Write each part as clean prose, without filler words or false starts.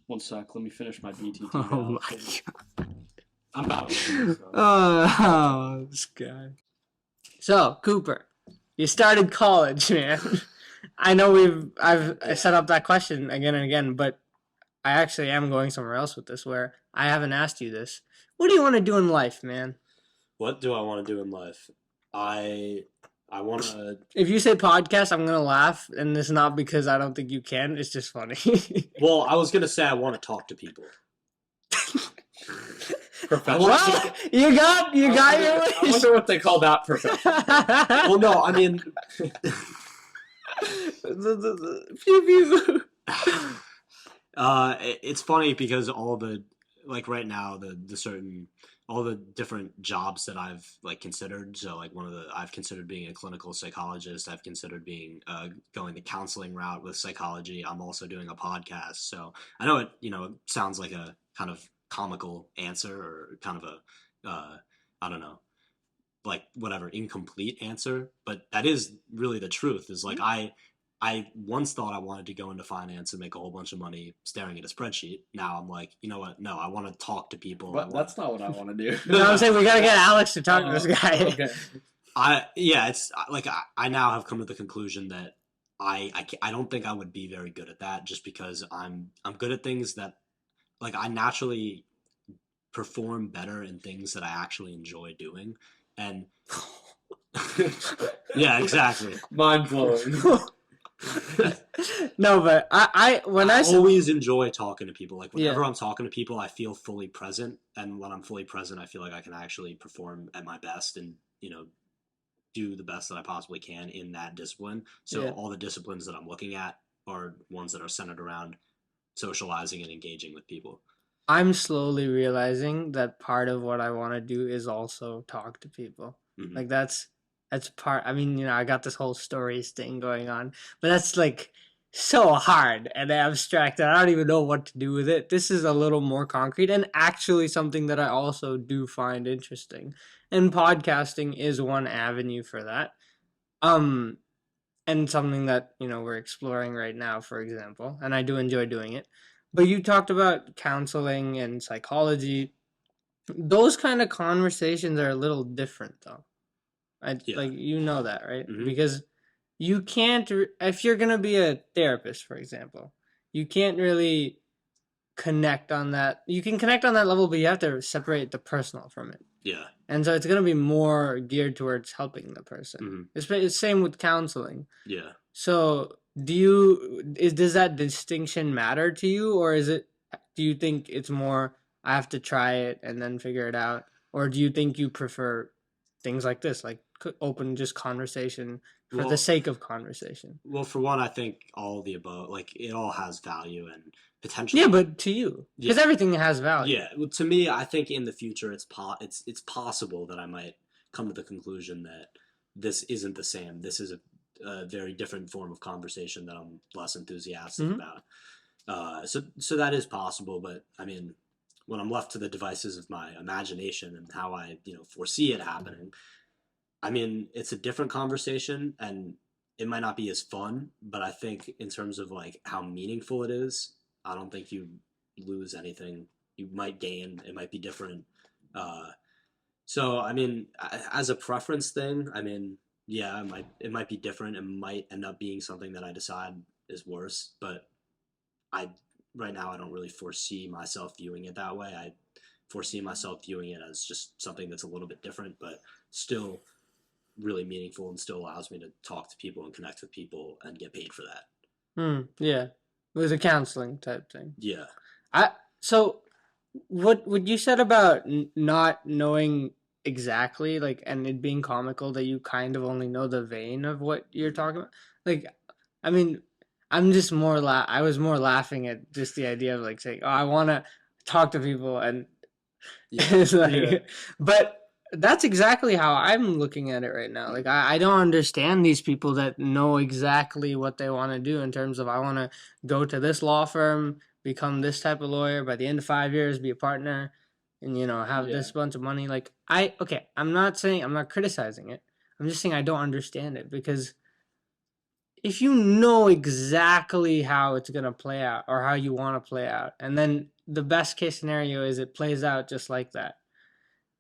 One sec, let me finish my BTT. Oh my god. I'm about to. Oh, this guy. So, Cooper, you started college, man. I know I've set up that question again and again, but I actually am going somewhere else with this where I haven't asked you this. What do you want to do in life, man? What do I want to do in life? I want to... If you say podcast, I'm going to laugh, and it's not because I don't think you can. It's just funny. Well, I was going to say I want to talk to people. Professional. What? You got your I wonder what they call that profession. Well, no, I mean... Pew pew. It's funny because all the, like right now, all the different jobs that I've like considered. So like I've considered being a clinical psychologist. I've considered going the counseling route with psychology. I'm also doing a podcast. So I know it sounds like a kind of comical answer or kind of I don't know, like whatever, incomplete answer. But that is really the truth is like, I once thought I wanted to go into finance and make a whole bunch of money staring at a spreadsheet. Now I'm like, you know what? No, I want to talk to people. But that's not what I want to do. No, I'm saying we got to get Alex to talk to this guy. Okay. It's like I now have come to the conclusion that I don't think I would be very good at that just because I'm good at things that like I naturally perform better in things that I actually enjoy doing. And yeah, exactly. Mind blowing. No, but I always enjoy talking to people. Like whenever Yeah. I'm talking to people, I feel fully present, and when I'm fully present, I feel like I can actually perform at my best and do the best that I possibly can in that discipline. So Yeah. all the disciplines that I'm looking at are ones that are centered around socializing and engaging with people. I'm slowly realizing that part of what I want to do is also talk to people. Mhm. Like that's part. I mean, I got this whole stories thing going on, but that's like so hard and abstract that I don't even know what to do with it. This is a little more concrete and actually something that I also do find interesting. And podcasting is one avenue for that. And something that, we're exploring right now, for example, and I do enjoy doing it. But you talked about counseling and psychology. Those kind of conversations are a little different, though. Yeah. Like, you know that, right? Mhm. Because you can't, if you're going to be a therapist, for example, you can't really connect on that. You can connect on that level, but you have to separate the personal from it. Yeah. And so it's going to be more geared towards helping the person. Mhm. It's the same with counseling. Yeah. So does that distinction matter to you, or do you think it's more, I have to try it and then figure it out? Or do you think you prefer things like this, like open just conversation for the sake of conversation? Well, for one, I think all of the above, like it all has value and potential. Yeah, but to you, because everything has value. Yeah, well, to me, I think in the future, it's possible that I might come to the conclusion that this isn't the same. This is a very different form of conversation that I'm less enthusiastic about. So that is possible, but I mean, when I'm left to the devices of my imagination and how I foresee it happening, I mean, it's a different conversation and it might not be as fun, but I think in terms of like how meaningful it is, I don't think you lose anything. You might gain. It might be different. So I mean, as a preference thing, I mean, yeah, it might be different. It might end up being something that I decide is worse, but right now I don't really foresee myself viewing it that way. I foresee myself viewing it as just something that's a little bit different, but still really meaningful and still allows me to talk to people and connect with people and get paid for that. Yeah. It was a counseling type thing. Yeah. So what you said about not knowing exactly, like, and it being comical that you kind of only know the vein of what you're talking about. Like, I mean, I'm just I was more laughing at just the idea of like saying, oh, I want to talk to people and it's like, but that's exactly how I'm looking at it right now. Like, I don't understand these people that know exactly what they want to do in terms of, I want to go to this law firm, become this type of lawyer, by the end of 5 years, be a partner, and, have this bunch of money. Like, I'm not criticizing it. I'm just saying I don't understand it because if you know exactly how it's going to play out or how you want to play out, and then the best case scenario is it plays out just like that,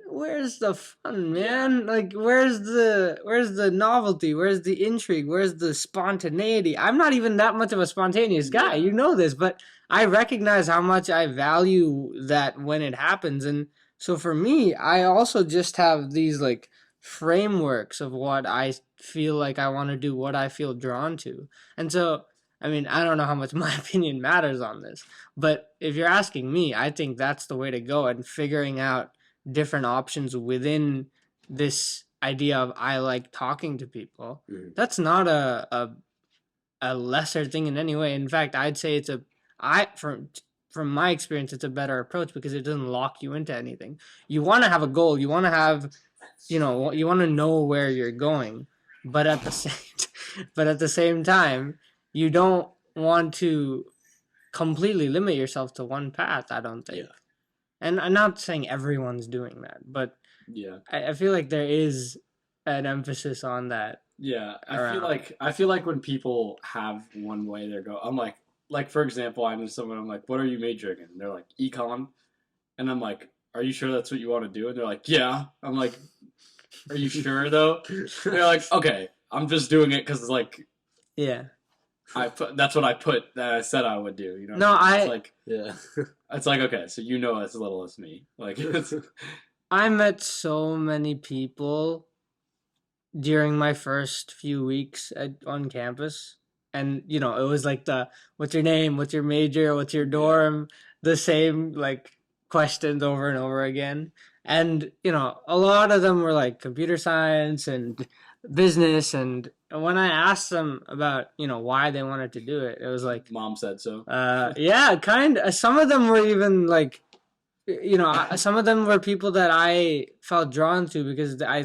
where's the fun, man? Like, where's the novelty? Where's the intrigue? Where's the spontaneity? I'm not even that much of a spontaneous guy. You know this, but I recognize how much I value that when it happens. And so for me, I also just have these like frameworks of what I feel like I want to do, what I feel drawn to. And so, I mean, I don't know how much my opinion matters on this, but if you're asking me, I think that's the way to go, and figuring out different options within this idea of I like talking to people. That's not a lesser thing in any way. In fact, I'd say it's from my experience, it's a better approach because it doesn't lock you into anything. You want to have a goal. You want to have, you want to know where you're going, but at the same time, you don't want to completely limit yourself to one path. I don't think. Yeah. And I'm not saying everyone's doing that, but I feel like there is an emphasis on that. Yeah, I feel like when people have one way they go, I'm like for example, I know someone, I'm like, what are you majoring in? And they're like, econ, and I'm like, are you sure that's what you want to do? And they're like, yeah. I'm like, are you sure though? And they're like, okay, I'm just doing it because like, yeah. That's what I put that I said I would do. You know? No, it's like it's like okay, so you know as little as me. Like I met so many people during my first few weeks on campus, and it was like what's your name, what's your major, what's your dorm, the same like questions over and over again, and a lot of them were like computer science and business, and when I asked them about why they wanted to do it, it was like mom said so. Yeah, kind of. Some of them were even like some of them were people that I felt drawn to because I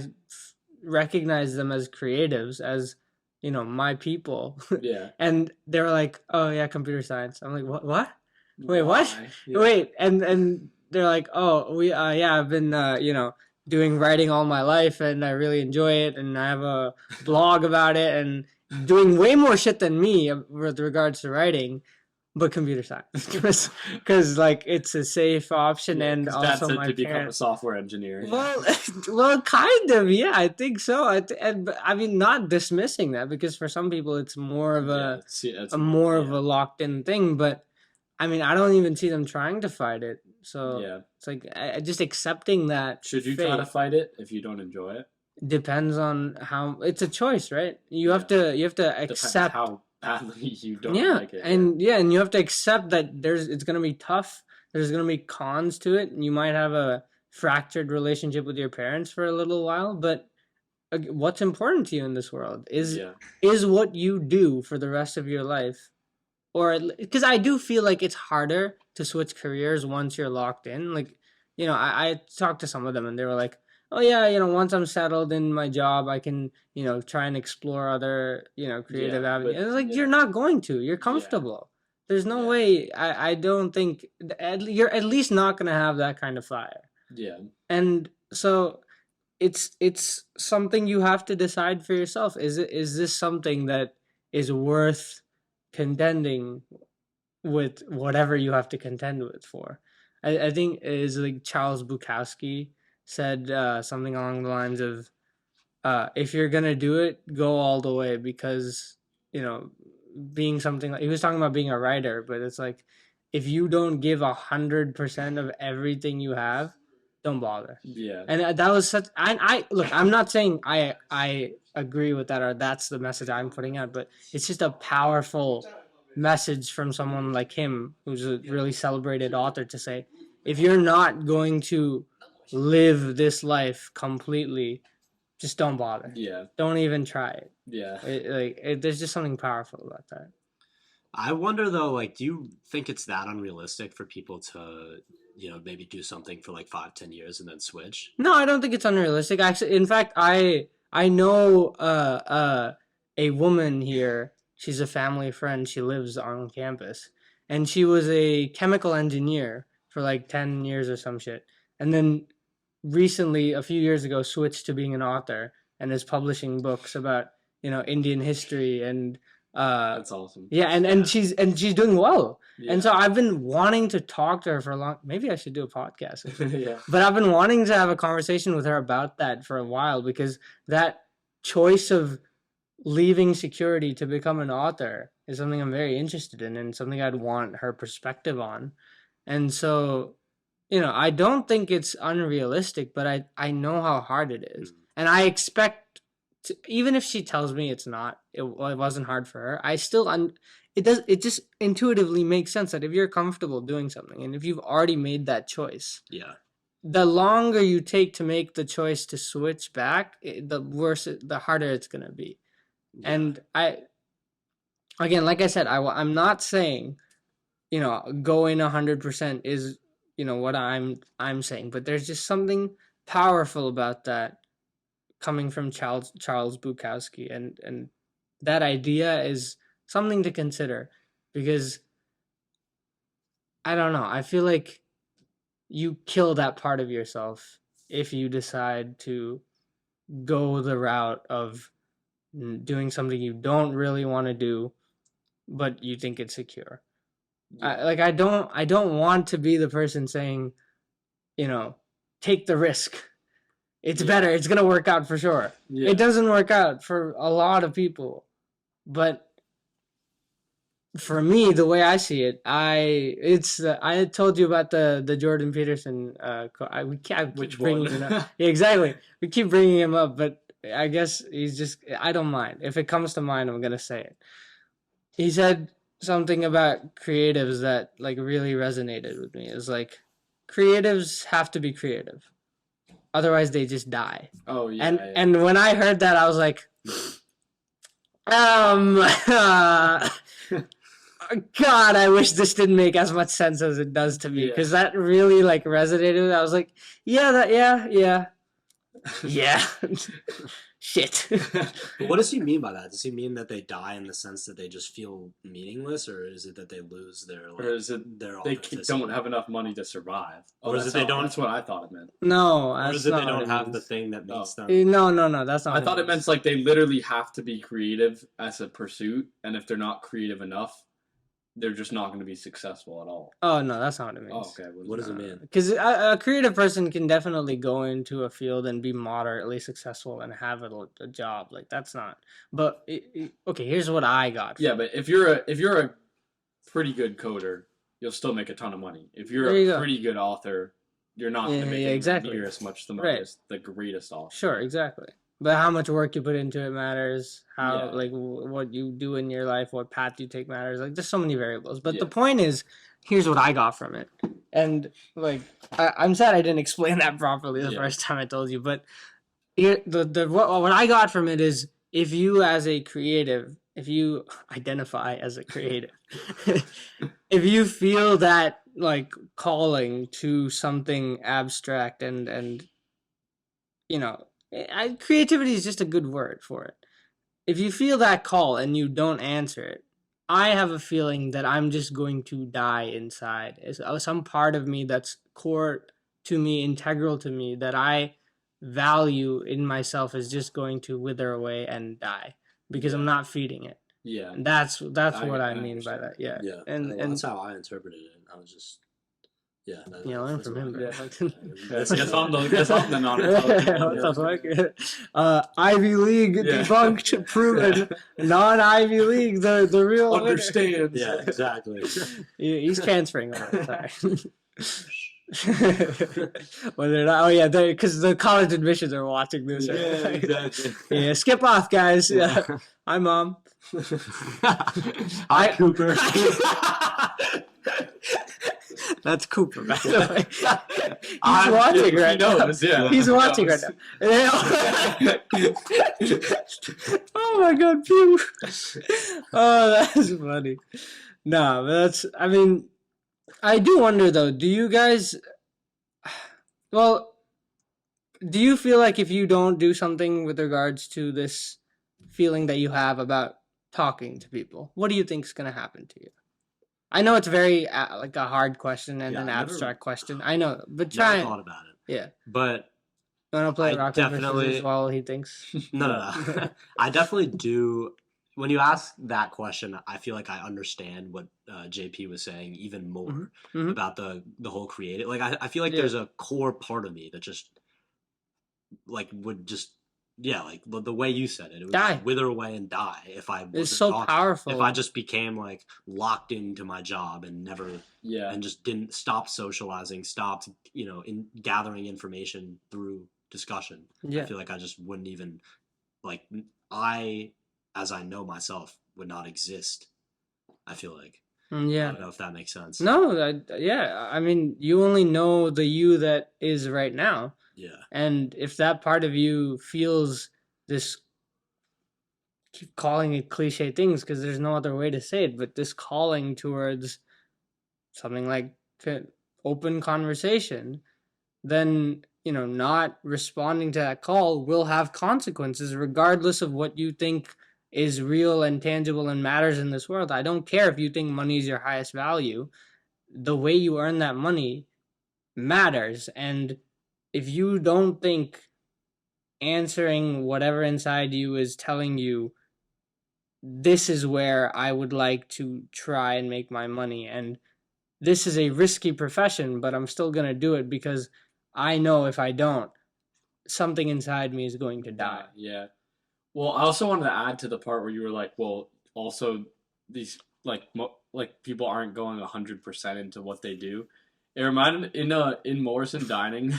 recognized them as creatives, as my people. Yeah. And they were like, oh yeah, computer science. I'm like, what? Wait, what? Yeah. Wait, and they're like, oh, I've been doing writing all my life, and I really enjoy it, and I have a blog about it, and doing way more shit than me with regards to writing, but computer science, because like it's a safe option, and also that's my to become a software engineer. Well, kind of, yeah, I think so. I mean, not dismissing that, because for some people it's more of a more of a locked in thing, but I mean, I don't even see them trying to fight it. So it's like just accepting that. Should you try to fight it if you don't enjoy it? Depends on how. It's a choice, right? You have to accept how badly you don't like it. And and you have to accept that it's gonna be tough. There's gonna be cons to it, and you might have a fractured relationship with your parents for a little while. But what's important to you in this world is what you do for the rest of your life. Or because I do feel like it's harder to switch careers once you're locked in. Like, I talked to some of them, and they were like, oh yeah, once I'm settled in my job, I can, try and explore other, creative avenues. And it's like, you're not going to. You're comfortable. There's no way. I don't think you're at least not going to have that kind of fire. Yeah. And so it's something you have to decide for yourself. Is this something that is worth contending with whatever you have to contend with for? I think it is like Charles Bukowski said something along the lines of, if you're gonna do it, go all the way, because being something like, he was talking about being a writer, but it's like, if you don't give 100% of everything you have, don't bother. Yeah. And that was such. I look. I'm not saying I agree with that, or that's the message I'm putting out, but it's just a powerful message from someone like him, who's a really celebrated author, to say, if you're not going to live this life completely, just don't bother. Yeah. Don't even try it. Yeah. There's just something powerful about that. I wonder though, like, do you think it's that unrealistic for people to, maybe do something for like 5-10 years and then switch? No, I don't think it's unrealistic. Actually, in fact, I know a woman here. She's a family friend. She lives on campus, and she was a chemical engineer for like 10 years or some shit, and then recently, a few years ago, switched to being an author and is publishing books about Indian history and That's awesome. Yeah, and she's doing well. Yeah. And so I've been wanting to talk to her for a long. Maybe I should do a podcast. Yeah. But I've been wanting to have a conversation with her about that for a while, because that choice of leaving security to become an author is something I'm very interested in, and something I'd want her perspective on. And so, I don't think it's unrealistic, but I know how hard it is. And I expect even if she tells me it's not, it wasn't hard for her, I still it just intuitively makes sense that if you're comfortable doing something and if you've already made that choice, the longer you take to make the choice to switch back, the harder it's gonna be. And again, like I said, I'm not saying going 100% is what I'm saying, but there's just something powerful about that coming from Charles Bukowski, and that idea is something to consider, because I don't know, I feel like you kill that part of yourself if you decide to go the route of doing something you don't really want to do, but you think it's secure. I don't want to be the person saying, take the risk. It's better. It's gonna work out for sure. It doesn't work out for a lot of people, but for me, the way I see it, I told you about the Jordan Peterson. We can't. Which bring one? Yeah, exactly. We keep bringing him up, but I guess he's just. I don't mind if it comes to mind. I'm gonna say it. He said something about creatives that really resonated with me. It's like creatives have to be creative. Otherwise, they just die. Oh yeah. And when I heard that, I was like, God, I wish this didn't make as much sense as it does to me, because that really resonated with me. I was like, yeah. Shit. What does he mean by that? Does he mean that they die in the sense that they just feel meaningless, or is it that they lose their or is it they don't have enough money to survive? Or is it they don't? That's what I thought it meant. No, or is it they don't have the thing that makes them? No, that's not. I thought it meant they literally have to be creative as a pursuit, and if they're not creative enough, they're just not going to be successful at all. Oh no, that's not what it means. Oh, okay. What does it mean? Because a creative person can definitely go into a field and be moderately successful and have a job. That's not. But okay, here's what I got. Yeah, but if you're a pretty good coder, you'll still make a ton of money. If you're a pretty good author, you're not going to make near as much the money as the greatest author. Sure, exactly. But how much work you put into it matters. How what you do in your life, what path you take matters. There's so many variables. But the point is, here's what I got from it. And I'm sad I didn't explain that properly the first time I told you. But here, what I got from it is, if you as a creative, if you identify as a creative, if you feel that calling to something abstract and creativity is just a good word for it. If you feel that call and you don't answer it, I have a feeling that I'm just going to die inside. It's some part of me that's core to me, integral to me, that I value in myself is just going to wither away and die because I'm not feeding it. Yeah. And that's what I mean by that. Yeah. Yeah. And that's how I interpreted it. I was just. Yeah, learn from him. Guess I'm the non-intelligent. Ivy League debunked, proven. Non-Ivy League, the real understands. Yeah, exactly. He's transferring all the time. Whether or not, because the college admissions are watching this. Yeah, exactly. Yeah, skip off, guys. Yeah. Hi, Mom. Hi, Cooper. That's Cooper, by the way. He's watching right now. He's watching right now. Oh my God, pew. Oh, that's funny. No, but I do wonder though, do you guys, do you feel like if you don't do something with regards to this feeling that you have about talking to people, what do you think is going to happen to you? I know it's very a hard question and an abstract question. I know, but try. Never thought about it. Yeah, but you want to play rock paper scissors while he thinks? No. I definitely do when you ask that question, I feel like I understand what JP was saying even more about the whole creative. Like I feel like there's a core part of me that just like would just like the way you said it would just wither away and die if I wasn't it's so talking. powerful. If I just became like locked into my job and never and just didn't stop socializing, stopped in gathering information through discussion. I feel like I just wouldn't even like as I know myself would not exist. I feel like I don't know if that makes sense. No, I mean, you only know the you that is right now. Yeah. And if that part of you feels this, keep calling it cliche things because there's no other way to say it, but this calling towards something like open conversation, then, not responding to that call will have consequences regardless of what you think is real and tangible and matters in this world. I don't care if you think money is your highest value. The way you earn that money matters. And if you don't think answering whatever inside you is telling you, this is where I would like to try and make my money, and this is a risky profession, but I'm still going to do it because I know if I don't, something inside me is going to die. Yeah. Well, I also wanted to add to the part where you were like, well, also these like people aren't going 100% into what they do. It reminded in Morrison Dining,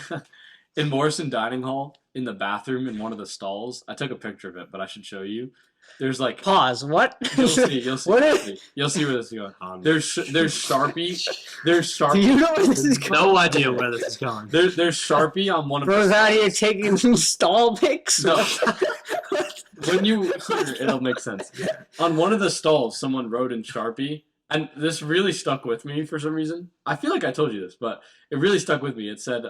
in Morrison Dining Hall, in the bathroom in one of the stalls. I took a picture of it, but I should show you. There's like pause. What? You'll see. You'll see. You'll see where this is going. There's Sharpie. There's Sharpie. Do you know where this is going? No idea where this is going. There's Sharpie on one of. Bro's out here taking stall pics. No. When you hear it, it'll make sense. On one of the stalls, someone wrote in Sharpie, and this really stuck with me for some reason. I feel like I told you this, but it really stuck with me. It said,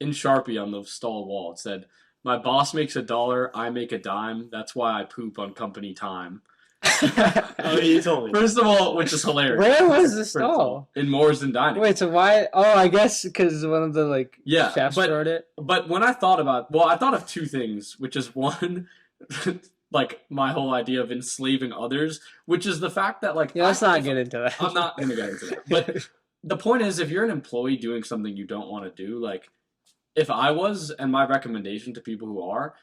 in Sharpie on the stall wall, it said, "My boss makes $1, I make a dime. That's why I poop on company time." Oh, you told me. First of all, which is hilarious. Where was the stall? In Morrison Dining. Wait, so why? Oh, I guess because one of the chefs wrote it. But when I thought I thought of two things, which is one, like my whole idea of enslaving others, which is the fact that let's not get into that. I'm not gonna get into that. But the point is, if you're an employee doing something you don't want to do, if I was, and my recommendation to people who are,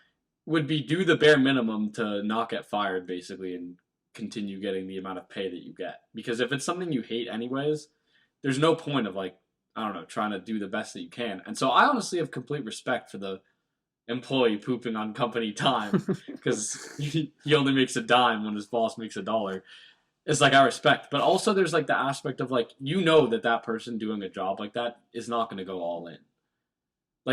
would be do the bare minimum to not get fired, basically, and continue getting the amount of pay that you get. Because if it's something you hate anyways, there's no point of trying to do the best that you can. And so I honestly have complete respect for the employee pooping on company time because he only makes a dime when his boss makes $1. It's I respect. But also there's the aspect of that person doing a job like that is not going to go all in.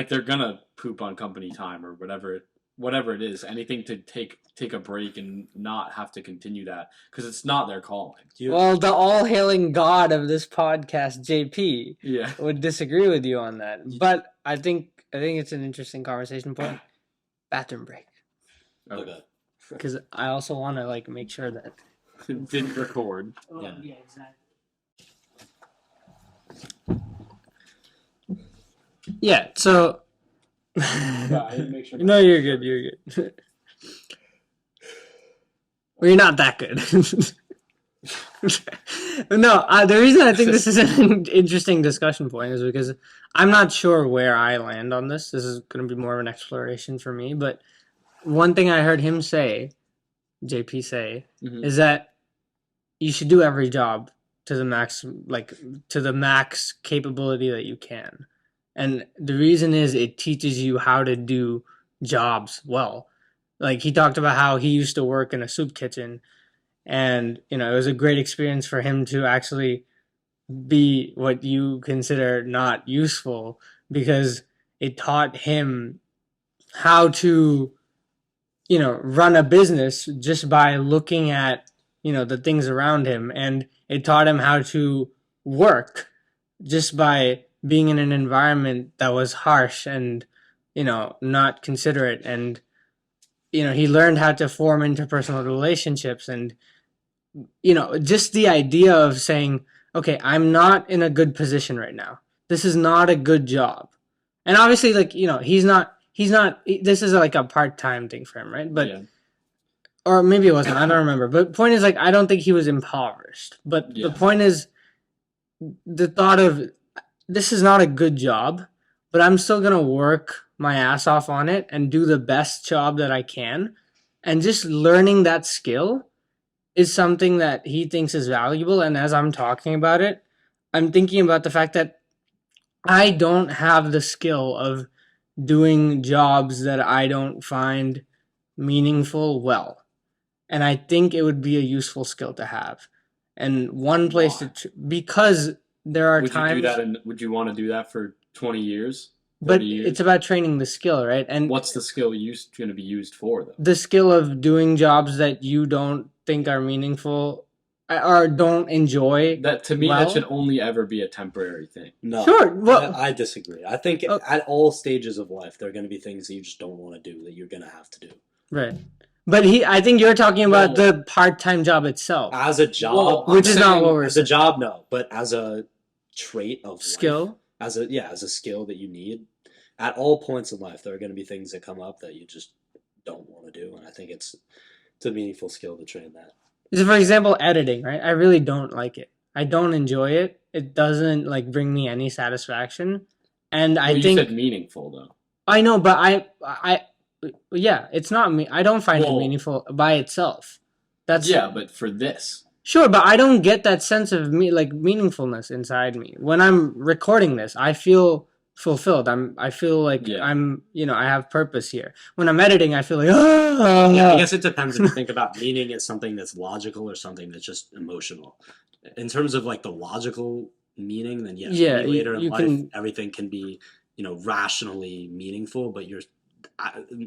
They're gonna poop on company time or whatever it is, anything to take a break and not have to continue that because it's not their calling. Well, the all-hailing god of this podcast, JP, would disagree with you on that. But I think it's an interesting conversation point. Bathroom break. Okay. Because I also want to make sure that it didn't record. Yeah, exactly. Yeah, so make sure no, you're good. You're good. Well, you're not that good. No, the reason I think this is an interesting discussion point is because I'm not sure where I land on this. This is going to be more of an exploration for me. But one thing I heard him say, JP say, is that you should do every job to the max, to the max capability that you can. And the reason is it teaches you how to do jobs well. He talked about how he used to work in a soup kitchen, and it was a great experience for him to actually be what you consider not useful because it taught him how to run a business just by looking at the things around him, and it taught him how to work just by being in an environment that was harsh and, not considerate. And, he learned how to form interpersonal relationships and, just the idea of saying, okay, I'm not in a good position right now. This is not a good job. And obviously, he's not, this is a part-time thing for him, right? But or maybe it wasn't. I don't remember. But point is, like, I don't think he was impoverished. But Yeah. the point is, the thought of this is not a good job, but I'm still gonna work my ass off on it and do the best job that I can, and just learning that skill is something that he thinks is valuable. And as I'm talking about it, I'm thinking about the fact that I don't have the skill of doing jobs that I don't find meaningful well. And I think it would be a useful skill to have. And one place Why? because there are Would times. you do that? Would you want to do that for 20 years? But 30 years? it's about training the skill, right? And What's the skill going to be used for, though? the skill of doing jobs that you don't think are meaningful or don't enjoy. That to me, well, that should only ever be a temporary thing. No, Sure. Well, I disagree. I think Oh. at all stages of life, there are going to be things that you just don't want to do that you're going to have to do. right. But I think you're talking about Well, the part-time job itself. As a job, Well, Which I'm is not saying what we're as a job, no. But as a trait of Skill? life, as a skill that you need, at all points in life, there are going to be things that come up that you just don't want to do, and I think it's a meaningful skill to train that. So for example, editing, right? I really don't like it. I don't enjoy it. It doesn't like bring me any satisfaction. And I you think said meaningful, though. I know, but yeah, it's not me. I don't find it Well- meaningful by itself. That's Yeah, but for this, Sure, but I don't get that sense of meaningfulness inside me. When I'm recording this, I feel fulfilled. I feel like Yeah. I have purpose here. When I'm editing, I feel like, oh, Yeah, I guess it depends if you think about meaning as something that's logical or something that's just emotional. In terms of like the logical meaning, then yes, Yeah, maybe later you in life, can- everything can be, rationally meaningful. But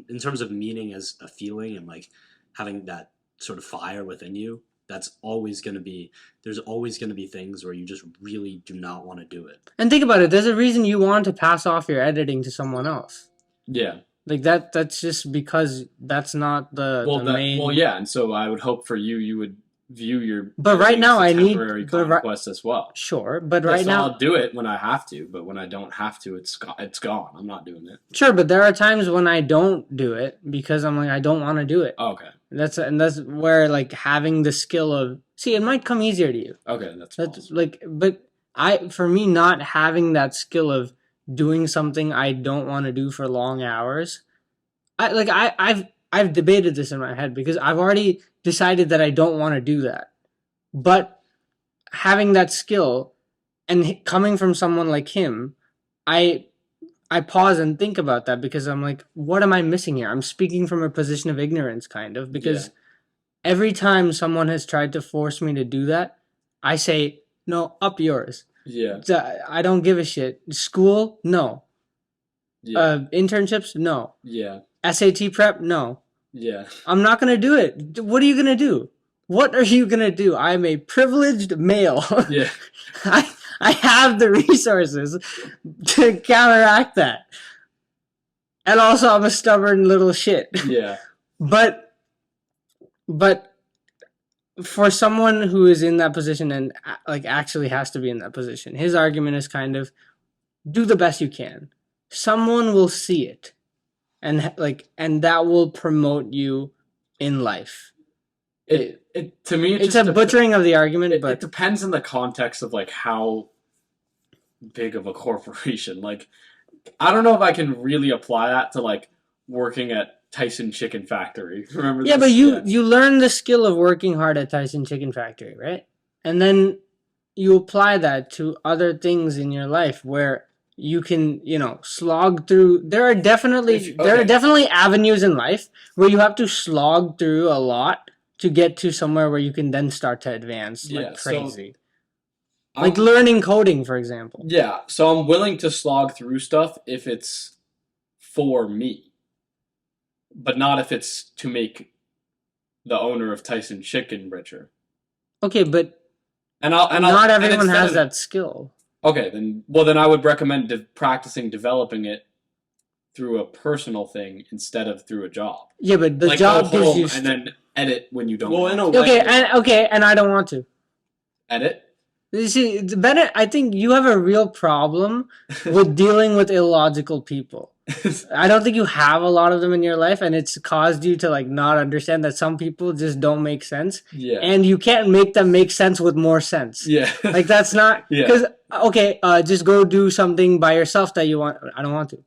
in terms of meaning as a feeling and like having that sort of fire within you, that's always going to be. There's always going to be things where you just really do not want to do it. And think about it. There's a reason you want to pass off your editing to someone else. yeah. Like that's just because that's not the main. Well, yeah, and so I would hope for you would view your. But right now as a I need- temporary but right- conquest as well. Sure, but Yeah, right so now, I'll do it when I have to, but when I don't have to, it's gone. I'm not doing it. sure, but there are times when I don't do it because I'm like I don't want to do it. Okay. That's where like having the skill of it might come easier to you. Okay, that's That's false. like, but for me, not having that skill of doing something I don't want to do for long hours, I've debated this in my head because I've already decided that I don't want to do that. But having that skill and coming from someone like him, I pause and think about that because I'm like, what am I missing here? I'm speaking from a position of ignorance, kind of, because every time someone has tried to force me to do that, I say, no, up yours. Yeah. I don't give a shit. School, no. Yeah. Internships, no. Yeah. SAT prep, no. Yeah. I'm not going to do it. What are you going to do? What are you going to do? I'm a privileged male. Yeah. I have the resources to counteract that. And also, I'm a stubborn little shit. Yeah. But for someone who is in that position and like actually has to be in that position, his argument is kind of do the best you can. Someone will see it, and that will promote you in life. It to me It's just a butchering of the argument, It but depends on the context of like how big of a corporation. Like, I don't know if I can really apply that to like working at Tyson Chicken Factory. Remember? yeah, this? but you learn the skill of working hard at Tyson Chicken Factory, right? And then you apply that to other things in your life where you can, slog through. There are definitely avenues in life where you have to slog through a lot to get to somewhere where you can then start to advance like crazy. Like learning coding, for example. Yeah, so I'm willing to slog through stuff if it's for me, but not if it's to make the owner of Tyson Chicken richer. Okay, but not everyone has that skill. Okay, then I would recommend practicing developing it through a personal thing instead of through a job. Yeah, but the like job go gives home you and then edit when you don't. Well, want in a to. way- and I don't want to. Edit. You see, Bennett, I think you have a real problem with dealing with illogical people. I don't think you have a lot of them in your life, and it's caused you to like not understand that some people just don't make sense, Yeah. and you can't make them make sense with more sense. Yeah. Like that's not Yeah. because okay, just go do something by yourself that you want. I don't want to.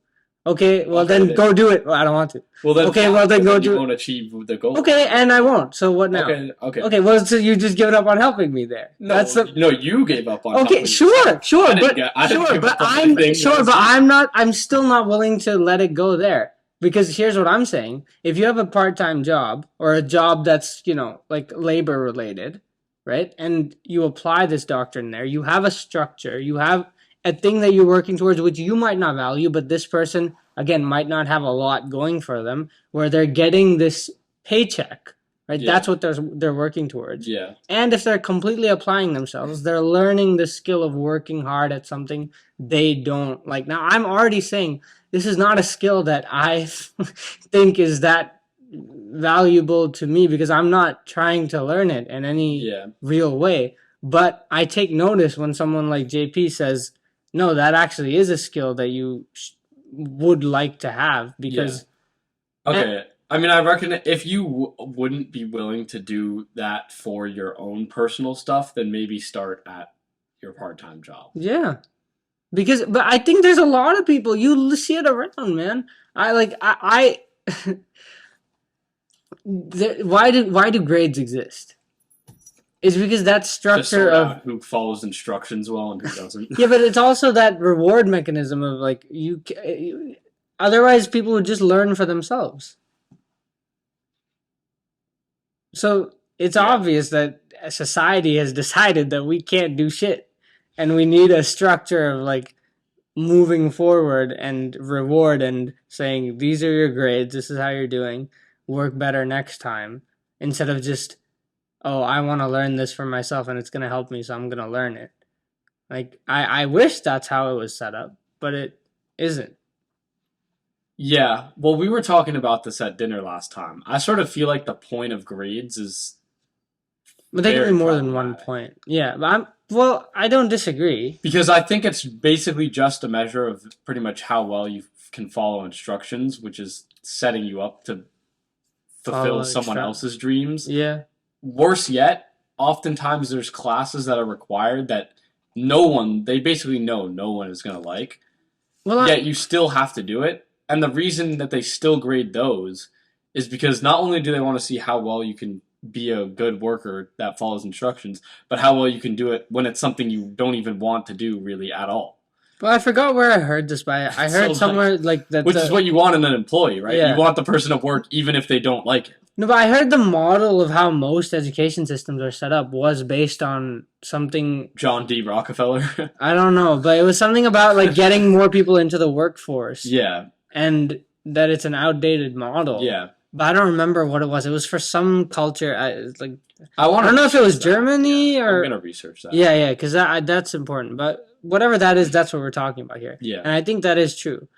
Okay, well Okay, then then. go do it. Well, I don't want to. Well then. Okay, fine, well, then but go you do it. won't achieve the goal. Okay, and I won't. So what now? Okay. Okay. Okay, well, so you just given up on helping me there. No, That's the, no, you gave up on. okay, helping sure, yourself. sure, I didn't but get- I didn't sure, give but up on I'm anything. sure, That's but it. I'm not. I'm still not willing to let it go there because here's what I'm saying: if you have a part-time job or a job that's like labor related, right, and you apply this doctrine there, you have a structure, you have a thing that you're working towards, which you might not value, but this person again might not have a lot going for them, where they're getting this paycheck. Right, Yeah. that's what they're working towards. Yeah. And if they're completely applying themselves, they're learning the skill of working hard at something they don't like. Now, I'm already saying this is not a skill that I think is that valuable to me because I'm not trying to learn it in any Yeah. real way. But I take notice when someone like JP says, no, that actually is a skill that you would like to have because... Okay. I mean, I reckon if you wouldn't be willing to do that for your own personal stuff, then maybe start at your part-time job. Yeah. But I think there's a lot of people, you see it around, man. Why do grades exist? It's because that Just structure sort of out who follows instructions well and who doesn't. yeah, but it's also that reward mechanism of like otherwise people would just learn for themselves. So it's obvious that society has decided that we can't do shit, and we need a structure of like moving forward and reward and saying these are your grades, this is how you're doing, work better next time, instead of just I want to learn this for myself and it's going to help me, so I'm going to learn it. Like, I wish that's how it was set up, but it isn't. Yeah, well, we were talking about this at dinner last time. I sort of feel like the point of grades is... But they can very be more than one problematic. point. Yeah, but I don't disagree. Because I think it's basically just a measure of pretty much how well you can follow instructions, which is setting you up to fulfill Follow someone instru- else's dreams. Yeah. Worse yet, oftentimes there's classes that are required that they basically know no one is going to like. Well, Yet you still have to do it. And the reason that they still grade those is because not only do they want to see how well you can be a good worker that follows instructions, but how well you can do it when it's something you don't even want to do really at all. I forgot where I heard this by. I heard somewhere like that. Which is what you want in an employee, right? Yeah. You want the person to work even if they don't like it. No, but I heard the model of how most education systems are set up was based on something. John D. Rockefeller. I don't know, but it was something about like getting more people into the workforce. Yeah. And that it's an outdated model. Yeah. But I don't remember what it was. It was for some culture. I I don't know if it was that. Germany or... I'm going to research that. Yeah, because that's important. But whatever that is, that's what we're talking about here. Yeah. And I think that is true.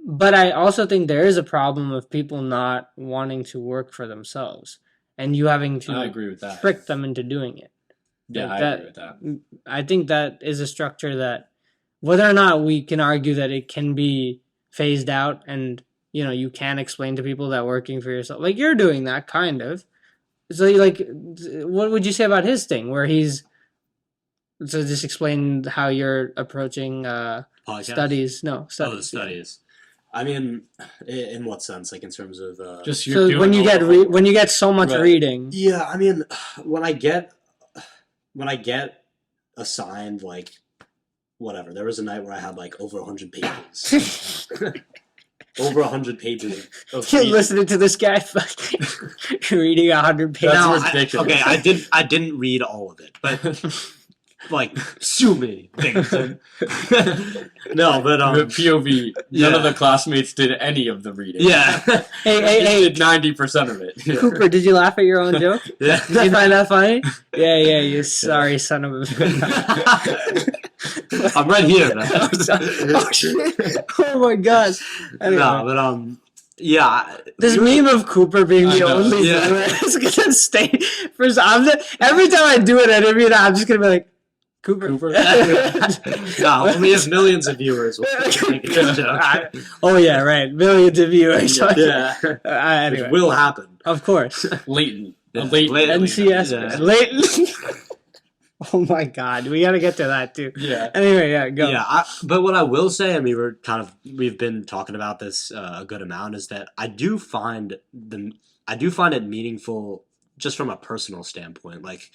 But I also think there is a problem of people not wanting to work for themselves. And you having to I agree with that. trick them into doing it. Yeah, Like I agree with that. I think that is a structure that, whether or not we can argue that it can be phased out and, you can explain to people that working for yourself, like you're doing that kind of. So what would you say about his thing where so just explain how you're approaching Podcast? studies. No, studies. Oh, the studies. I mean, in what sense? Like in terms of Just you're So doing when you all get the when you get so much Right. reading, yeah, I mean, when I get assigned like whatever, there was a night where I had like over 100 pages. Over 100 pages of you're reading. listening to this guy reading 100 pages. That's No, ridiculous. I didn't read all of it, but like so many things. No, but The POV, none of the classmates did any of the reading. yeah, Hey, Did 90% of it. Cooper, did you laugh at your own joke? yeah. Did you find that funny? Yeah, you sorry son of a... I'm right here, man. Oh, shit. Oh my god. Anyway. No, but yeah. This meme of Cooper being I the know, only yeah. viewer is gonna stay for every time I do an interview, I'm just gonna be like, Cooper. No, when we have millions of viewers, we'll make a joke. Oh yeah, right. Millions of viewers. Yeah. Anyway, Which will happen. of course. Leighton. Yeah. Leighton. NCS. Yeah. Leighton. Oh my God, we gotta get to that too. Yeah. Anyway, yeah, go. Yeah, but what I will say, and we've been talking about this a good amount, is that I do find it meaningful just from a personal standpoint. Like,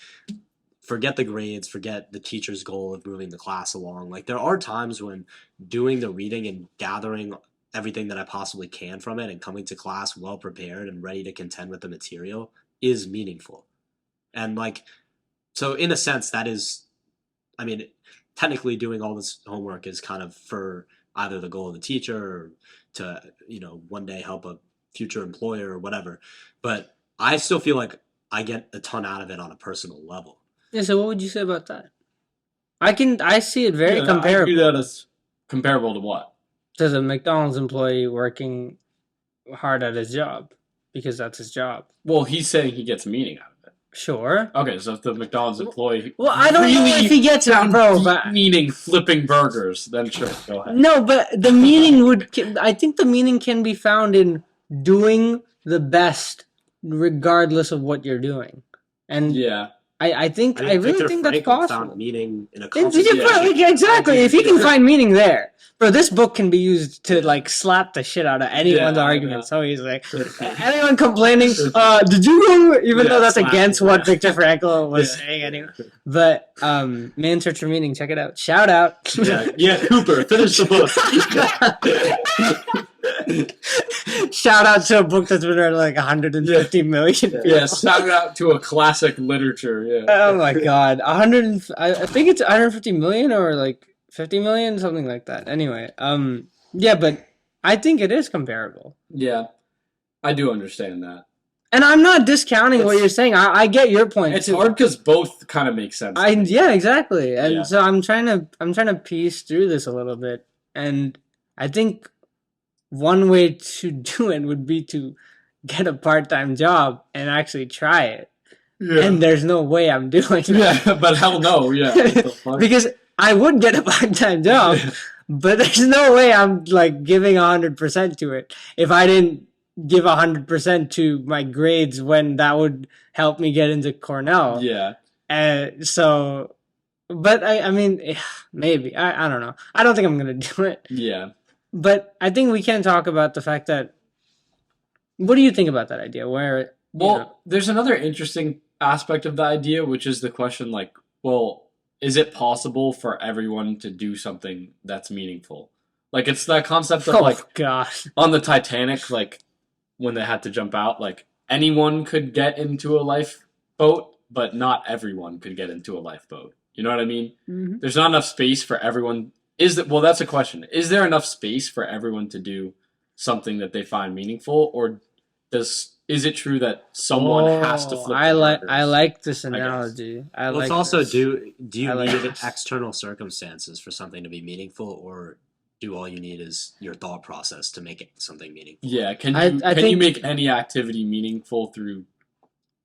forget the grades, forget the teacher's goal of moving the class along. Like, there are times when doing the reading and gathering everything that I possibly can from it and coming to class well prepared and ready to contend with the material is meaningful. And like, so in a sense, that is, I mean, technically doing all this homework is kind of for either the goal of the teacher or to, one day help a future employer or whatever. But I still feel like I get a ton out of it on a personal level. Yeah, so what would you say about that? I see it very I comparable. view that as comparable to what? To the McDonald's employee working hard at his job because that's his job. Well, he's saying he gets meaning out of it. Sure. Okay, so if the McDonald's employee Well, I don't know if he gets it, bro. But meaning flipping burgers, then sure, go ahead. no, but the meaning I think the meaning can be found in doing the best regardless of what you're doing. And Yeah. I really think that's possible. Found meaning in a Exactly. If he can find meaning there, bro, this book can be used to like slap the shit out of anyone's argument. So he's like, anyone complaining, did you go? Even though that's against what Viktor Frankl was saying anyway. But Man's Search for Meaning, check it out. Shout out. Cooper, finish the book. Shout out to a book that's been read like 150 million. Yeah, shout out to a classic literature. Yeah. Oh my God, I think it's 150 million or like 50 million, something like that. Anyway, yeah, but I think it is comparable. Yeah, I do understand that. And I'm not discounting what you're saying. I get your point. It's hard because both kind of make sense. Yeah, exactly. And so I'm trying to piece through this a little bit, and I think one way to do it would be to get a part-time job and actually try it. Yeah. And there's no way I'm doing that. Yeah, but hell no, yeah. Because I would get a part-time job, but there's no way I'm like giving 100% to it. If I didn't give 100% to my grades when that would help me get into Cornell. Yeah. So, but I mean, maybe. I don't know. I don't think I'm going to do it. Yeah. But I think we can talk about the fact that, what do you think about that idea? There's another interesting aspect of the idea, which is the question like, well, is it possible for everyone to do something that's meaningful? Like, it's that concept of gosh. On the Titanic, like, when they had to jump out, like, anyone could get into a lifeboat, but not everyone could get into a lifeboat. You know what I mean? Mm-hmm. There's not enough space for everyone. That's a question. Is there enough space for everyone to do something that they find meaningful, or is it true that someone has to flip? I like this analogy. Let's also do you need external circumstances for something to be meaningful, or do all you need is your thought process to make it something meaningful? Yeah, can you make any activity meaningful through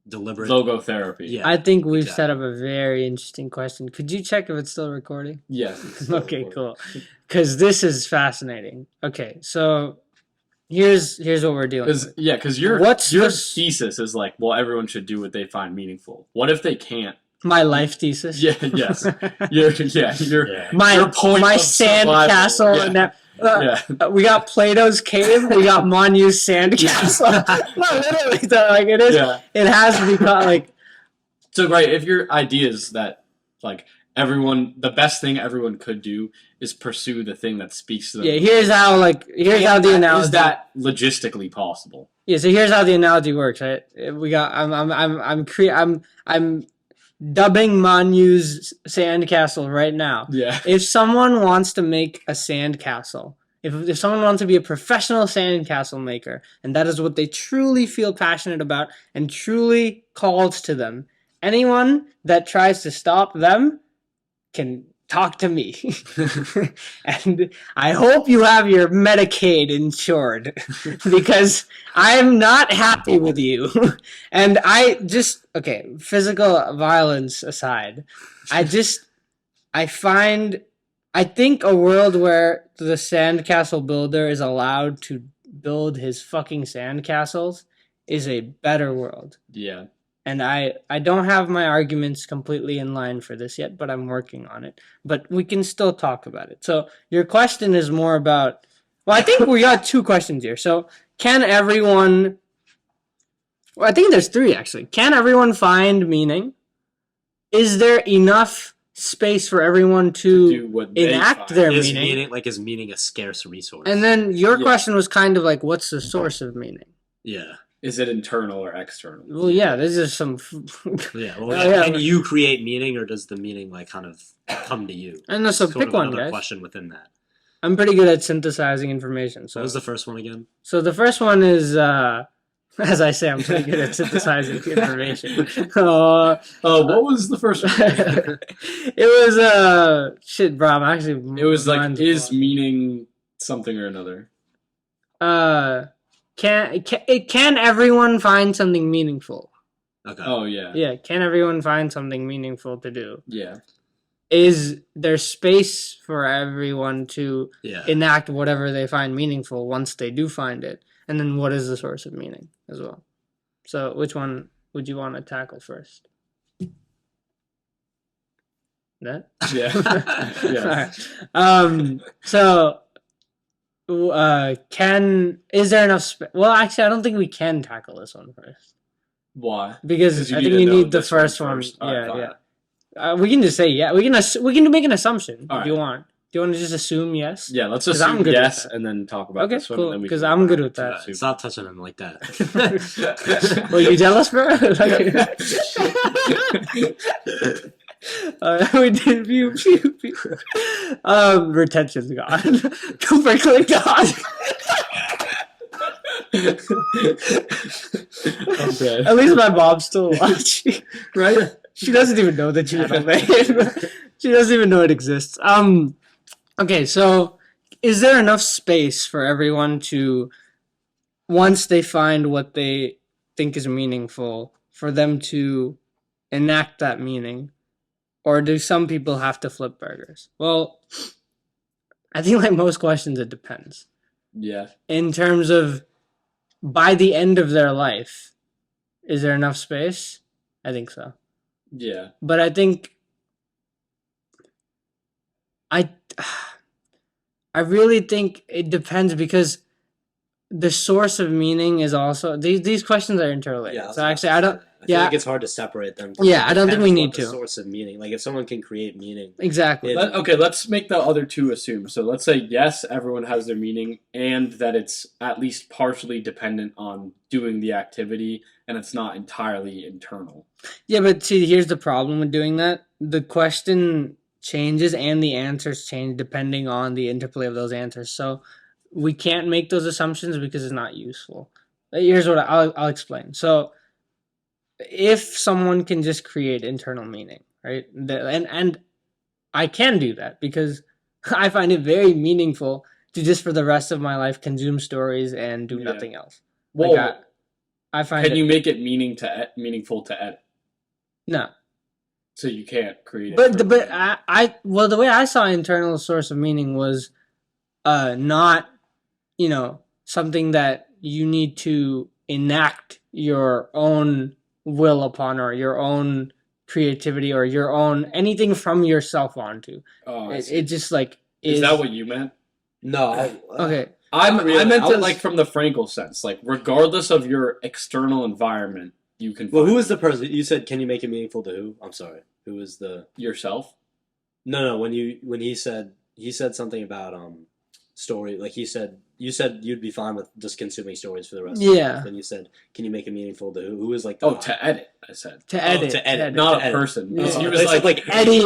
deliberate logotherapy? Yeah, I think we've set up a very interesting question. Could you check if it's still recording? Yes. Okay, cool. Because this is fascinating. Okay, so here's what we're doing. Because your thesis is like, well, everyone should do what they find meaningful. What if they can't? My life thesis. Yeah. Yes. My sandcastle. We got Plato's cave. We got Manu's sandcastle. No, literally, like it is. Yeah. It has to be like. So right, if your idea is that like the best thing everyone could do is pursue the thing that speaks to them. Yeah. Here's how the analogy is that logistically possible. Yeah. So here's how the analogy works. Right. We got. I'm dubbing Manu's sandcastle right now. Yeah. If someone wants to make a sandcastle, if someone wants to be a professional sandcastle maker, and that is what they truly feel passionate about and truly calls to them, anyone that tries to stop them can talk to me. And I hope you have your Medicaid insured because I'm not happy with you. And physical violence aside, I think a world where the sandcastle builder is allowed to build his fucking sandcastles is a better world. Yeah. And I don't have my arguments completely in line for this yet, but I'm working on it. But we can still talk about it. So your question is more about, well, I think we got 2 questions here. So can everyone, well, I think there's 3 actually. Can everyone find meaning? Is there enough space for everyone to do what they enact find. their Is meaning? is meaning a scarce resource? And then your Yeah. question was kind of like, what's the source of meaning? yeah. Is it internal or external? Well, yeah, this is some. Yeah. Well, Oh, yeah. can you create meaning, or does the meaning like kind of come to you? And so Sort pick of one, another guys. question within that. I'm pretty good at synthesizing information. So What was the first one again? So the first one is, as I say, I'm pretty good at synthesizing information. What was the first one? It was shit, bro. I'm actually. It was like, mine's is blocked. meaning something or another? Can everyone find something meaningful? Okay. Oh, yeah. Yeah, can everyone find something meaningful to do? Yeah. Is there space for everyone to Yeah. enact whatever they find meaningful once they do find it? And then what is the source of meaning as well? So which one would you want to tackle first? That? Yeah. Yeah. Alright. So is there enough space? Well, actually, I don't think we can tackle this one first. Why? Because you I need think to you know need the this one first one. first. All right, Yeah, fine. yeah. We can just say yeah. We can make an assumption All if you right. want. Do you want to just assume yes? Yeah, let's 'Cause I'm assume good with yes that. and then talk about Okay, this one. cool. and then we Because can I'm go good back with to that. soup. Stop touching him like that. Well, you jealous, bro? We did pew. Retention's gone. Cooper clicked on. Okay. At least my mom's still watching, right? She doesn't even know the channel name. She doesn't even know it exists. Okay, so is there enough space for everyone to, once they find what they think is meaningful, for them to enact that meaning? Or do some people have to flip burgers? Well, I think like most questions, it depends. Yeah. In terms of by the end of their life, is there enough space? I think so. Yeah. But I think I really think it depends because the source of meaning is also these questions are interrelated. Yeah. So actually, I don't. I feel Yeah. like it's hard to separate them. Yeah, I don't think we Depends need what the to. source of meaning. Like if someone can create meaning. Exactly. Okay, let's make the other two assume. So let's say yes, everyone has their meaning, and that it's at least partially dependent on doing the activity, and it's not entirely internal. Yeah, but see, here's the problem with doing that. The question changes and the answers change depending on the interplay of those answers. So we can't make those assumptions because it's not useful. Here's what I'll explain. So if someone can just create internal meaning, right? And I can do that because I find it very meaningful to just for the rest of my life consume stories and do Yeah. nothing else. Well, Like I find can it, you make it meaningful to edit? no. So you can't create it. But the way I saw internal source of meaning was not, something that you need to enact your own will upon or your own creativity or your own anything from yourself onto. Oh, It just like is that what you meant? No. okay. I meant I it was- like from the Frankel sense, like regardless of your external environment, you can. Well, find who was the person? You said, "Can you make it meaningful to who?" I'm sorry. Who was the? yourself? No. When he said something about story. Like you said you'd be fine with just consuming stories for the rest. of your Yeah. life. And you said, "Can you make it meaningful to who?" Who was like? Oh, to edit. I said To edit. to edit. not to a edit. person. Yeah. He Oh, was they said, like Eddie,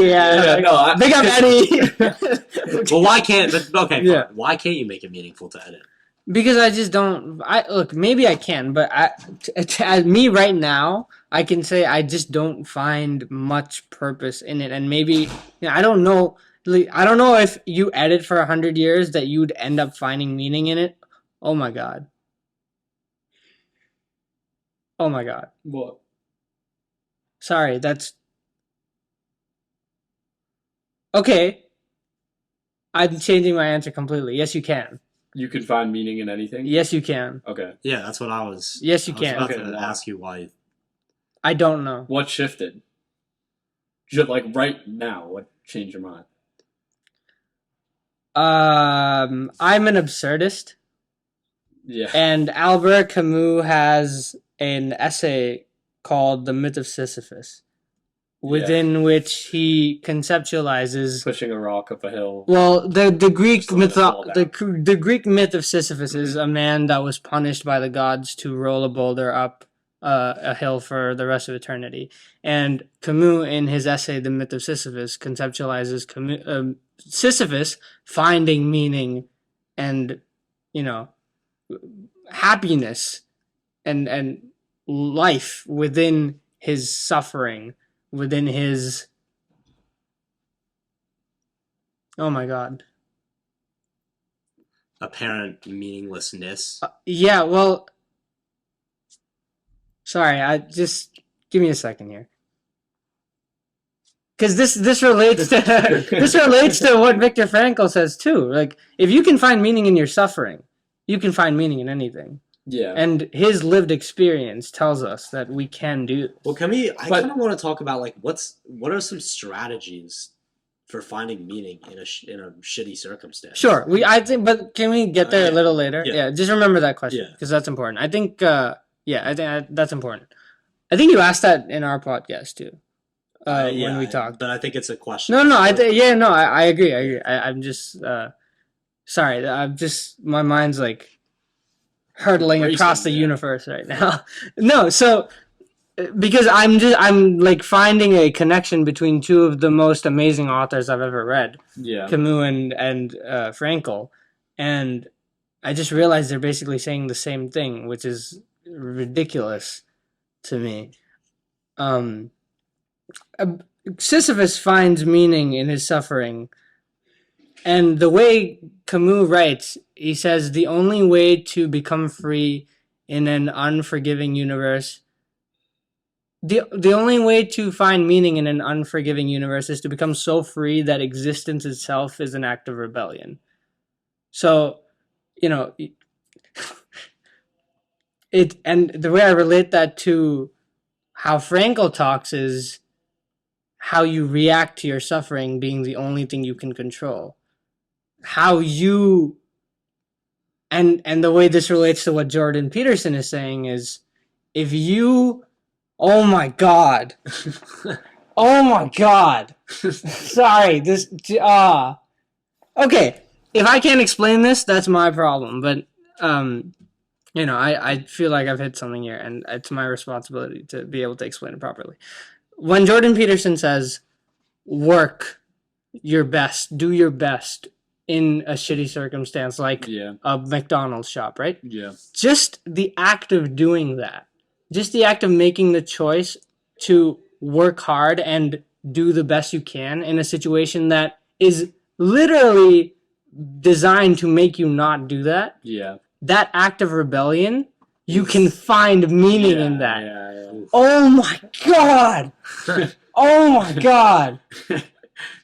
yeah, like, no, big up Eddie. Well, why can't? Okay, fine. Yeah. Why can't you make it meaningful to edit? Because I just don't. Look, maybe I can, but me right now, I can say I just don't find much purpose in it, and maybe I don't know. I don't know if you edit for 100 years that you'd end up finding meaning in it. Oh my god. Oh my god. What? Sorry, that's. Okay, I'm changing my answer completely. Yes, you can. You can find meaning in anything? Yes, you can. Okay. Yeah, that's what I was. Yes, you I was can. about Okay, to why? ask you why. I don't know. What shifted? Just like right now, what changed your mind? I'm an absurdist, Yeah. and Albert Camus has an essay called "The Myth of Sisyphus," within which he conceptualizes. Pushing a rock up a hill. Well, the Greek Just let it fall the Greek myth of Sisyphus is a man that was punished by the gods to roll a boulder up a hill for the rest of eternity. And Camus, in his essay "The Myth of Sisyphus," conceptualizes Sisyphus finding meaning and, you know, happiness and life within his suffering, within his. Oh my God. Apparent meaninglessness. Yeah, well, sorry, I just give me a second here, because this relates to this relates to what Viktor Frankl says too. Like, if you can find meaning in your suffering, you can find meaning in anything. Yeah. And his lived experience tells us that we can do this. Well, can we? I kind of want to talk about like what are some strategies for finding meaning in a shitty circumstance. Sure, I think, but can we get there a little later? Yeah. Yeah, just remember that question Yeah. because that's important. I think, I think that's important. I think you asked that in our podcast too, when we talked. But I think it's a question. No, I agree. I'm just sorry. I'm just my mind's like hurtling across the universe right now. No, so because I'm like finding a connection between two of the most amazing authors I've ever read, Camus and Frankl, and I just realized they're basically saying the same thing, which is ridiculous to me. Sisyphus finds meaning in his suffering, and the way Camus writes, he says the only way to become free in an unforgiving universe. The only way to find meaning in an unforgiving universe is to become so free that existence itself is an act of rebellion. So, and the way I relate that to how Frankl talks is how you react to your suffering being the only thing you can control. How you and the way this relates to what Jordan Peterson is saying is if you oh my God. Oh my God. Sorry, this okay. If I can't explain this, that's my problem. But I feel like I've hit something here, and it's my responsibility to be able to explain it properly. When Jordan Peterson says, work your best, do your best in a shitty circumstance like a McDonald's shop, right? Yeah. Just the act of doing that, just the act of making the choice to work hard and do the best you can in a situation that is literally designed to make you not do that. Yeah. That act of rebellion, you can find meaning in that. Yeah. Oh my God! Oh my God!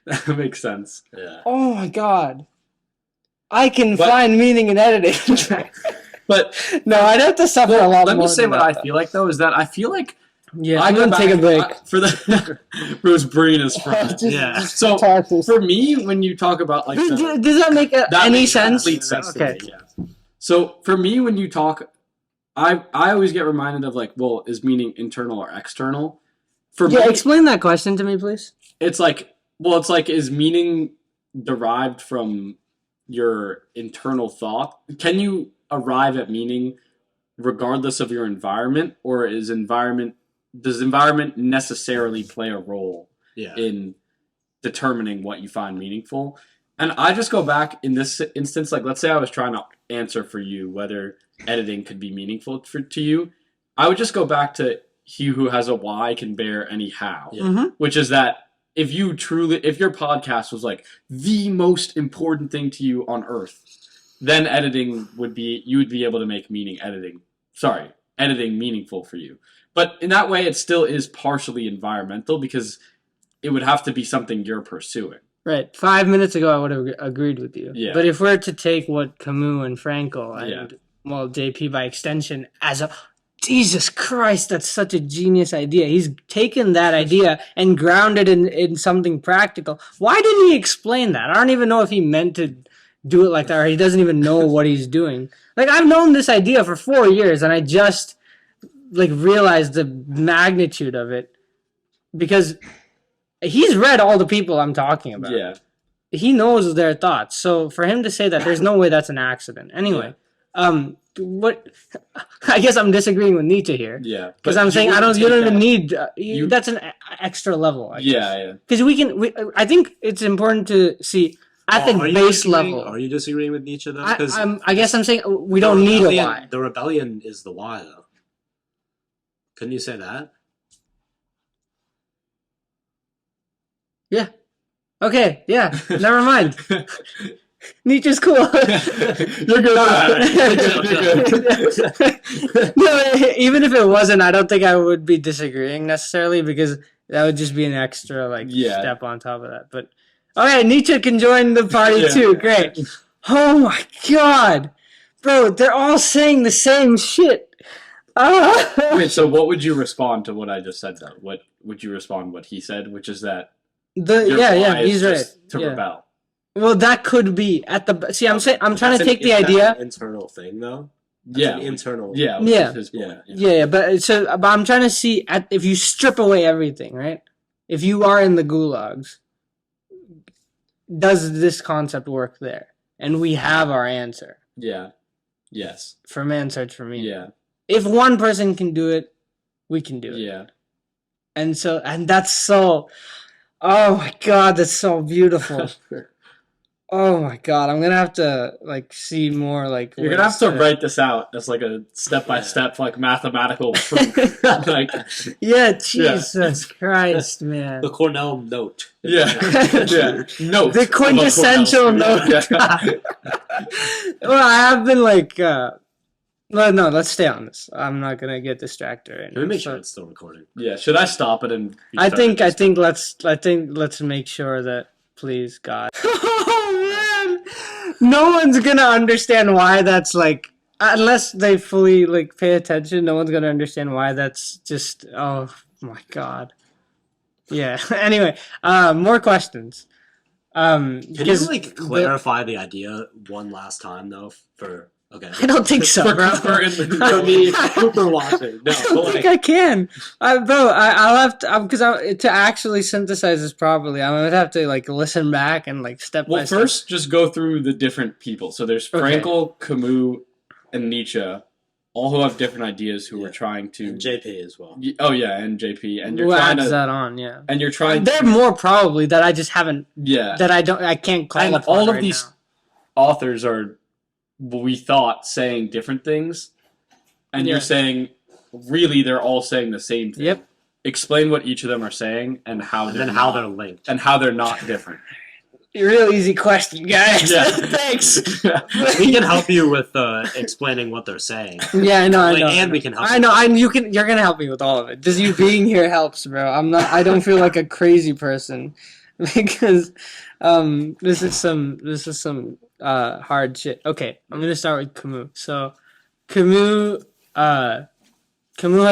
That makes sense. Yeah. Oh my God! I can find meaning in editing. But no, I'd have to suffer a lot more. Let me say what I feel like though is that I feel like I'm gonna take a break for the Bruce brain is fried. Yeah. So for me, when you talk about like, does that make any sense? Complete sense Okay. to me, yeah. So for me, when you talk, I always get reminded of like, well, is meaning internal or external? For me, explain that question to me, please. It's like, is meaning derived from your internal thought? Can you arrive at meaning regardless of your environment, or does environment necessarily play a role in determining what you find meaningful? And I just go back in this instance, like let's say I was trying to answer for you whether editing could be meaningful to you. I would just go back to he who has a why can bear any how, which is that if your podcast was like the most important thing to you on earth, then you would be able to make editing meaningful for you. But in that way, it still is partially environmental because it would have to be something you're pursuing. Right. 5 minutes ago, I would have agreed with you. Yeah. But if we're to take what Camus and Frankel and, Yeah. well, JP by extension as a... Jesus Christ, that's such a genius idea. He's taken that idea and grounded in something practical. Why didn't he explain that? I don't even know if he meant to do it like that, or he doesn't even know what he's doing. Like, I've known this idea for 4 years, and I just, like, realized the magnitude of it. Because he's read all the people I'm talking about. Yeah. He knows their thoughts. So for him to say that, there's no way that's an accident. Anyway, what? I guess I'm disagreeing with Nietzsche here. Yeah. Because I'm saying you don't even need. That's an extra level. Yeah. Because I think it's important to see at the base level. Are you disagreeing with Nietzsche though? I guess I'm saying we don't need a why. The rebellion is the why, though. Couldn't you say that? Yeah. Okay. Yeah. Never mind. Nietzsche's cool. You're good. No, even if it wasn't, I don't think I would be disagreeing necessarily, because that would just be an extra step on top of that. But okay, Nietzsche can join the party too. Great. Oh my god, bro, they're all saying the same shit. Wait, so what would you respond to what I just said though? What would you respond what he said, which is that he's right. To rebel. Well, that could be at the. See, I'm trying to take the idea. An internal thing, though. That's an internal. Yeah. His point. Yeah. But I'm trying to see if you strip away everything, right? If you are in the gulags, does this concept work there? And we have our answer. Yeah. Yes. For man search for meaning. Yeah. If one person can do it, we can do it. Yeah. And that's so. Oh my god, that's so beautiful. Oh my god, I'm gonna have to see more You're gonna have to write this out as a step-by-step mathematical proof. Yeah, Jesus Christ, man. The Cornell note. Yeah. Note. The quintessential note. Well, I have been no, let's stay on this. I'm not gonna get distracted right now. Can we make sure it's still recording? Yeah, should I stop it and I think let's make sure that, please God. Oh man, no one's gonna understand why that's unless they fully pay attention. No one's gonna understand why that's just. Oh my God. Yeah. Anyway, more questions. Can you clarify the idea one last time though? Okay. I don't think so, bro. For me, Cooper watching. No, I don't think I can, bro. I'll have to because to actually synthesize this properly, I would have to listen back and step by step. Well, first, just go through the different people. So there's Frankel, Camus, and Nietzsche, all who have different ideas who are trying to. And JP as well. Oh yeah, and JP, and you're who trying adds to that on, yeah. And you're trying. They're more probably that I just haven't. Yeah. That I can't call. And all of these authors are. We thought saying different things, and you're saying really they're all saying the same thing. Yep. Explain what each of them are saying and how they're linked and how they're not different. Real easy question, guys. Yeah. Thanks. We can help you with explaining what they're saying. Yeah, I know. And we can help. I know. You're gonna help me with all of it. Just you being here helps, bro. I don't feel like a crazy person because this is some hard shit. Okay, I'm gonna start with Camus. So Camus has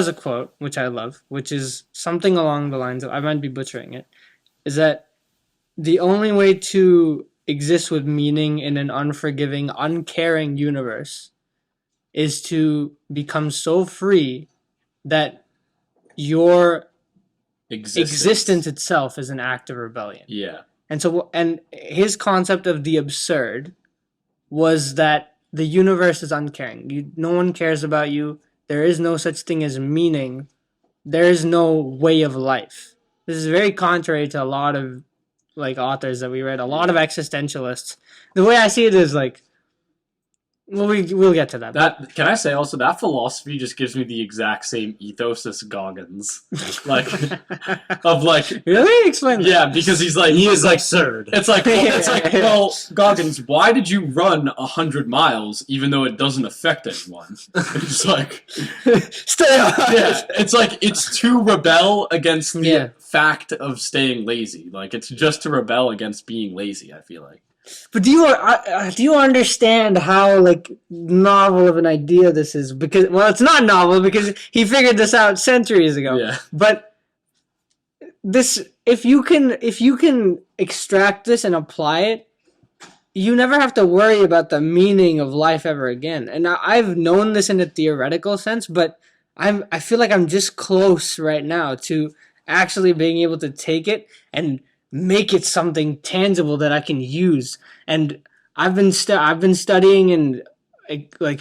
a quote which I love, which is something along the lines of, I might be butchering it, is that the only way to exist with meaning in an unforgiving, uncaring universe is to become so free that your existence itself is an act of rebellion. Yeah. And his concept of the absurd was that the universe is uncaring. No one cares about you. There is no such thing as meaning. There is no way of life. This is very contrary to a lot of authors that we read, a lot of existentialists. The way I see it is we'll get to that. Can I say also that philosophy just gives me the exact same ethos as Goggins, really explain that. Yeah, because he is absurd. It's well, Goggins, why did you run 100 miles even though it doesn't affect anyone? It's stay on. Yeah, it's to rebel against the fact of staying lazy. Like, it's just to rebel against being lazy, I feel like. But do you understand how like novel of an idea this is? Because it's not novel because he figured this out centuries ago. Yeah. But this, if you can extract this and apply it, you never have to worry about the meaning of life ever again. And I've known this in a theoretical sense, but I feel like I'm just close right now to actually being able to take it and make it something tangible that I can use. And I've been studying and like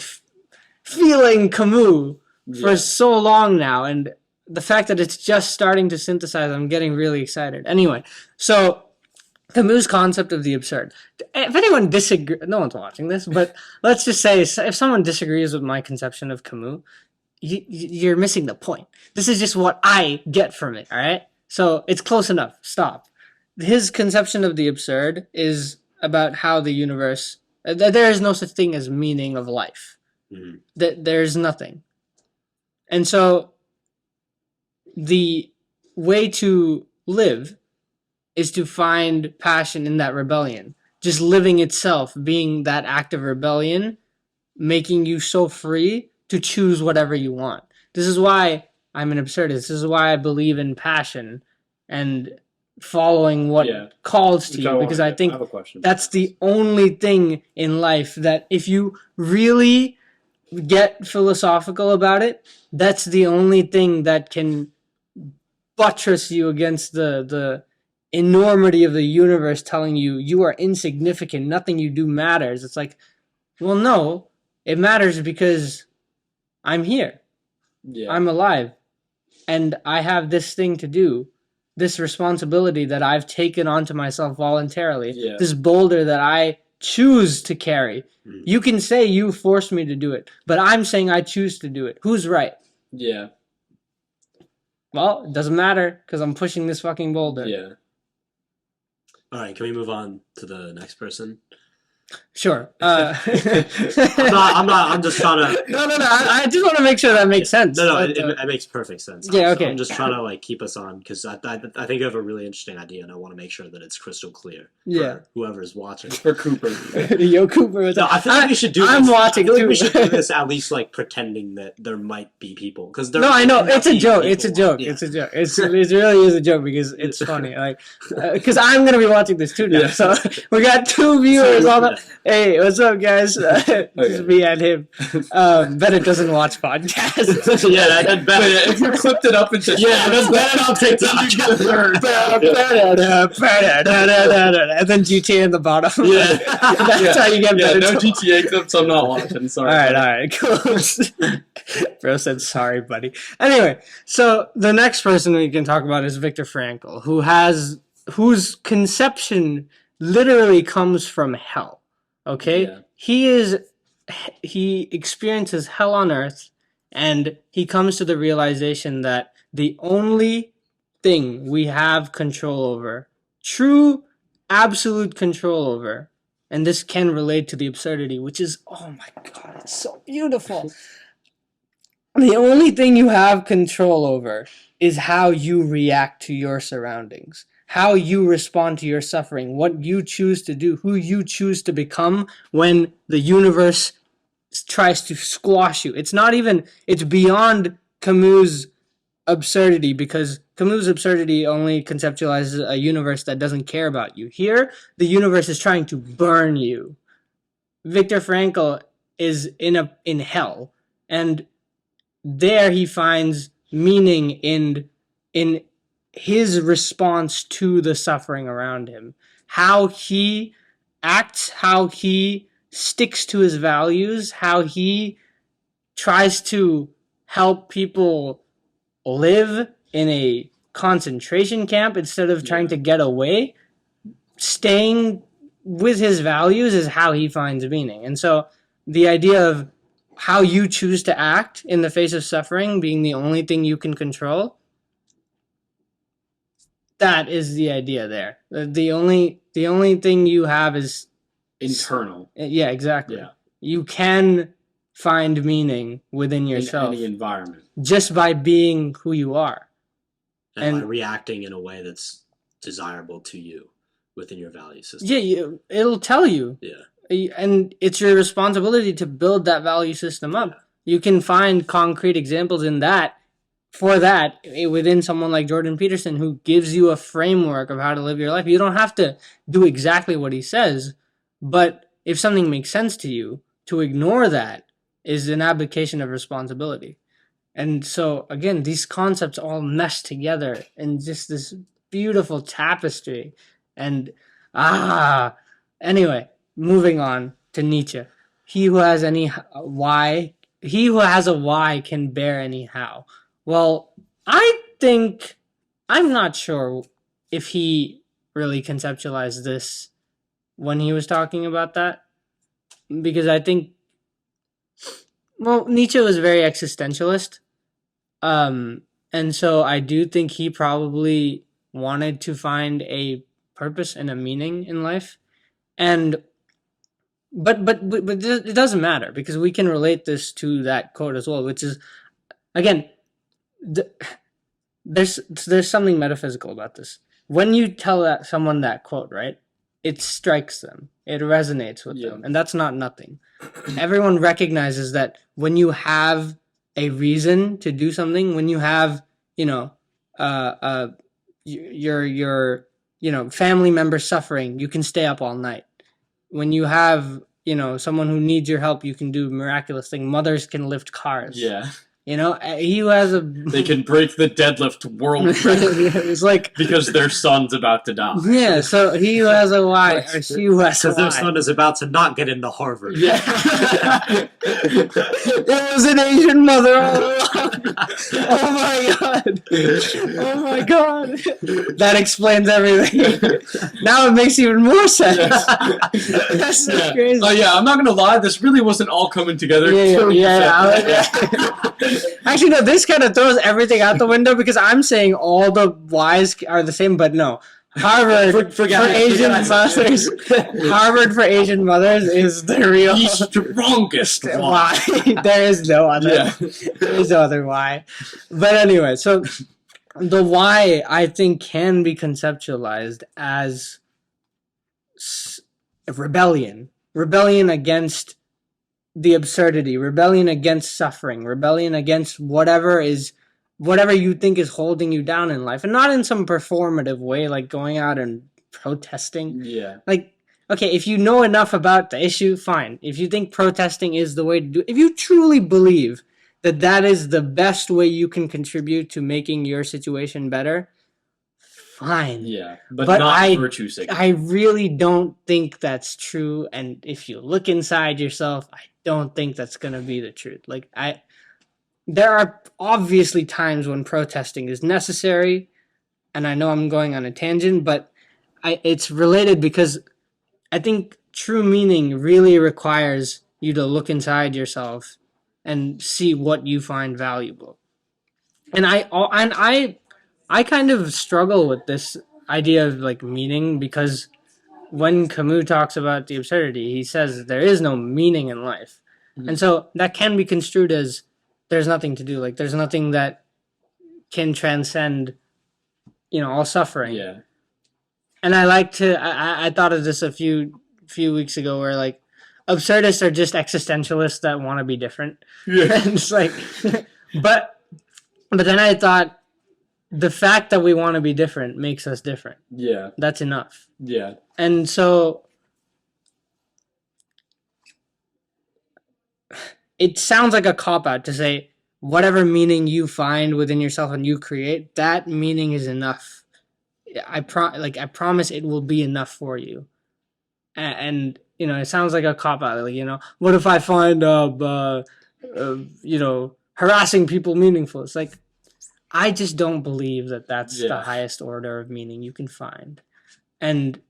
feeling Camus for so long now, and the fact that it's just starting to synthesize, I'm getting really excited. Anyway, so Camus' concept of the absurd. If anyone disagrees, no one's watching this, but let's just say if someone disagrees with my conception of Camus, you're missing the point. This is just what I get from it, all right? So it's close enough. Stop. His conception of the absurd is about how the universe, there is no such thing as meaning of life. Mm-hmm. There's nothing. And so the way to live is to find passion in that rebellion. Just living itself, being that act of rebellion, making you so free to choose whatever you want. This is why I'm an absurdist. This is why I believe in passion and following what calls to you, because I think that's the only thing in life that if you really get philosophical about it, that's the only thing that can buttress you against the enormity of the universe telling you you are insignificant, nothing you do matters. It's like, well, no, it matters because I'm here. Yeah. I'm alive. And I have this thing to do, this responsibility that I've taken onto myself voluntarily, this boulder that I choose to carry. Mm. You can say you forced me to do it, but I'm saying I choose to do it. Who's right? Yeah. Well, it doesn't matter because I'm pushing this fucking boulder. Yeah. All right, can we move on to the next person? Sure. I'm just trying to... No. I just want to make sure that makes sense. No, it makes perfect sense. Yeah, okay. I'm just trying to like keep us on because I think you have a really interesting idea and I want to make sure that it's crystal clear. For whoever's watching. For Cooper. Yo, Cooper. No, I feel like we should do this. I'm watching too. We should do this at least like pretending that there might be people. No, I know. It's a joke. It's a joke. Yeah. It's a joke. It really is a joke because it's funny. Like, because I'm going to be watching this too now. Yeah. So we got 2 viewers on the... Hey, what's up, guys? Just me and him. Bennett doesn't watch podcasts. Yeah, that Bennett. If you clipped it up into that's Bennett on TikTok. And then GTA in the bottom. Yeah, that's how you get Bennett. No GTA clips. I'm not watching. Sorry. All right, cool. Bro said sorry, buddy. Anyway, so the next person we can talk about is Viktor Frankl, whose conception literally comes from hell. Okay? Yeah. He experiences hell on earth, and he comes to the realization that the only thing we have control over, true, absolute control over, and this can relate to the absurdity, which is, oh my God, it's so beautiful. The only thing you have control over is how you react to your surroundings. How you respond to your suffering, what you choose to do, who you choose to become when the universe tries to squash you. It's beyond Camus' absurdity because Camus' absurdity only conceptualizes a universe that doesn't care about you. Here, the universe is trying to burn you. Viktor Frankl is in hell, and there he finds meaning in his response to the suffering around him. How he acts, how he sticks to his values, how he tries to help people live in a concentration camp instead of trying to get away. Staying with his values is how he finds meaning. And so the idea of how you choose to act in the face of suffering being the only thing you can control, that is the idea there. The only thing you have is internal. Yeah, exactly. Yeah. You can find meaning within yourself. In any environment. Just by being who you are. and by reacting in a way that's desirable to you within your value system. Yeah, it'll tell you. Yeah. And it's your responsibility to build that value system up. You can find concrete examples in that, for that, within someone like Jordan Peterson, who gives you a framework of how to live your life. You don't have to do exactly what he says, but if something makes sense to you, to ignore that is an abdication of responsibility. And so, again, these concepts all mesh together in just this beautiful tapestry. And, anyway, moving on to Nietzsche. He who has a why can bear any how. Well, I'm not sure if he really conceptualized this when he was talking about that. Because I think, well, Nietzsche was very existentialist. And so I do think he probably wanted to find a purpose and a meaning in life. And but it doesn't matter, because we can relate this to that quote as well, which is, again, there's something metaphysical about this. When you tell someone that quote, right, it strikes them, it resonates with them, and that's not nothing. Everyone recognizes that when you have a reason to do something, when you have, your family member suffering, you can stay up all night. When you have, someone who needs your help, you can do miraculous things. Mothers can lift cars. Yeah. He has They can break the deadlift world record. It's like, because their son's about to die. Yeah, so he who has a why, or she who has a why. Because their son is about to not get into Harvard. Yeah. It was an Asian mother all along. Oh my god. Oh my god. That explains everything. Now it makes even more sense. That's so crazy. Oh yeah, I'm not gonna lie, this really wasn't all coming together. Yeah. Actually, no, this kind of throws everything out the window, because I'm saying all the whys are the same, but no. Harvard for Asian mothers. Harvard for Asian mothers is the real, the strongest why. There is no other. Yeah. There is no other why. But anyway, so the why, I think, can be conceptualized as rebellion against the absurdity, rebellion against suffering, rebellion against whatever you think is holding you down in life, and not in some performative way, like going out and protesting. Yeah. Like, okay, if you know enough about the issue, fine. If you think protesting is the way to do it, if you truly believe that that is the best way you can contribute to making your situation better, fine. Yeah, but not virtue signaling. I really don't think that's true, and if you look inside yourself, I don't think that's going to be the truth. Like, there are obviously times when protesting is necessary, and I know I'm going on a tangent, but it's related, because I think true meaning really requires you to look inside yourself and see what you find valuable. And I kind of struggle with this idea of like meaning, because when Camus talks about the absurdity, he says there is no meaning in life. Mm-hmm. And so that can be construed as there's nothing to do. Like, there's nothing that can transcend, all suffering. Yeah. And I thought of this a few weeks ago, where like absurdists are just existentialists that want to be different. Yeah. And it's like, but then I thought, the fact that we want to be different makes us different. Yeah. That's enough. Yeah. And so it sounds like a cop-out to say whatever meaning you find within yourself and you create, that meaning is enough. I promise it will be enough for you. And it sounds like a cop-out. Like, what if I find harassing people meaningful? It's like, I just don't believe that that's the highest order of meaning you can find. And,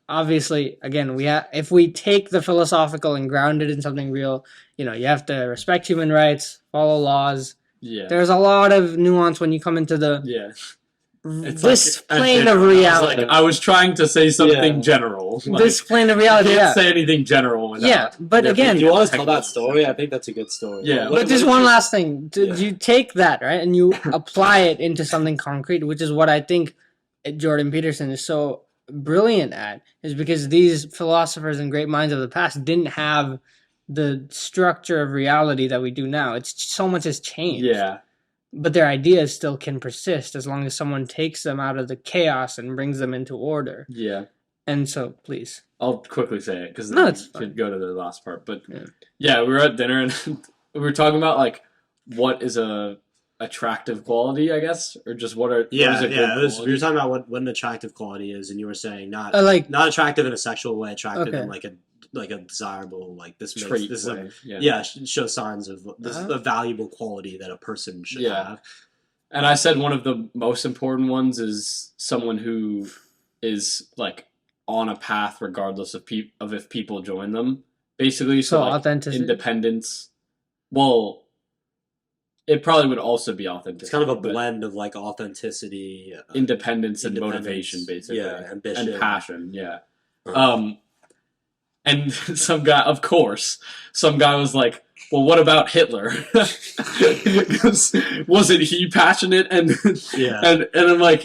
obviously, again, if we take the philosophical and ground it in something real, you have to respect human rights, follow laws. Yeah. There's a lot of nuance when you come into the It's this like, plane of reality. I was trying to say something general. Like, This plane of reality. I can't Yeah. say anything general. Yeah, but again, do you want to tell that story? I think that's a good story. Yeah. but just one last thing. You take that, right, and you apply it into something concrete, which is what I think Jordan Peterson is so brilliant at, is because these philosophers and great minds of the past didn't have the structure of reality that we do now. It's so much has changed. Yeah. But their ideas still can persist as long as someone takes them out of the chaos and brings them into order. Yeah. And so, please. I'll quickly say it because No, it's we could go to the last part. But yeah, we were at dinner and we were talking about like what is a attractive quality, I guess, or just what is a good quality? We were talking about what an attractive quality is, and you were saying not attractive in a sexual way, attractive in like a desirable, like this makes this way. Shows signs of this is a valuable quality that a person should have. And I said one of the most important ones is someone who is like on a path regardless of if people join them. Basically, so like authenticity, independence. Well, it probably would also be authenticity. It's kind of a blend of like authenticity, independence and motivation, basically, ambition and passion. Yeah. And some guy was like, well, what about Hitler? Because wasn't he passionate? And I'm like,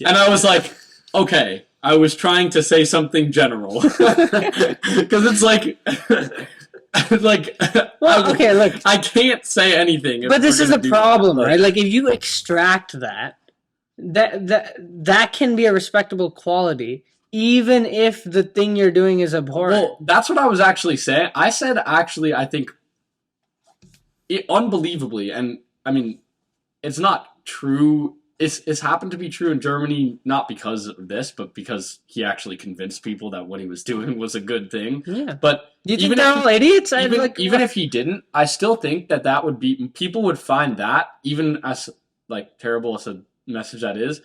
and I was like, okay, I was trying to say something general. Because it's like, well, okay, look. I can't say anything. But this is the problem, right? Like, if you extract that can be a respectable quality, even if the thing you're doing is abhorrent. Well, that's what I was actually saying. I said, actually, I think, unbelievably, and I mean, it's not true. It's happened to be true in Germany, not because of this, but because he actually convinced people that what he was doing was a good thing. Yeah. But you think they're all idiots? Even if he didn't, I still think that would be, people would find that, even as like terrible as a message that is,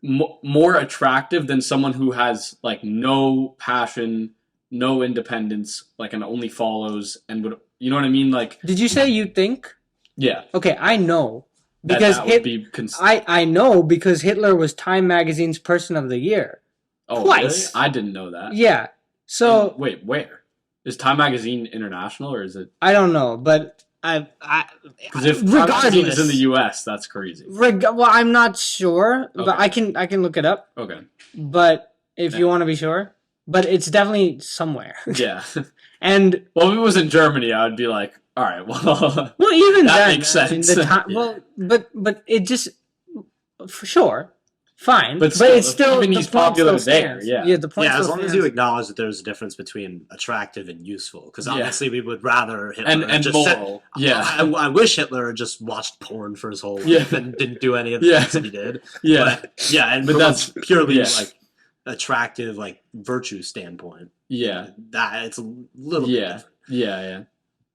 more attractive than someone who has like no passion, no independence, like, and only follows and would, you know what I mean? Like, did you say you think? Yeah. Okay, I know because I know because Hitler was Time Magazine's Person of the Year. Oh, twice. Really? I didn't know that. Yeah. So wait, where is Time Magazine international or is it? I don't know, but because if Time Magazine is in the U.S., that's crazy. Well, I'm not sure, but I can look it up. Okay. But if you want to be sure, but it's definitely somewhere. Yeah. And well, if it was in Germany, I would be like, all right, well, even that then, makes sense. Well, but it just for sure. Fine, but still, it's still even he's popular there. Yeah, the point. Yeah, as long as you acknowledge that there's a difference between attractive and useful, because obviously we would rather Hitler and just moral. I wish Hitler just watched porn for his whole life and didn't do any of the things that he did. But that's purely like attractive, like virtue standpoint. Yeah, that it's a little bit different. Yeah.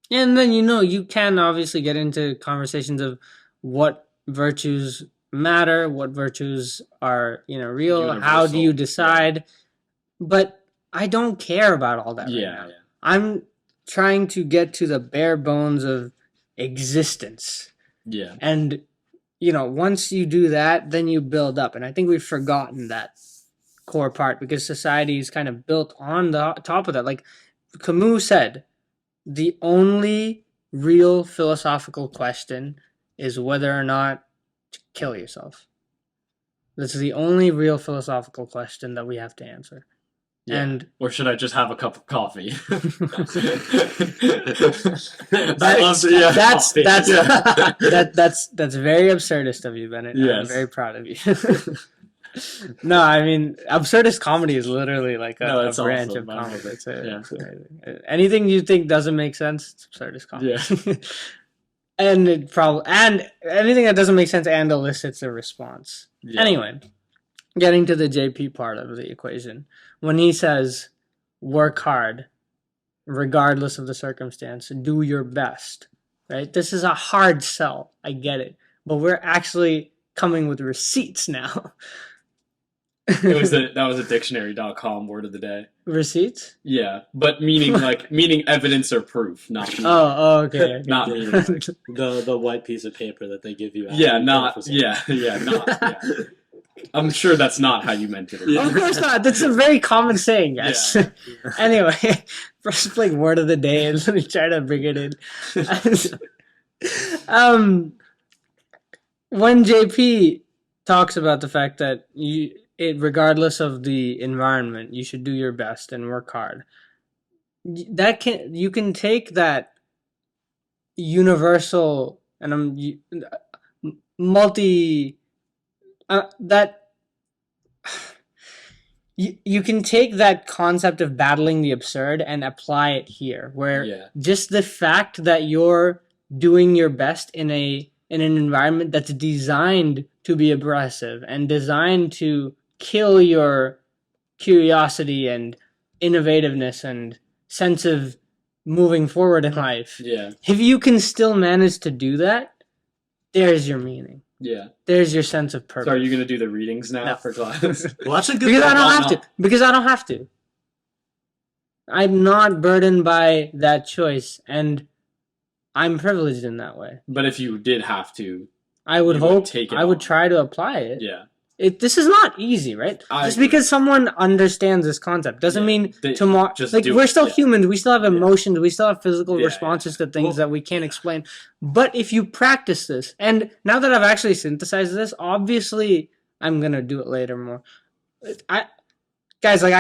And then you can obviously get into conversations of what virtues matter, what virtues are real, universal. How do you decide? But I don't care about all that right now. I'm trying to get to the bare bones of existence. Yeah. And once you do that, then you build up, and I think we've forgotten that core part because society is kind of built on the top of that. Like Camus said, the only real philosophical question is whether or not to kill yourself. That's the only real philosophical question that we have to answer. Yeah. And or should I just have a cup of coffee? That's very absurdist of you, Bennett. Yes. I'm very proud of you. No, I mean absurdist comedy is literally like a branch of comedy. It's anything you think doesn't make sense, it's absurdist comedy. Yeah. And anything that doesn't make sense and elicits a response. Yeah. Anyway, getting to the JP part of the equation, when he says, "Work hard, regardless of the circumstance, do your best," right? This is a hard sell. I get it, but we're actually coming with receipts now. That was a dictionary.com word of the day. Receipts? Yeah, but meaning evidence or proof, not meaning. Okay. Not meaning the white piece of paper that they give you. Yeah, not. I'm sure that's not how you meant it. Of course not. That's a very common saying, guys. Yeah. Anyway, first like word of the day, and let me try to bring it in. When JP talks about the fact that regardless of the environment, you should do your best and work hard. You can take that universal and multi that you can take that concept of battling the absurd and apply it here, where just the fact that you're doing your best in an environment that's designed to be abrasive and designed to kill your curiosity and innovativeness and sense of moving forward in life. Yeah. If you can still manage to do that, there's your meaning. Yeah. There's your sense of purpose. So are you going to do the readings now for class? Well, that's a good because I don't have to. Because I don't have to. I'm not burdened by that choice, and I'm privileged in that way. But if you did have to, I would try to apply it. Yeah. This is not easy, right? Just because someone understands this concept doesn't mean tomorrow. Like we're still humans, we still have emotions, we still have physical responses to things that we can't explain. But if you practice this, and now that I've actually synthesized this, obviously I'm gonna do it later more. I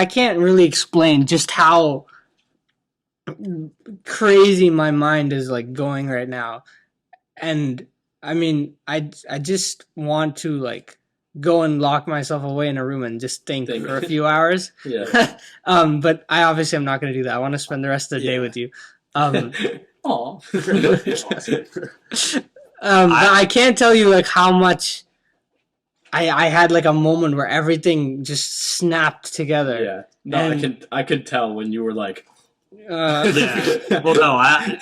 can't really explain just how crazy my mind is like going right now, and I mean, I just want to like go and lock myself away in a room and just think for a few hours. Yeah. But I obviously am not going to do that. I want to spend the rest of the day with you. Aw. But I can't tell you like how much I had like a moment where everything just snapped together. Yeah. No, I could tell when you were like, yeah. Well, no,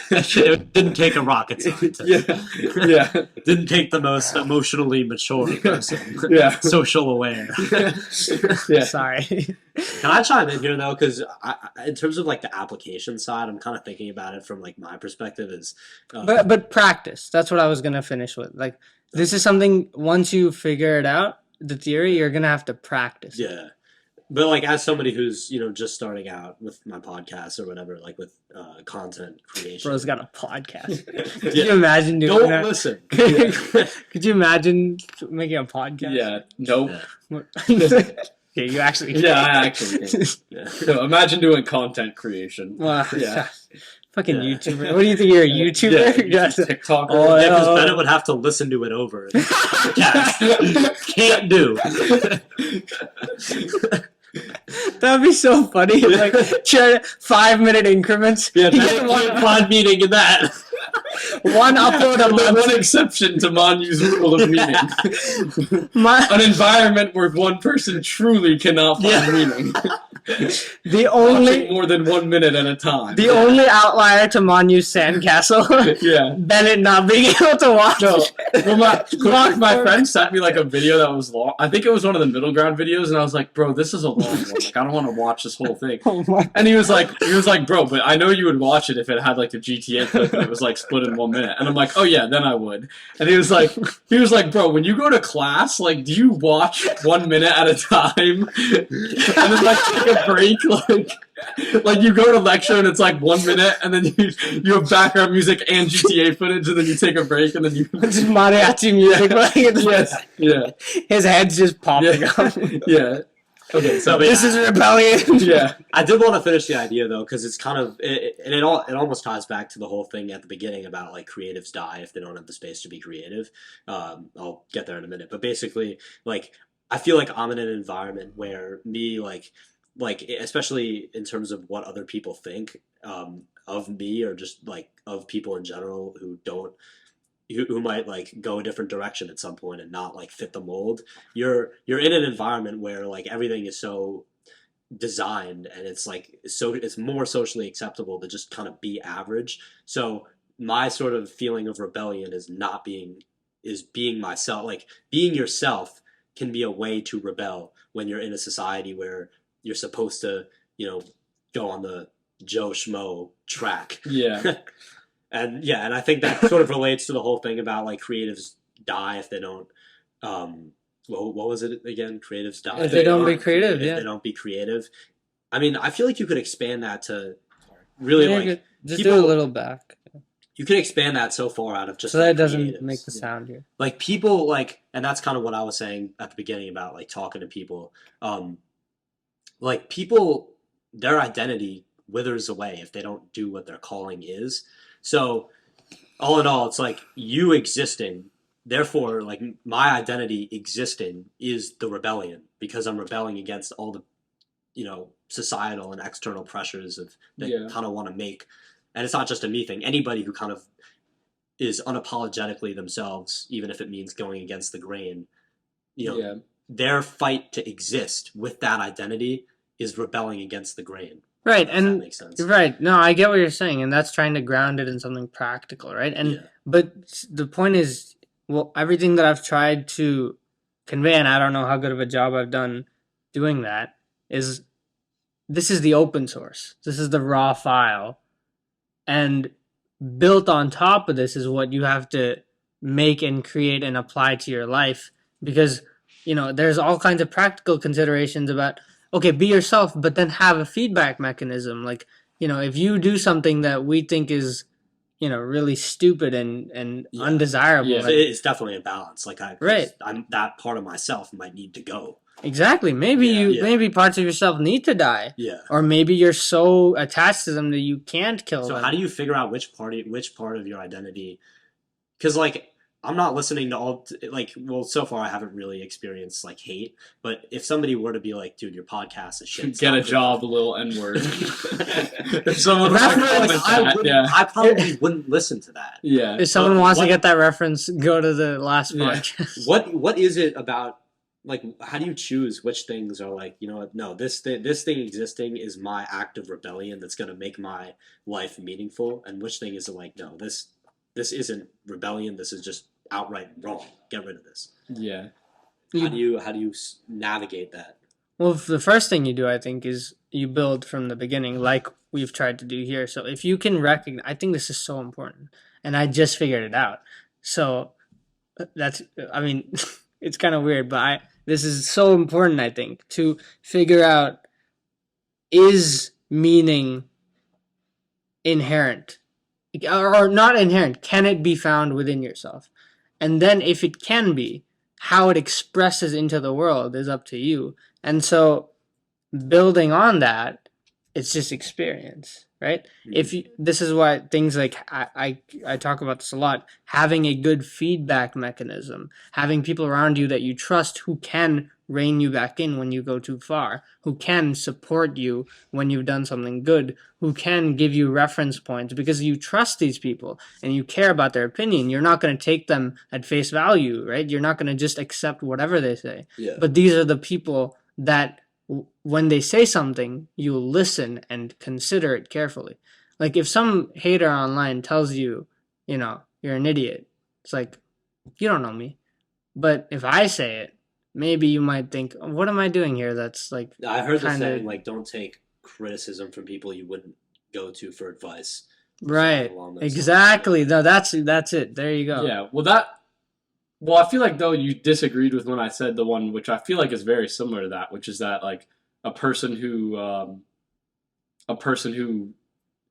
it didn't take a rocket scientist. Yeah. It didn't take the most emotionally mature person. Yeah. Social aware. Yeah. Sorry. Can I chime in here though? Because in terms of like the application side, I'm kind of thinking about it from like my perspective is. But practice. That's what I was gonna finish with. Like this is something once you figure it out, the theory, you're gonna have to practice. Yeah. But like as somebody who's just starting out with my podcast or whatever, like with content creation. Bro's got a podcast. Could you imagine doing that? Don't listen. Could you imagine making a podcast? Yeah. Nope. Yeah, you actually. Yeah, I actually can. Yeah. So imagine doing content creation. Yeah. Fucking YouTuber. What do you think? You're a YouTuber? Yeah, TikToker. Oh, yeah, because Bennett would have to listen to it over. Can't do. That'd be so funny. Like 5-minute increments. Yeah, one pod meeting in that. One upload a month. One exception to Manu's rule of meaning. An environment where one person truly cannot find meaning. The only watching more than 1 minute at a time. The only outlier to Manu's Sandcastle. Yeah. Bennett not being able to watch. No. Well, my friend sent me like a video that was long. I think it was one of the middle ground videos, and I was like, bro, this is a long one. Like, I don't want to watch this whole thing. And he was like, bro, but I know you would watch it if it had like the GTA clip and it was like split in 1 minute. And I'm like, oh yeah, then I would. And he was like, bro, when you go to class, like, do you watch 1 minute at a time? And then like take a break, like you go to lecture and it's like 1 minute, and then you have background music and GTA footage, and then you take a break, and then you just mariachi music playing. Yes, yeah. His head's just popping up. Yeah. Okay, so this is rebellion. Yeah, I did want to finish the idea though, because it's kind of it almost ties back to the whole thing at the beginning about like creatives die if they don't have the space to be creative. I'll get there in a minute, but basically, like I feel like I'm in an environment where me like especially in terms of what other people think of me, or just like of people in general who might like go a different direction at some point and not like fit the mold. You're in an environment where like everything is so designed, and it's like it's more socially acceptable to just kind of be average. So my sort of feeling of rebellion is being myself. Like being yourself can be a way to rebel when you're in a society where you're supposed to, go on the Joe Schmo track. Yeah. And I think that sort of relates to the whole thing about like creatives die if they don't, well, what was it again? Creatives die. If they don't be aren't creative, If yeah. they don't be creative. I mean, I feel like you could expand that to really Yeah, like just people, do a little back you can expand that so far out of just so like, that it doesn't creatives. make the sound here. Like people like, and that's kind of what I was saying at the beginning about like talking to people. Like people, their identity withers away if they don't do what their calling is. So all in all, it's like you existing. Therefore, like my identity existing is the rebellion because I'm rebelling against all the, societal and external pressures that kind of want to make. And it's not just a me thing. Anybody who kind of is unapologetically themselves, even if it means going against the grain, their fight to exist with that identity is rebelling against the grain. Right, If and that makes sense. right. No, I get what you're saying, and that's trying to ground it in something practical, right? And but the point is, well, everything that I've tried to convey, and I don't know how good of a job I've done doing that, is this is the open source. This is the raw file, and built on top of this is what you have to make and create and apply to your life, because there's all kinds of practical considerations about. Okay, be yourself, but then have a feedback mechanism. Like, if you do something that we think is, really stupid and undesirable. Yeah, it's definitely a balance. Like I'm that part of myself might need to go. Exactly. Maybe maybe parts of yourself need to die. Yeah. Or maybe you're so attached to them that you can't kill them. So how do you figure out which part of your identity? Because like I'm not listening to all so far I haven't really experienced like hate, but if somebody were to be like, dude, your podcast is shit, get a job, a little N-word. If someone I probably wouldn't listen to that. Yeah. If someone wants to get that reference, go to the last podcast. What is it about, like, how do you choose which things are like, no, this thing existing is my act of rebellion that's going to make my life meaningful, and which thing is like, no, this isn't rebellion, this is just outright wrong. Get rid of this. Yeah. How do you navigate that? Well, the first thing you do, I think, is you build from the beginning, like we've tried to do here. So if you can recognize, I think this is so important, and I just figured it out. So it's kind of weird, but this is so important, I think, to figure out, is meaning inherent or not inherent? Can it be found within yourself? And then if it can be, how it expresses into the world is up to you. And so building on that, it's just experience, right? Mm-hmm. This is why things like, I talk about this a lot, having a good feedback mechanism, having people around you that you trust who can rein you back in when you go too far, who can support you when you've done something good, who can give you reference points because you trust these people and you care about their opinion. You're not going to take them at face value, right? You're not going to just accept whatever they say. Yeah. But these are the people that when they say something, you'll listen and consider it carefully. Like if some hater online tells you, you're an idiot, it's like, you don't know me. But if I say it, maybe you might think, what am I doing here? That's like, I heard the saying, like, don't take criticism from people you wouldn't go to for advice. Right. Exactly. No, that's it. There you go. Yeah. Well, I feel like though you disagreed with when I said the one which I feel like is very similar to that, which is that like a person who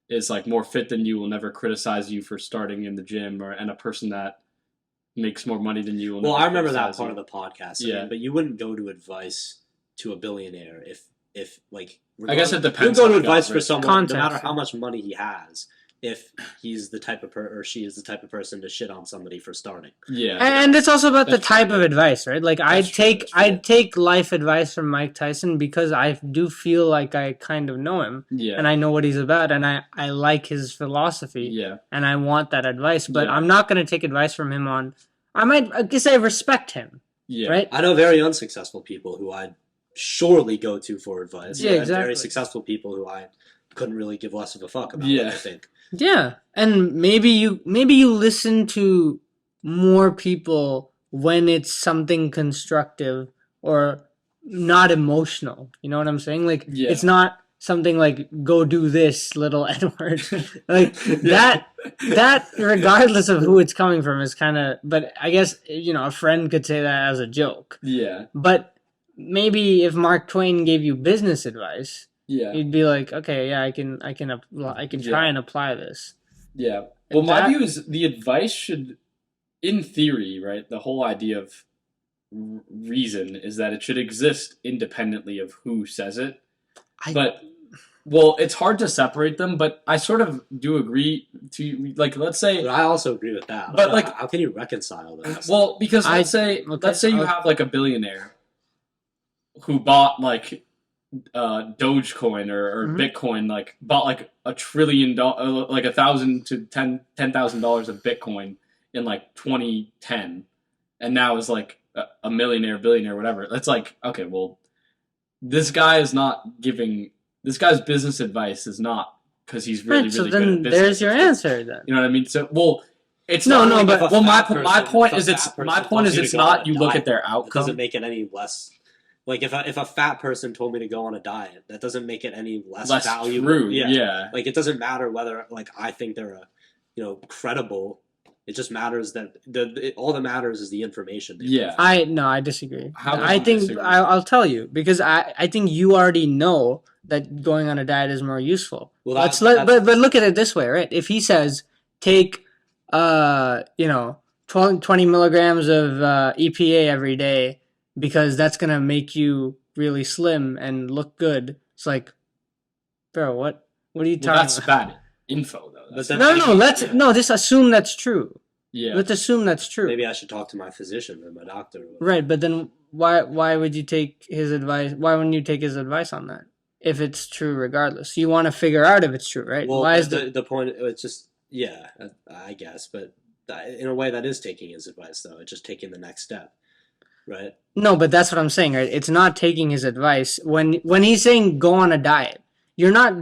is like more fit than you will never criticize you for starting in the gym, and a person that makes more money than you. Well, I remember that part of the podcast. I mean, but you wouldn't go to advice to a billionaire if like. I guess it depends. You go to advice for someone, no matter how much money he has, if he's the type of or she is the type of person to shit on somebody for starting. Yeah, and it's also about the type of advice, right? Like I'd take life advice from Mike Tyson because I do feel like I kind of know him, and I know what he's about, and I like his philosophy, and I want that advice, but I'm not going to take advice from him on. I guess I respect him, right? I know very unsuccessful people who I'd surely go to for advice. Yeah, exactly. And very successful people who I couldn't really give less of a fuck about what I think. Yeah, and maybe you listen to more people when it's something constructive or not emotional. You know what I'm saying? Like it's not something like "Go do this, little N-word," like that regardless of who it's coming from is kind of. But I guess a friend could say that as a joke. Yeah. But maybe if Mark Twain gave you business advice, Yeah. you'd be like, okay, yeah, I can try and apply this. Yeah. Well, my view is the advice should, in theory, right? The whole idea of reason is that it should exist independently of who says it. Well, it's hard to separate them, but I sort of do agree to, like, let's say. But I also agree with that. But like, how can you reconcile that? Well, because let's say you have like a billionaire who bought like Dogecoin or Bitcoin, like bought like $1 trillion, like $1,000 to $10,000 of Bitcoin in like 2010, and now is like a millionaire, billionaire, whatever. That's like, okay, well, this guy is not giving. This guy's business advice is not because he's really good at business. There's your answer then. You know what I mean? So, well, it's no, but my point is it's not. You look at their outcome. It doesn't make it any less. Like if a fat person told me to go on a diet, that doesn't make it any less valuable. True. Yeah. Like it doesn't matter whether like I think they're credible. It just matters that all that matters is the information. Yeah. I disagree. I'll tell you because I think you already know that going on a diet is more useful. Well, but look at it this way, right? If he says take 20 milligrams of EPA every day because that's gonna make you really slim and look good, it's like, bro, what are you talking about? That's bad info though. No, just assume that's true. Yeah. Let's assume that's true. Maybe I should talk to my physician or my doctor. Right, but then why would you take his advice? Why wouldn't you take his advice on that? If it's true regardless. You want to figure out if it's true, right? Well, why is the point, it's just, I guess, but in a way that is taking his advice, though. It's just taking the next step, right? No, but that's what I'm saying, right? It's not taking his advice. When he's saying go on a diet, you're not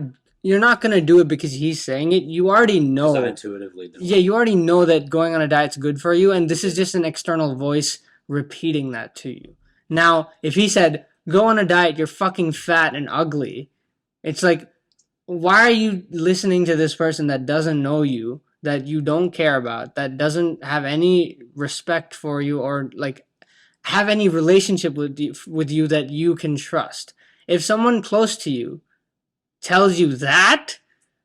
going to do it because he's saying it. You already know. So intuitively. Yeah, you already know that going on a diet's good for you, and this is just an external voice repeating that to you. Now, if he said, go on a diet, you're fucking fat and ugly, it's like, why are you listening to this person that doesn't know you, that you don't care about, that doesn't have any respect for you or like have any relationship with you that you can trust? If someone close to you tells you that,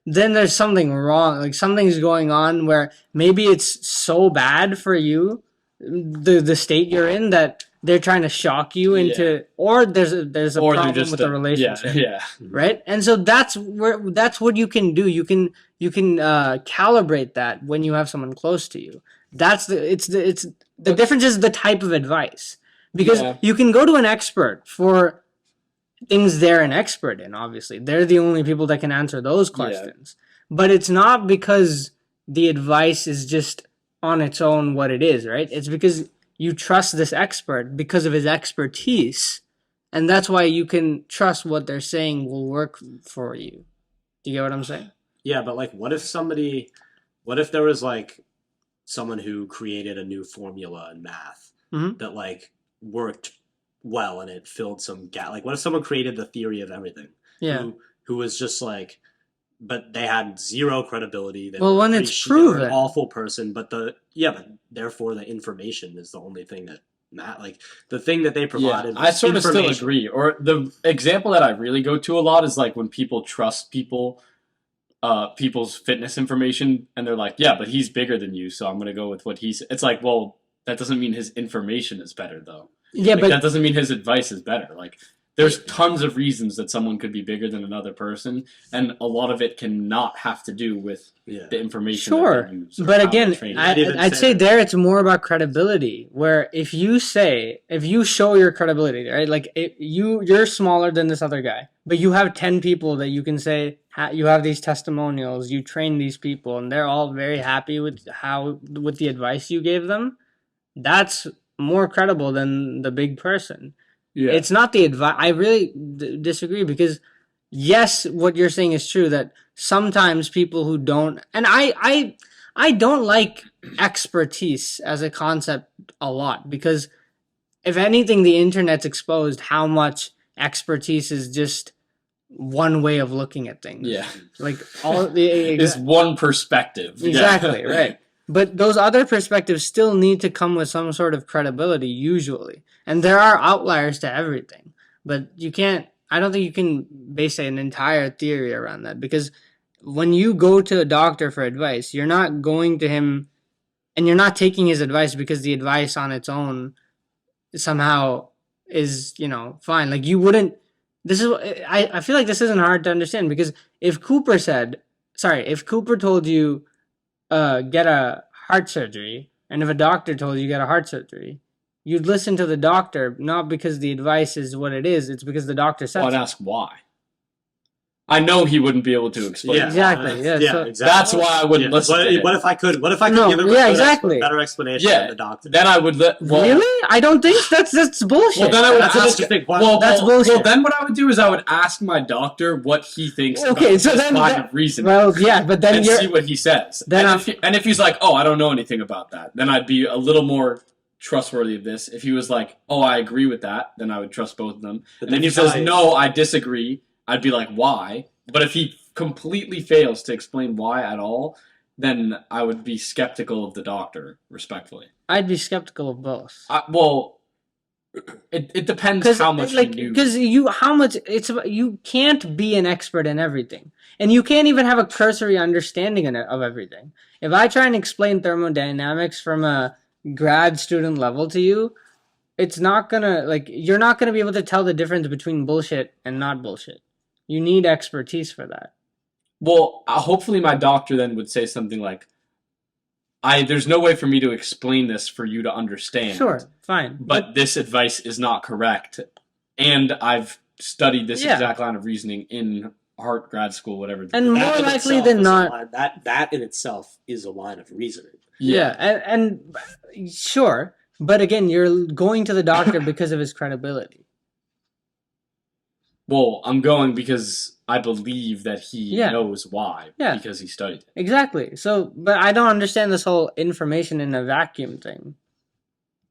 then there's something wrong. Like something's going on where maybe it's so bad for you, the state you're in, that they're trying to shock you into, or there's a problem with the relationship, right? And so that's what you can do. You can calibrate that when you have someone close to you. The difference is the type of advice, because you can go to an expert for things they're an expert in. Obviously, they're the only people that can answer those questions. But it's not because the advice is just on its own what it is, right? It's because you trust this expert because of his expertise, and that's why you can trust what they're saying will work for you. Do you get what I'm saying? Yeah, but like, what if there was like someone who created a new formula in math that like worked well and it filled some gap? Like, what if someone created the theory of everything? Yeah. Who was just like, but they had zero credibility. When it's proven, they were an awful person, but therefore the information is the only thing that like the thing that they provided. I sort of still agree. Or the example that I really go to a lot is like when people trust people's fitness information, and they're like, yeah, but he's bigger than you, so I'm going to go with what he's. It's like, well, that doesn't mean his information is better, though. Yeah, but that doesn't mean his advice is better. Like, there's tons of reasons that someone could be bigger than another person, and a lot of it can not have to do with the information. Sure, that they use but again, I'd say there it's more about credibility. Where if you show your credibility, right? Like you're smaller than this other guy, but you have 10 people that you can say you have these testimonials, you train these people, and they're all very happy with the advice you gave them. That's more credible than the big person. Yeah. It's not the advice. I really disagree, because yes, what you're saying is true, that sometimes people who don't, and I don't like expertise as a concept a lot, because if anything, the internet's exposed how much expertise is just one way of looking at things. Yeah. Like all the Is one perspective. Exactly, Yeah. right. But those other perspectives still need to come with some sort of credibility, usually. And there are outliers to everything. But I don't think you can base an entire theory around that. Because when you go to a doctor for advice, you're not going to him and you're not taking his advice because the advice on its own somehow is, fine. Like you wouldn't, I feel like this isn't hard to understand because if Cooper told you, get a heart surgery, and if a doctor told you get a heart surgery, you'd listen to the doctor, not because the advice is what it is, it's because the doctor said I'd ask why. I know he wouldn't be able to explain. Yeah, exactly. Yeah, exactly. That's why I wouldn't listen to him. What if I could No, give him exactly. a better explanation than the doctor? Then I would really? I don't think that's bullshit. Well, then I would That's an ask. interesting point. That's bullshit. Well, then what I would do is I would ask my doctor what he thinks about this line of reasoning. Well, yeah, but then and see what he says. And if he's like, "Oh, I don't know anything about that," then I'd be a little more trustworthy of this. If he was like, "Oh, I agree with that," then I would trust both of them. And then he says, "No, I disagree," I'd be like, "Why?" But if he completely fails to explain why at all, then I would be skeptical of the doctor, respectfully. I'd be skeptical of both. It depends how much you knew. Because you can't be an expert in everything. And you can't even have a cursory understanding of everything. If I try and explain thermodynamics from a grad student level to you, it's not gonna, you're not gonna be able to tell the difference between bullshit and not bullshit. You need expertise for that. Well, hopefully my doctor then would say something like, there's no way for me to explain this for you to understand. Sure, fine. But this advice is not correct. And I've studied this exact line of reasoning in art, grad school, whatever. And more likely than not... That in itself is a line of reasoning. Yeah, and sure. But again, you're going to the doctor because of his credibility. Well, I'm going because I believe that he knows why. Yeah. Because he studied it. Exactly. So, but I don't understand this whole information in a vacuum thing.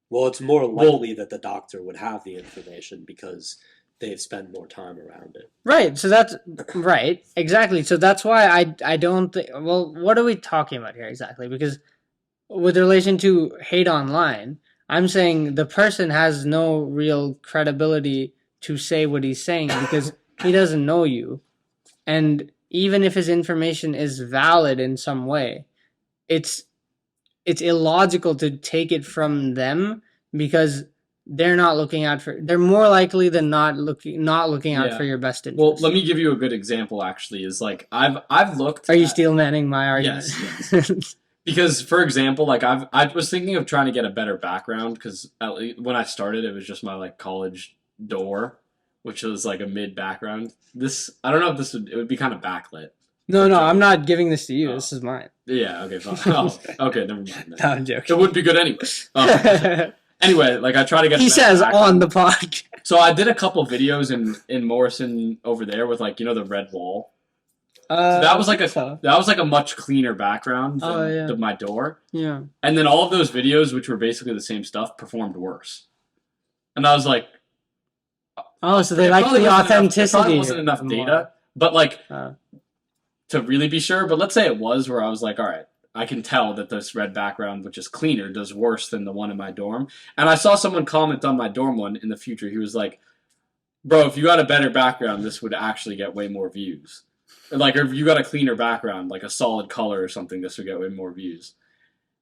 Well, it's more likely that the doctor would have the information because they've spent more time around it. Right. So that's right. Exactly. So that's why I don't think. Well, what are we talking about here exactly? Because with relation to hate online, I'm saying the person has no real credibility to say what he's saying because he doesn't know you. And even if his information is valid in some way, it's illogical to take it from them because they're not looking out for, they're more likely than not looking out for your best interest. Well, let me give you a good example actually, is I've looked. Are you steel manning my argument? Yes. Because, for example, I was thinking of trying to get a better background because when I started, it was just my college door, which was a mid background. I don't know if it would be kind of backlit. No, I'm not giving this to you. Oh. This is mine. Yeah, okay, fine. Oh, okay, never mind. No, I'm joking. It wouldn't be good anyway. Anyway, I try to get. He says on the podcast. So I did a couple videos in Morrison over there with the red wall. So that was a much cleaner background than my door. Yeah. And then all of those videos, which were basically the same stuff, performed worse. And I was like, oh, so they like the authenticity. There probably wasn't enough data, but to really be sure. But let's say it was where I was like, all right, I can tell that this red background, which is cleaner, does worse than the one in my dorm. And I saw someone comment on my dorm one in the future. He was like, bro, if you got a better background, this would actually get way more views. Or if you got a cleaner background, like a solid color or something, this would get way more views.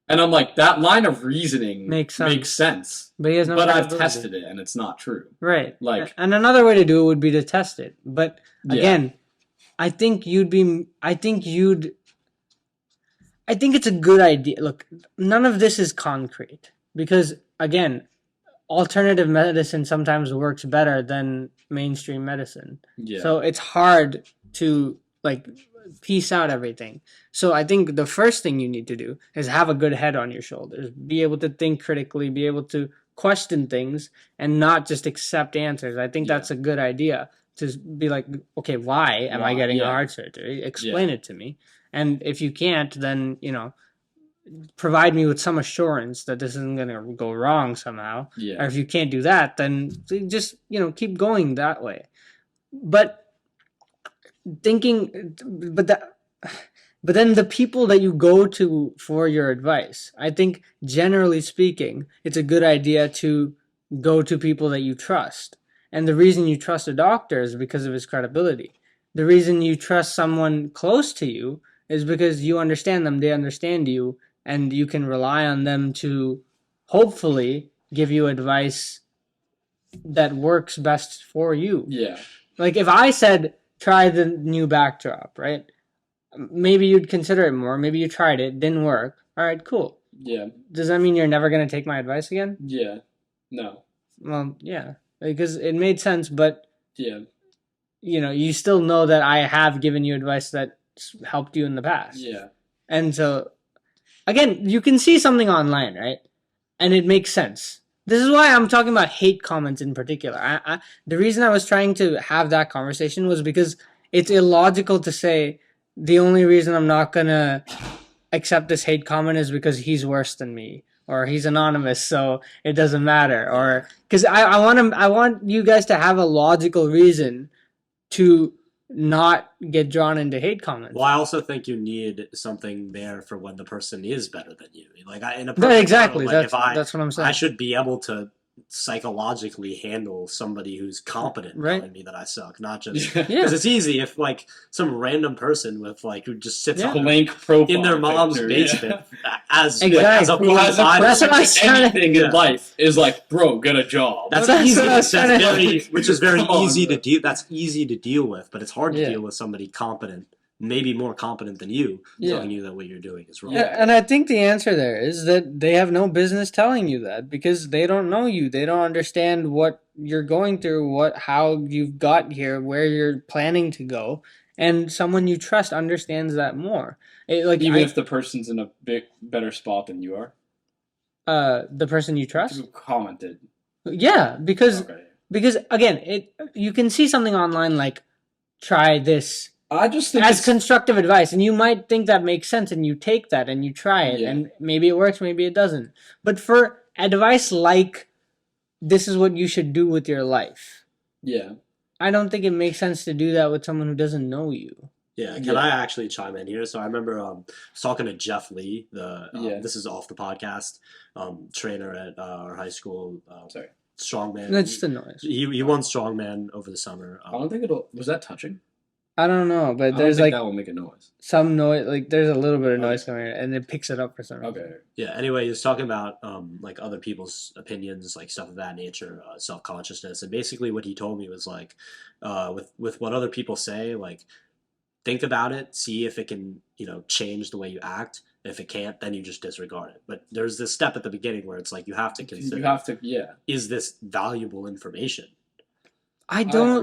And I'm like, that line of reasoning makes sense. But he has no But I've tested it, and it's not true. Right. And another way to do it would be to test it. But again, I think it's a good idea. Look, none of this is concrete. Because, again, alternative medicine sometimes works better than mainstream medicine. Yeah. So it's hard to piece out everything. So I think the first thing you need to do is have a good head on your shoulders, be able to think critically, be able to question things and not just accept answers. I think that's a good idea, to be like, okay, why am I getting a heart surgery? Explain it to me. And if you can't, then, provide me with some assurance that this isn't going to go wrong somehow. Yeah. Or if you can't do that, then just, keep going that way. But thinking, but then the people that you go to for your advice, I think generally speaking, it's a good idea to go to people that you trust. And the reason you trust a doctor is because of his credibility. The reason you trust someone close to you is because you understand them, they understand you, and you can rely on them to hopefully give you advice that works best for you. Yeah. Like if I said, try the new backdrop, right? Maybe you'd consider it more. Maybe you tried it, didn't work. All right, cool. Yeah. Does that mean you're never going to take my advice again? Yeah. No. Well, yeah, because it made sense, but Yeah. you still know that I have given you advice that helped you in the past. Yeah. And so, again, you can see something online, right? And it makes sense. This is why I'm talking about hate comments in particular. The reason I was trying to have that conversation was because it's illogical to say the only reason I'm not going to accept this hate comment is because he's worse than me, or he's anonymous, so it doesn't matter, or because I want you guys to have a logical reason to not get drawn into hate comments. Well, I also think you need something there for when the person is better than you. Like in a exactly, world, that's what I'm saying. I should be able to psychologically handle somebody who's competent telling me that I suck, not just because it's easy if like some random person with like who just sits on blank profile in their mom's basement as who has anything in life is like, bro, get a job. That's easy. Which is very easy to deal. That's easy to deal with, but it's hard to deal with somebody competent. Maybe more competent than you, telling you that what you're doing is wrong. Yeah, and I think the answer there is that they have no business telling you that because they don't know you. They don't understand what you're going through, how you've got here, where you're planning to go, and someone you trust understands that more. Even if the person's in a better spot than you are. The person you trust? Who commented. Yeah, because again, you can see something online like try this. I just think as constructive advice, and you might think that makes sense, and you take that and you try it, and maybe it works, maybe it doesn't. But for advice like this is what you should do with your life, I don't think it makes sense to do that with someone who doesn't know you. Yeah, can I actually chime in here? So I remember I was talking to Jeff Lee, this is off the podcast, trainer at our high school. Strongman. That's the noise. He won Strongman over the summer. I don't think was that touching? I don't know, but there's like that will make a noise. Some noise, like there's a little bit of noise coming in, and it picks it up for some reason. Okay. Yeah. Anyway, he was talking about like other people's opinions, like stuff of that nature, self-consciousness, and basically what he told me was like, with what other people say, like think about it, see if it can change the way you act. If it can't, then you just disregard it. But there's this step at the beginning where it's like you have to consider. Is this valuable information? I still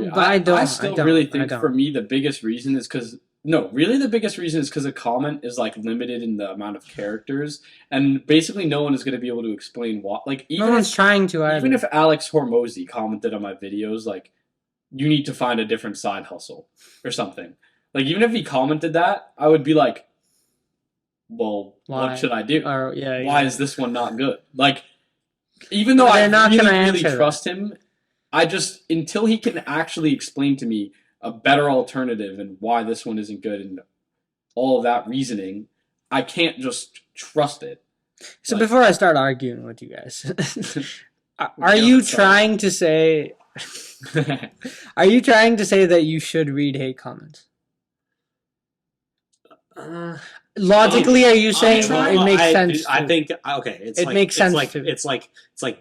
really think for me the biggest reason is because a comment is like limited in the amount of characters, and basically no one is going to be able to explain what. Like no one's trying to. Even if Alex Hormozy commented on my videos, like you need to find a different side hustle or something. Like even if he commented that, I would be like, well, what should I do? Why is this one not good? Like even though I really trust him. Until he can actually explain to me a better alternative and why this one isn't good and all of that reasoning, I can't just trust it. So before I start arguing with you guys, are you trying to say that you should read hate comments? Logically, are you saying it makes sense? I think it makes sense. It's like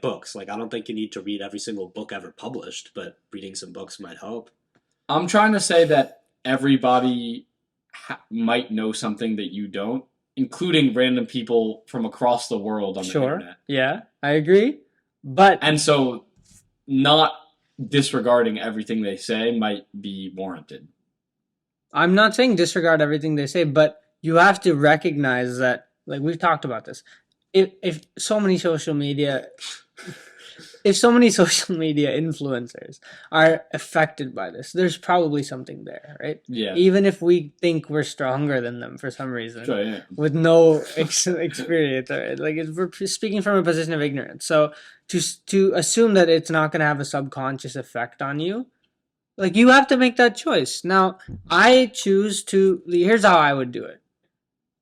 books. Like I don't think you need to read every single book ever published, but reading some books might help. I'm trying to say that everybody might know something that you don't, including random people from across the world on the internet. Yeah, I agree. And so, not disregarding everything they say might be warranted. I'm not saying disregard everything they say, but you have to recognize that, like we've talked about this, if so many social media influencers are affected by this, there's probably something there, right? Yeah. Even if we think we're stronger than them for some reason, with no experience, like we're speaking from a position of ignorance. So to assume that it's not going to have a subconscious effect on you, Like, you have to make that choice. Now, I choose to. Here's how I would do it.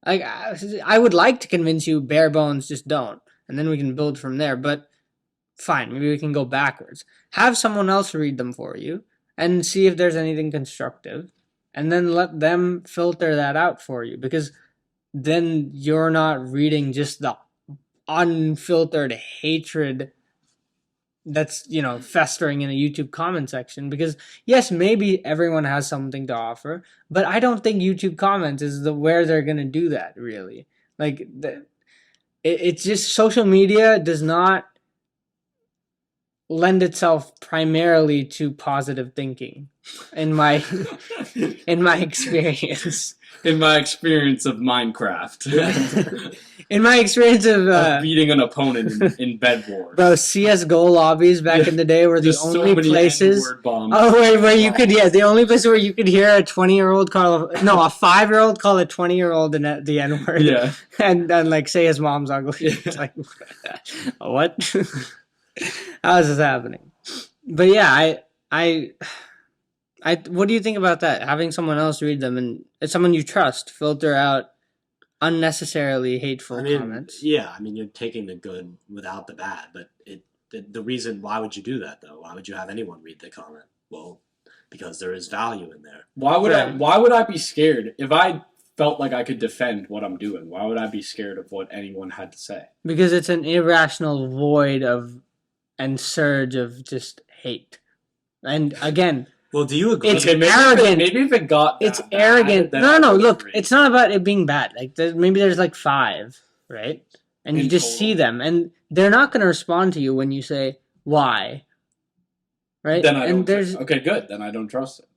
Like, I would like to convince you, bare bones, just don't, and then we can build from there. But fine, maybe we can go backwards. Have someone else read them for you and see if there's anything constructive, and then let them filter that out for you, because then you're not reading just the unfiltered hatred that's, festering in a YouTube comment section. Because yes, maybe everyone has something to offer, but I don't think YouTube comments is where they're gonna do that, really. Like, it's just, social media does not lend itself primarily to positive thinking, in my in my experience. In my experience of Minecraft. In my experience of beating an opponent in Bed Wars. Bro, CS:GO lobbies back in the day were the Just so only many places. N-word bombs. Oh, where you could, the only place where you could hear a 20-year-old call, a 5-year-old call a 20-year-old the N-word. Yeah. And like say his mom's ugly. Yeah. It's like, what? How is this happening? But yeah, I what do you think about that? Having someone else read them, and it's someone you trust, filter out unnecessarily hateful comments. Yeah, I mean, you're taking the good without the bad, but the reason, why would you do that, though? Why would you have anyone read the comment? Well, because there is value in there. Why would I be scared if I felt like I could defend what I'm doing? Why would I be scared of what anyone had to say? Because it's an irrational void and surge of just hate. And again, well, do you agree? It's arrogant. Maybe if it got it's bad, arrogant. then No. Look, agree. It's not about it being bad. Like, maybe there's like 5, right? And you just see them, and they're not going to respond to you when you say why, right? Then I don't. Okay, good. Then I don't trust it.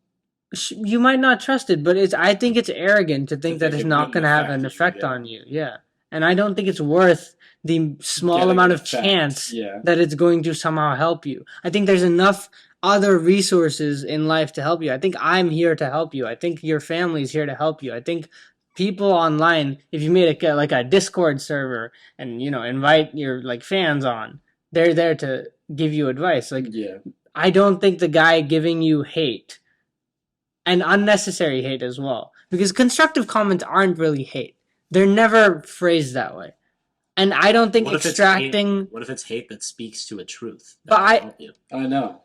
You might not trust it, but I think it's arrogant to think that it's not going to have an effect on you. Yeah, and I don't think it's worth the small amount of chance that it's going to somehow help you. I think there's enough other resources in life to help you. I think I'm here to help you. I think your family's here to help you. I think people online, if you made a Discord server and invite your fans on, they're there to give you advice. I don't think the guy giving you hate, and unnecessary hate as well, because constructive comments aren't really hate. They're never phrased that way. And I don't think extracting. What if it's hate that speaks to a truth? But I know.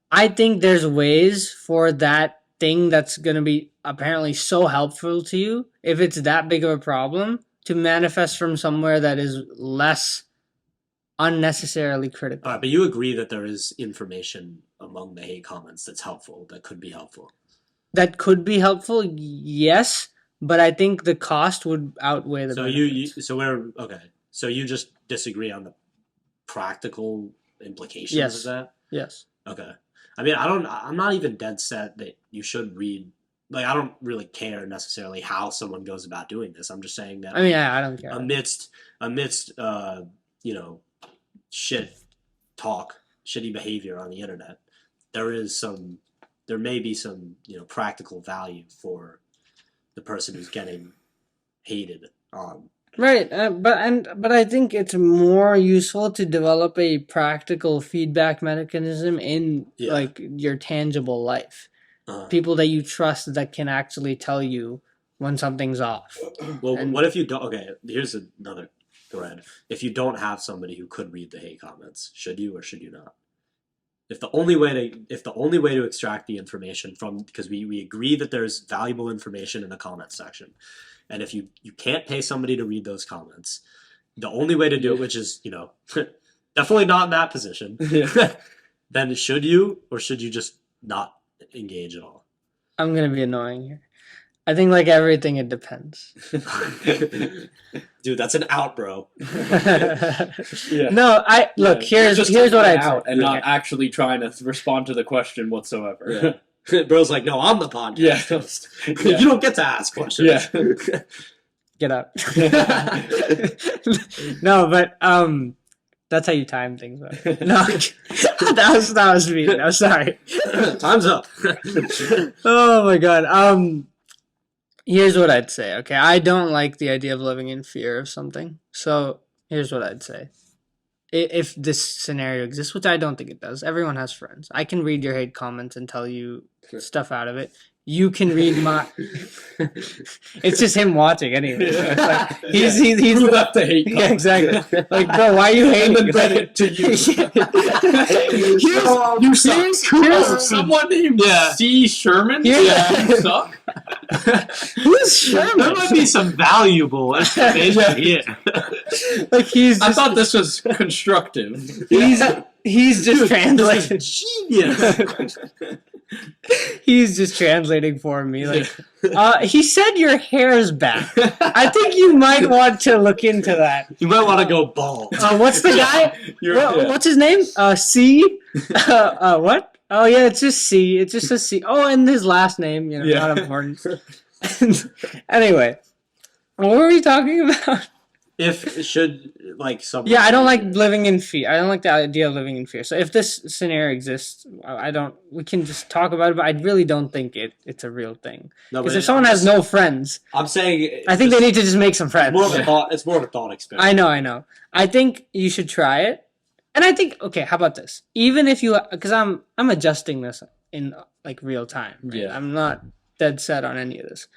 I think there's ways for that thing that's going to be apparently so helpful to you, if it's that big of a problem, to manifest from somewhere that is less unnecessarily critical. But you agree that there is information among the hate comments that's helpful, that could be helpful? That could be helpful, yes, but I think the cost would outweigh the benefits. So you just disagree on the practical implications of that? Yes. Okay. I mean, I'm not even dead set that you should read. Like, I don't really care necessarily how someone goes about doing this. I'm just saying that. I mean, I don't care. Amidst shit talk, shitty behavior on the internet, there may be some practical value for the person who's getting hated on. Right, but I think it's more useful to develop a practical feedback mechanism in your tangible life. People that you trust that can actually tell you when something's off. Well, what if you don't? Okay, here's another thread. If you don't have somebody who could read the hate comments, should you or should you not? If the only way to extract the information from, because we agree that there's valuable information in the comment section. And if you can't pay somebody to read those comments, the only way to do it, which is, definitely not in that position, then should you or should you just not engage at all? I'm going to be annoying here. I think everything, it depends. Dude, that's an out, bro. No, here's what I'd say. And not actually trying to respond to the question whatsoever. Bro's like, no, I'm the podcast. Yeah. You don't get to ask questions. Yeah. Get up. No, but that's how you time things. No, that was me. I'm sorry. Time's up. Oh my god. Here's what I'd say. Okay, I don't like the idea of living in fear of something. So here's what I'd say. if this scenario exists, which I don't think it does. Everyone has friends. I can read your hate comments and tell you stuff out of it. You can read my. It's just him watching anyway. So it's like, he's Who left the hate? Yeah, exactly. Like, bro, why are you hating? And then Bennett to you. You suck. Someone named C. Sherman. Yeah. You suck. Who's Sherman? There might be some valuable information here. Like he's. I thought this was constructive. He's just translating. Genius. He's just translating for me. Like, he said your hair's back. I think you might want to look into that. You might want to go bald. What's the guy? What's his name? C. What? Oh yeah, it's just C. It's just a C. Oh, and his last name. Not important. Anyway, what were we talking about? If it should someone. Yeah, I don't like living in fear. I don't like the idea of living in fear. So if this scenario exists, we can just talk about it, but I really don't think it's a real thing. Because if someone has no friends, I'm saying I think they need to just make some friends. It's more of a thought experiment. I know. I think you should try it. And I think, okay, how about this? Even if you, because I'm adjusting this in real time. Right? Yeah. I'm not dead set on any of this.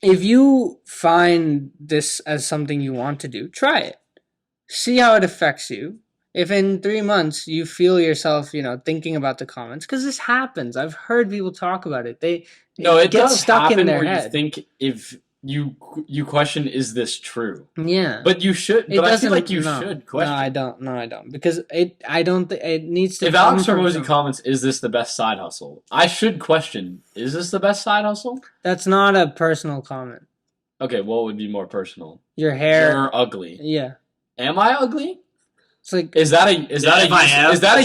If you find this as something you want to do, try it. See how it affects you. If in 3 months you feel yourself, thinking about the comments, because this happens. I've heard people talk about it. It get stuck in their head. You think if you question, is this true? Yeah, but you should. But I feel like you should question. No, I don't, because I don't think it needs to. If Alex Hormozy comments, "Is this the best side hustle?" I should question, "Is this the best side hustle?" That's not a personal comment. Okay, what would be more personal? Your hair. You're ugly. Yeah. Am I ugly? It's like, is that a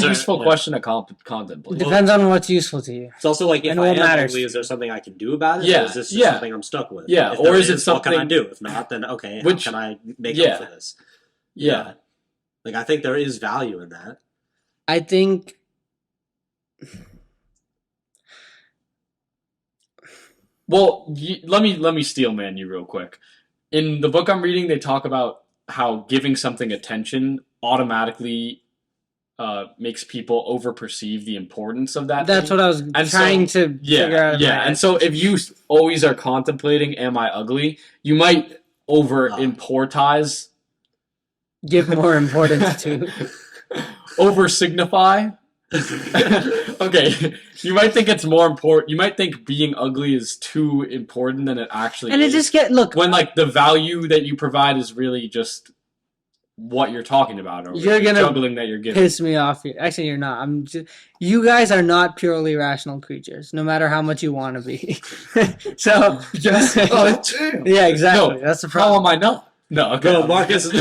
useful question to contemplate? Depends on what's useful to you. It's also like, if I am ugly, is there something I can do about it? Yeah. Or is this just something I'm stuck with? Yeah. If or is it something? What can I do? If not, then okay. How can I make up for this? Yeah. I think there is value in that. I think. Well, let me steel man you real quick. In the book I'm reading, they talk about how giving something attention automatically makes people over-perceive the importance of that. That's what I was trying to figure out. Yeah, and so if you always are contemplating, am I ugly? You might over-importantize. Give more importance to. Over-signify. Okay, you might think it's more important. You might think being ugly is too important than it actually is. And it just when the value that you provide is really just what you're talking about, or you're gonna juggling that you're giving. Piss me off. Actually, you're not. You guys are not purely rational creatures, no matter how much you want to be. So yes, yeah, exactly. No, that's the problem. How am I not? No, okay. No, Marcus.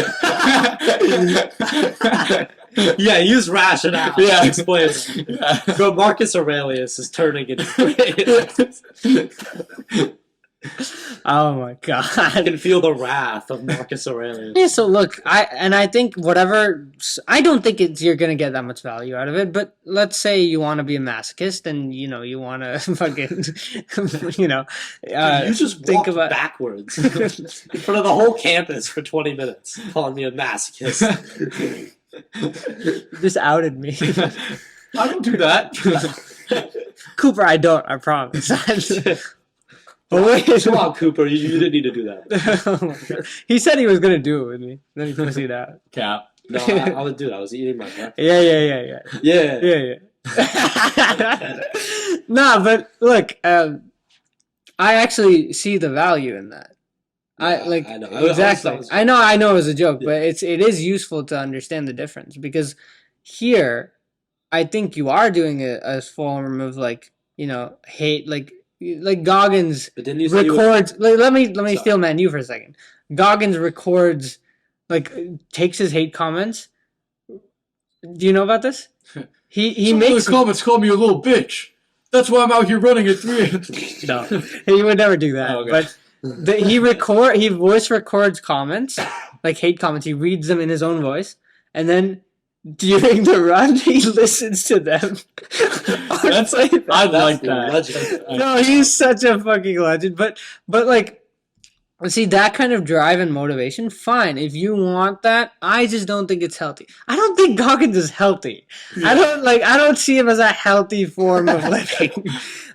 Yeah, use rationale. Yeah, explain. Yeah. But Marcus Aurelius is turning it. Oh my god! I can feel the wrath of Marcus Aurelius. Yeah. So look, I think whatever. I don't think you're gonna get that much value out of it. But let's say you want to be a masochist, and you want to fucking, you just think about backwards in front of the whole campus for 20 minutes, calling me a masochist. Just outed me. I don't do that. Cooper, I don't. I promise. Oh, wait. Come on, Cooper. You didn't need to do that. He said he was going to do it with me. Then he pussied out. Cap. No, I would do it. I was eating my breakfast. Yeah. Nah, but look, I actually see the value in that. I know. Exactly. I know it was a joke, but it is useful to understand the difference, because here, I think you are doing a form of hate, like Goggins records. Let me steel man you for a second. Goggins records, takes his hate comments. Do you know about this? He makes comments call me a little bitch. That's why I'm out here running at 3. No, he would never do that. Oh, okay. But he voice records comments, like hate comments. He reads them in his own voice, and then during the run, he listens to them. I like that. Legend. No, he's such a fucking legend. But See, that kind of drive and motivation, fine. If you want that, I just don't think it's healthy. I don't think Goggins is healthy. Yeah. I don't see him as a healthy form of living.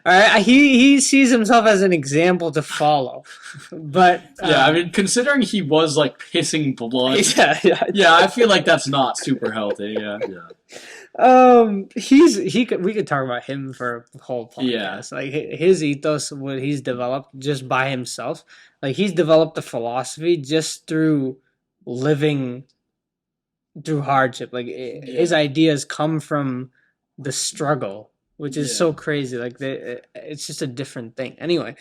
All right, he sees himself as an example to follow. But Yeah, I mean, considering he was like pissing blood, yeah. yeah, I feel like that's not super healthy. Yeah, We could talk about him for a whole podcast. Yeah. Like his ethos, what he's developed just by himself. Like he's developed a philosophy just through living through hardship. Like his ideas come from the struggle, which is so crazy. Like it's just a different thing. Anyway,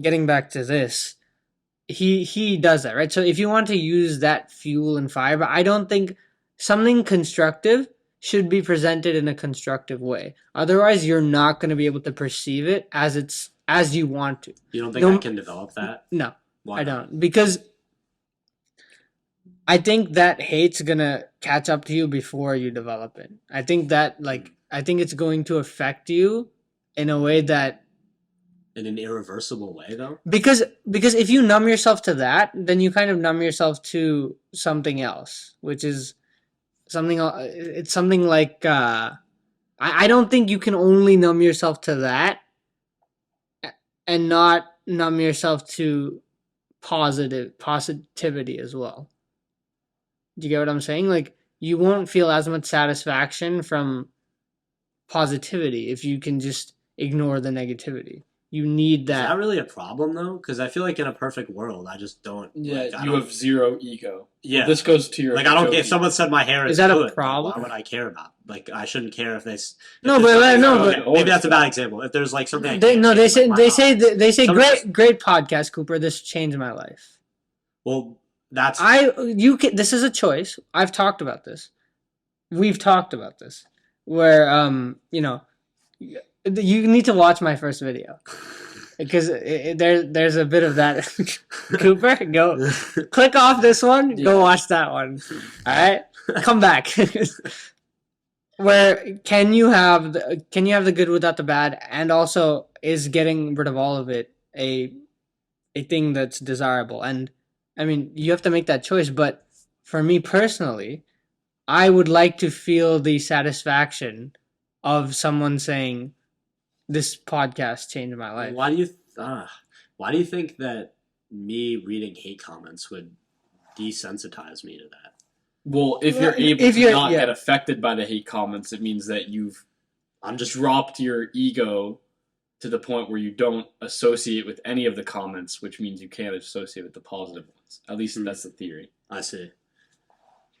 getting back to this, he does that, right? So if you want to use that fuel and fire, but I don't think something constructive should be presented in a constructive way. Otherwise, you're not going to be able to perceive it as you want to. You don't think I can develop that? No, Why I not? don't. Because I think that hate's going to catch up to you before you develop it. I think it's going to affect you in a way that In an irreversible way, though? because if you numb yourself to that, then you kind of numb yourself to something else, which is it's something like I don't think you can only numb yourself to that and not numb yourself to positivity as well. Do you get what I'm saying? Like you won't feel as much satisfaction from positivity if you can just ignore the negativity. You need that. Is that really a problem, though? Because I feel like in a perfect world, I just don't. Yeah, like, you have zero ego. Yeah. This goes to your. Like, I don't care if someone said my hair is that good. a problem? Why would I care about? Like, I shouldn't care if they. No, but maybe that's a bad example. If there's like something. They say Sometimes- great podcast, Cooper. This changed my life. Well, that's. This is a choice. I've talked about this. We've talked about this. Where you need to watch my first video. Because there's a bit of that. Cooper, go click off this one. Go watch that one. All right, come back. Where can you have the good without the bad, and also is getting rid of all of it a thing that's desirable? And I mean, you have to make that choice. But for me personally, I would like to feel the satisfaction of someone saying, this podcast changed my life. Why do you think that me reading hate comments would desensitize me to that? Well, if you're able to not get affected by the hate comments, it means that I'm just dropped your ego to the point where you don't associate with any of the comments, which means you can't associate with the positive ones. At least that's the theory. I see.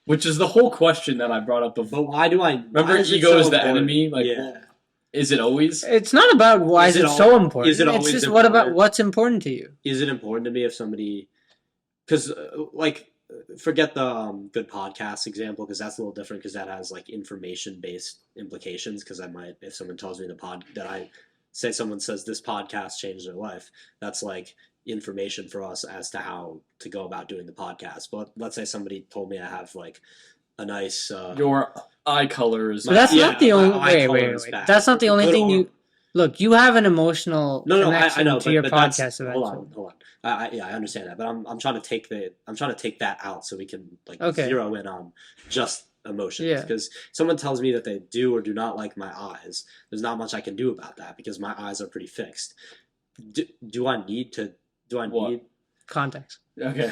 Which is the whole question that I brought up before. But why do I... Remember, ego is the enemy? Like, yeah. Is it always? It's not about why is it so important. Is it always it's just important? what about what's important to you. Is it important to me if somebody... Because, forget the good podcast example, because that's a little different, because that has, like, information-based implications, because if someone tells me someone says this podcast changed their life, that's, like, information for us as to how to go about doing the podcast. But let's say somebody told me I have, like, a nice... your eye color is... But that's not the only... Wait. That's not the only thing you... Look, you have an emotional connection to your podcast eventually. Hold on. I understand that, but I'm trying to take that out so we can zero in on just emotions. Because someone tells me that they do or do not like my eyes, there's not much I can do about that because my eyes are pretty fixed. Do I need context? Okay.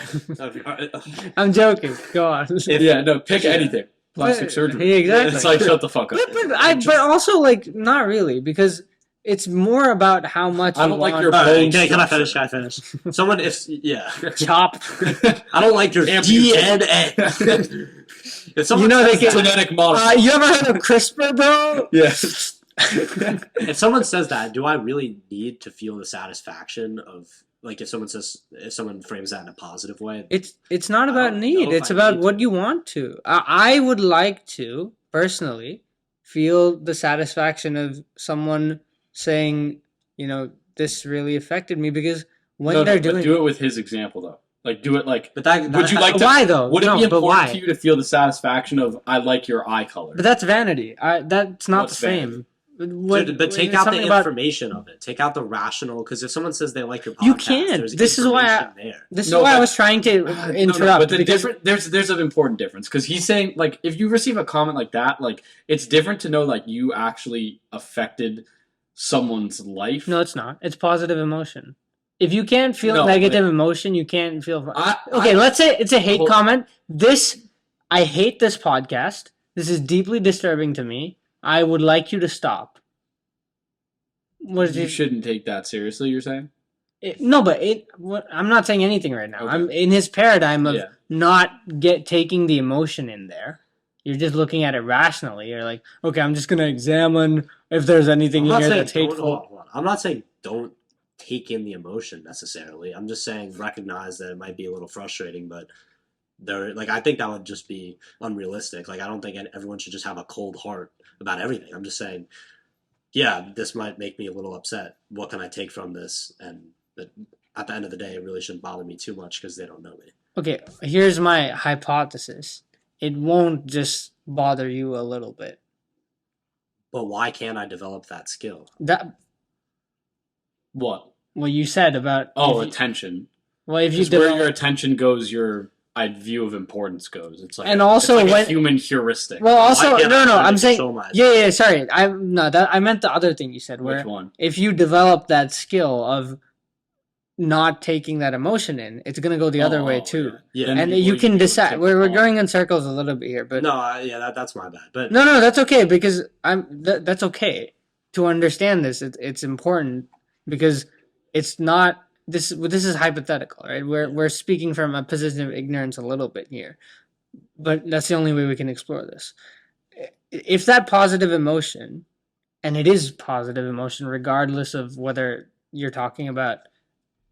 I'm joking. Go on. Pick anything. Plastic surgery. Yeah, exactly. It's like, shut the fuck up. But also, like, not really, because it's more about how much I don't like your bone. Can I finish? Someone, chop. I don't like your DNA. If someone they can genetic model. You ever heard of CRISPR, bro? Yes. If someone says that, do I really need to feel the satisfaction of, like, if someone frames that in a positive way? It's not about need. It's about what you want to. I would like to personally feel the satisfaction of someone saying, this really affected me, because they're doing... do it with his example, though. Like, do it like... But that would you like to... Why, though? Would it be important to you to feel the satisfaction of, I like your eye color? But that's vanity. That's not the same. But take out the information of it. Take out the rational. Because if someone says they like your podcast, you can't. This is why I was trying to interrupt. But there's an important difference because he's saying like if you receive a comment like that, like it's different to know like you actually affected someone's life. No, it's not. It's positive emotion. If you can't feel negative emotion, you can't feel. Let's say it's a hate comment. I hate this podcast. This is deeply disturbing to me. I would like you to stop. You shouldn't take that seriously, you're saying? I'm not saying anything right now. Okay. I'm in his paradigm of not taking the emotion in there. You're just looking at it rationally. You're like, okay, I'm just going to examine if there's anything in here that's hateful. I'm not saying don't take in the emotion necessarily. I'm just saying recognize that it might be a little frustrating, but I think that would just be unrealistic. Like, I don't think everyone should just have a cold heart about everything. I'm just saying, yeah, this might make me a little upset. What can I take from this? And at the end of the day, it really shouldn't bother me too much because they don't know me. Okay, here's my hypothesis. It won't just bother you a little bit. But why can't I develop that skill? What? Well, you said about... attention. Well, if you where your attention goes, your view of importance goes. It's like a human heuristic. Well, also I'm saying sorry. I meant the other thing you said. Where which one? If you develop that skill of not taking that emotion in, it's gonna go the other way too. Yeah. And you can decide. We're going in circles a little bit here, but that's my bad. But no, that's okay because that's okay to understand this. It's important because it's not. This is hypothetical, right? We're speaking from a position of ignorance a little bit here, but that's the only way we can explore this. If that positive emotion, and it is positive emotion, regardless of whether you're talking about,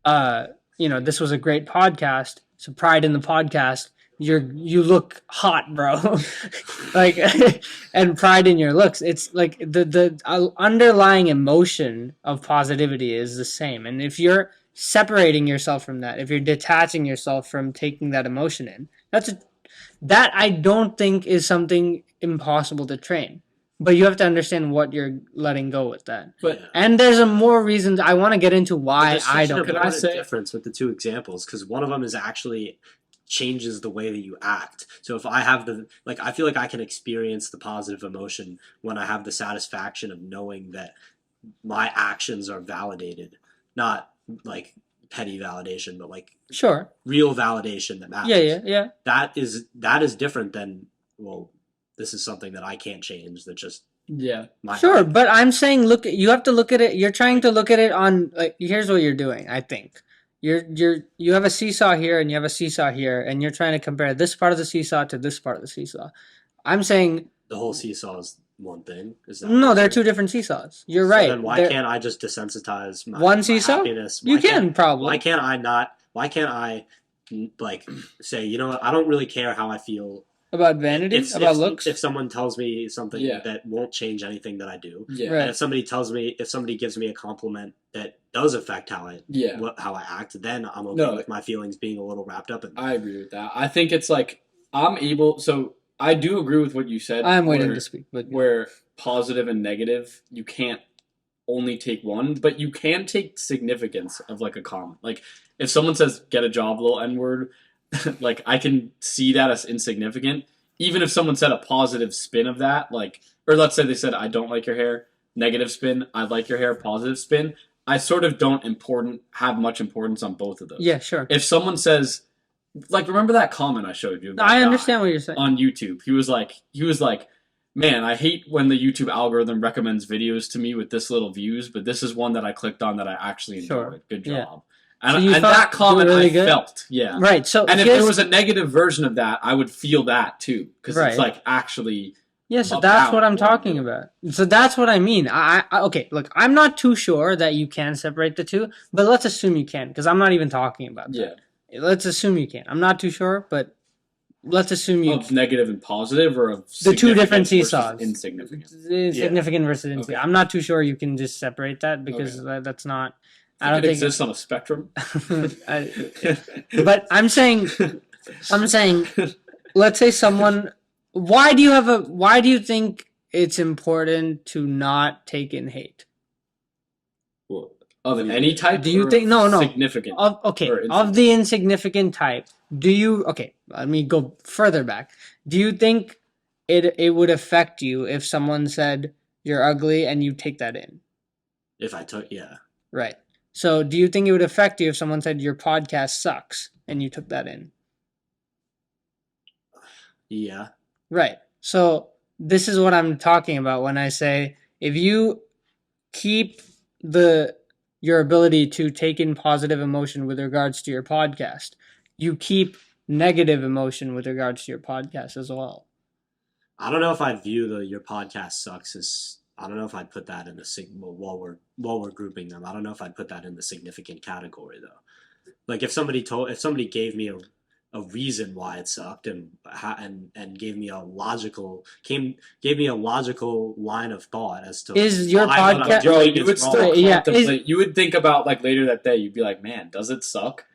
this was a great podcast, so pride in the podcast. You look hot, bro. Like, and pride in your looks. It's like the underlying emotion of positivity is the same, and if you're separating yourself from that, if you're detaching yourself from taking that emotion in, that I don't think is something impossible to train. But you have to understand what you're letting go with that. And there's more reasons I want to get into why I don't. Can I say difference with the two examples? Because one of them is actually changes the way that you act. So if I have I feel like I can experience the positive emotion when I have the satisfaction of knowing that my actions are validated, not like petty validation, but like real validation that matters. Yeah. That is different than, well, this is something that I can't change. That just but I'm saying you have to look at it. You're trying to look at it on like here's what you're doing. I think you have a seesaw here and you have a seesaw here, and you're trying to compare this part of the seesaw to this part of the seesaw. I'm saying the whole seesaw is one thing. Is that no? They're two different seesaws. You're right. Then why can't I just desensitize my seesaw? Happiness? You can probably. Why can't I not? Why can't I like say, you know what? I don't really care how I feel about vanity, about looks. If someone tells me something that won't change anything that I do, and if somebody gives me a compliment that does affect how I act, then I'm okay with my feelings being a little wrapped up in that. I agree with that. I think it's like I do agree with what you said. I'm waiting to speak, but where positive and negative, you can't only take one, but you can take significance of like a comment. Like if someone says "get a job," little N-word, like I can see that as insignificant. Even if someone said a positive spin of that, like, or let's say they said "I don't like your hair," negative spin, "I like your hair," positive spin. I sort of don't have much importance on both of those. Yeah, sure. If someone says, like, remember that comment I showed you? I understand what you're saying. On YouTube, he was like, man, I hate when the YouTube algorithm recommends videos to me with this little views, but this is one that I clicked on that I actually enjoyed. Sure. Good job. Yeah. And that comment really felt, right. So, and if there was a negative version of that, I would feel that too, because it's like actually. Yeah, so that's what I'm talking about. So that's what I mean. Okay, look, I'm not too sure that you can separate the two, but let's assume you can, because I'm not even talking about that. Yeah. Let's assume you can. I'm not too sure, but let's assume you... Of negative and positive, or of the two different seesaws. Insignificant. Insignificant versus insignificant. Okay. I'm not too sure you can just separate that, because that's not... I don't think it exists on a spectrum. But I'm saying, let's say someone... Why do you think it's important to not take in hate? Well, of any type? Do you or think no significant? Of the insignificant type, do you let me go further back. Do you think it would affect you if someone said you're ugly and you take that in? If I took, yeah. Right. So do you think it would affect you if someone said your podcast sucks and you took that in? Yeah. Right. So this is what I'm talking about when I say if you keep your ability to take in positive emotion with regards to your podcast, you keep negative emotion with regards to your podcast as well. I don't know if I'd view your podcast sucks as, I don't know if I'd put that in the while we're grouping them. I don't know if I'd put that in the significant category though. Like if somebody gave me a reason why it sucked and gave me a logical line of thought as to is your podcast. Bro, you would still contemplate. Yeah, you would think about like later that day. You'd be like, man, does it suck?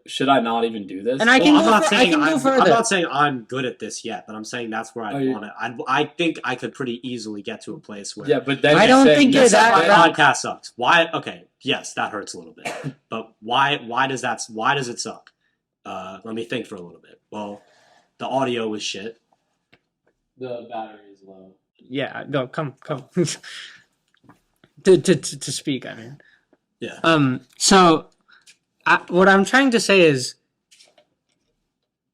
Should I not even do this? And I can go further. I'm not saying I'm good at this yet, but I'm saying that's where I want it. I think I could pretty easily get to a place where. Yeah, but then I don't think you're that. My podcast sucks. Why? Okay, yes, that hurts a little bit, but why does it suck? Let me think for a little bit. Well, the audio was shit. The battery is low. Yeah, no, come. to speak, I mean. Yeah. So. What I'm trying to say is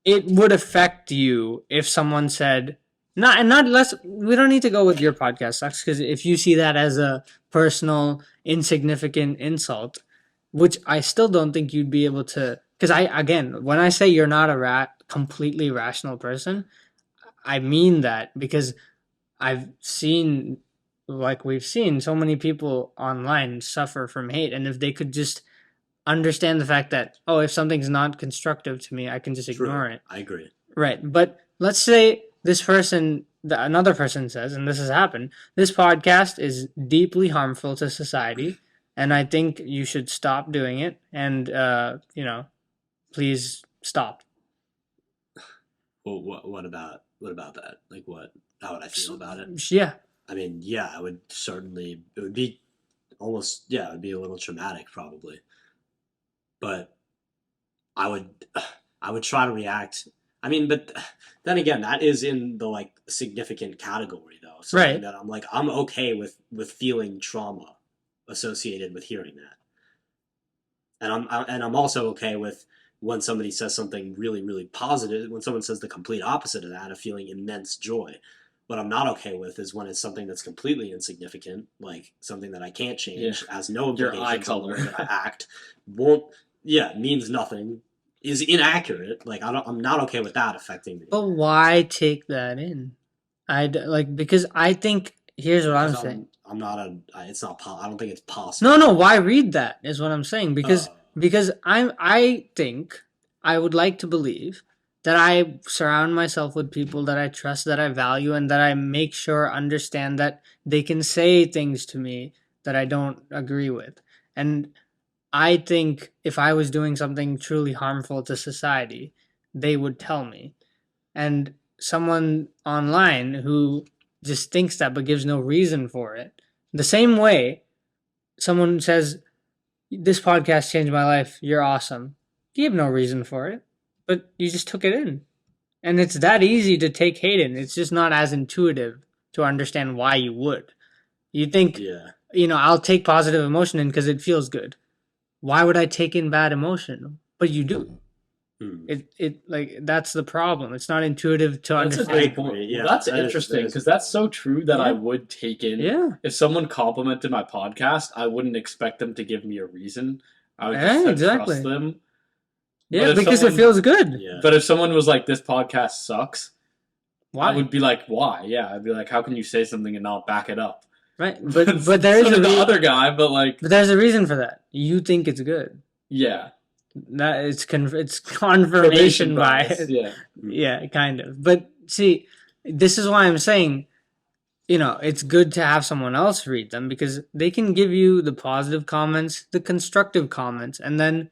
it would affect you if someone said we don't need to go with your podcast sucks, because if you see that as a personal insignificant insult, which I still don't think you'd be able to, because when I say you're not a completely rational person, I mean that because we've seen so many people online suffer from hate, and if they could just understand the fact that, if something's not constructive to me, I can just ignore it. I agree. Right. But let's say another person says, and this has happened, this podcast is deeply harmful to society, and I think you should stop doing it, and, please stop. Well, what about that? Like how would I feel about it? Yeah. I mean, yeah, I would certainly, it would be a little traumatic probably. But I would try to react. I mean, but then again, that is in the significant category though. Something right. That I'm okay with feeling trauma associated with hearing that. And I'm also okay with when somebody says something really, really positive, when someone says the complete opposite of that, of feeling immense joy. What I'm not okay with is when it's something that's completely insignificant, like something that I can't change, has no implications on the way that I act, means nothing, is inaccurate. I'm not okay with that affecting me. But why take that in? Because I think here's what I'm saying. I don't think it's possible. No, why read that is what I'm saying, because I think I would like to believe that I surround myself with people that I trust, that I value, and that I make sure understand that they can say things to me that I don't agree with. And I think if I was doing something truly harmful to society, they would tell me. And someone online who just thinks that but gives no reason for it, the same way someone says, this podcast changed my life, you're awesome. You have no reason for it, but you just took it in. And it's that easy to take hate in. It's just not as intuitive to understand why you would. You think, I'll take positive emotion in because it feels good. Why would I take in bad emotion? But you do. That's the problem. It's not intuitive to understand. That's a great point. Yeah, that's interesting because that's so true that I would take in. Yeah. If someone complimented my podcast, I wouldn't expect them to give me a reason. I would just trust them. Yeah, because it feels good. Yeah. But if someone was like, "This podcast sucks," why? I would be like, "Why?" Yeah, I'd be like, "How can you say something and not back it up?" Right, but there is the other guy, but there's a reason for that. You think it's good. Yeah. That it's confirmation bias. Yeah, kind of. But see, this is why I'm saying, it's good to have someone else read them because they can give you the positive comments, the constructive comments, and then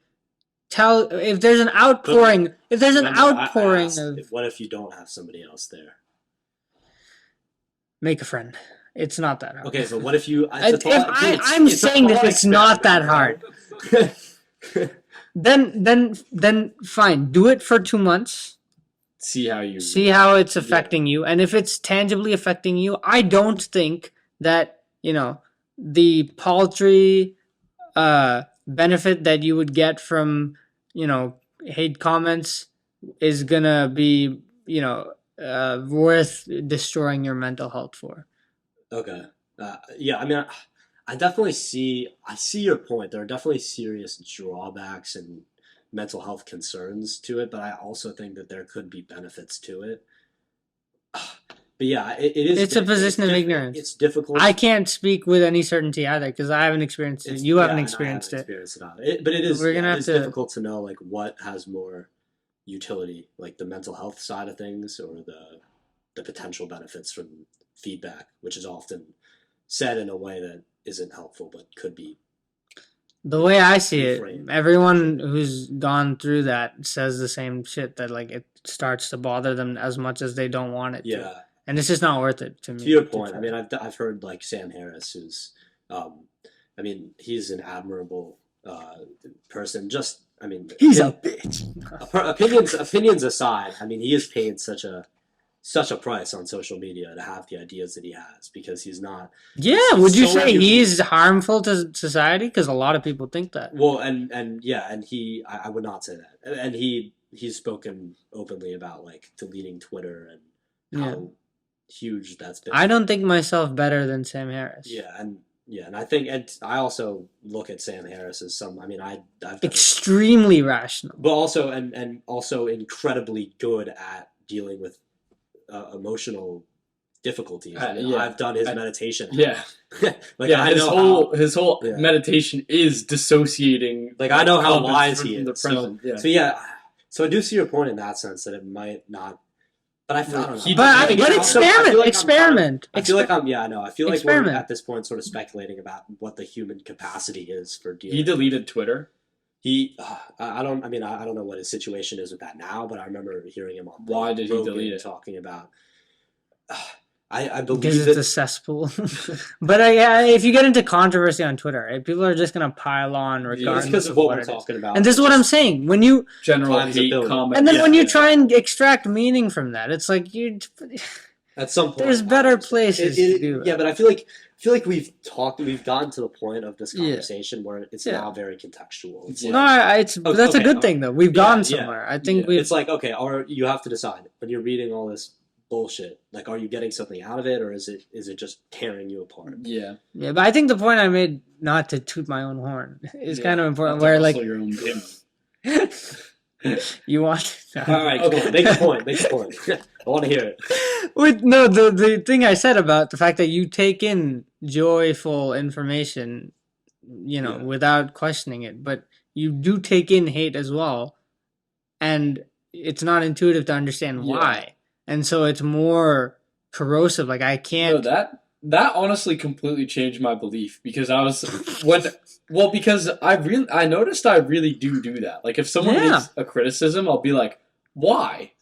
tell if there's an outpouring. What if you don't have somebody else there? make a friend. It's not that hard. Okay, but what if you? I'm saying that it's not that hard. Then fine. Do it for 2 months. See how it's affecting you, and if it's tangibly affecting you, I don't think that the paltry benefit that you would get from hate comments is gonna be worth destroying your mental health for. Okay. Yeah, I mean, I definitely see your point. There are definitely serious drawbacks and mental health concerns to it, but I also think that there could be benefits to it. But yeah, it is. It's a position of ignorance. It's difficult. I can't speak with any certainty either because I haven't experienced it. You haven't experienced it. But it is. We're gonna have to. Difficult to know like what has more utility, like the mental health side of things, or the potential benefits from feedback, which is often said in a way that isn't helpful but could be. The way I see it, everyone who's gone through that says the same shit, that like it starts to bother them as much as they don't want it to. And it's just not worth it to me. To your point, I mean, I've heard like Sam Harris, who's, I mean, he's an admirable person. Just, I mean, he's a bitch. Opinions aside, I mean, he has paid such a price on social media to have the ideas that he has, because he's not. Yeah, would you say he's harmful to society? Because a lot of people think that. Well, and I would not say that. And he's spoken openly about like deleting Twitter and how huge that's been. I don't think myself better than Sam Harris. And I think, and I also look at Sam Harris as I've extremely rational, but also and also incredibly good at dealing with emotional difficulties. I've done his meditation. Yeah. His whole meditation is dissociating. Like I know how wise he is. So I do see your point in that sense that it might not. But I don't know. But experiment. I feel like I feel like we're at this point sort of speculating about what the human capacity is for dealing. He deleted Twitter. I don't know what his situation is with that now, but I remember hearing him on. Why did he delete it? Talking about. I believe because it's a cesspool. But if you get into controversy on Twitter, people are just gonna pile on regardless because of what we're talking about. And this is what I'm saying. When you general hate comment, and then when you try and extract meaning from that, it's like you. At some point, there's better places to do it. Yeah, but I feel like we've gotten to the point of this conversation where it's now very contextual. That's a good thing though. We've gone somewhere. I think it's like, okay, or you have to decide when you're reading all this bullshit, like, are you getting something out of it, or is it just tearing you apart? Yeah, but I think the point I made, not to toot my own horn, is kind of important. Where like your own you want? All right, okay. Make a point. I want to hear it. The thing I said about the fact that you take in joyful information, without questioning it, but you do take in hate as well, and it's not intuitive to understand why. And so it's more corrosive. Like I can't. No, that honestly completely changed my belief, because I was because I noticed I really do that. Like if someone makes a criticism, I'll be like, why?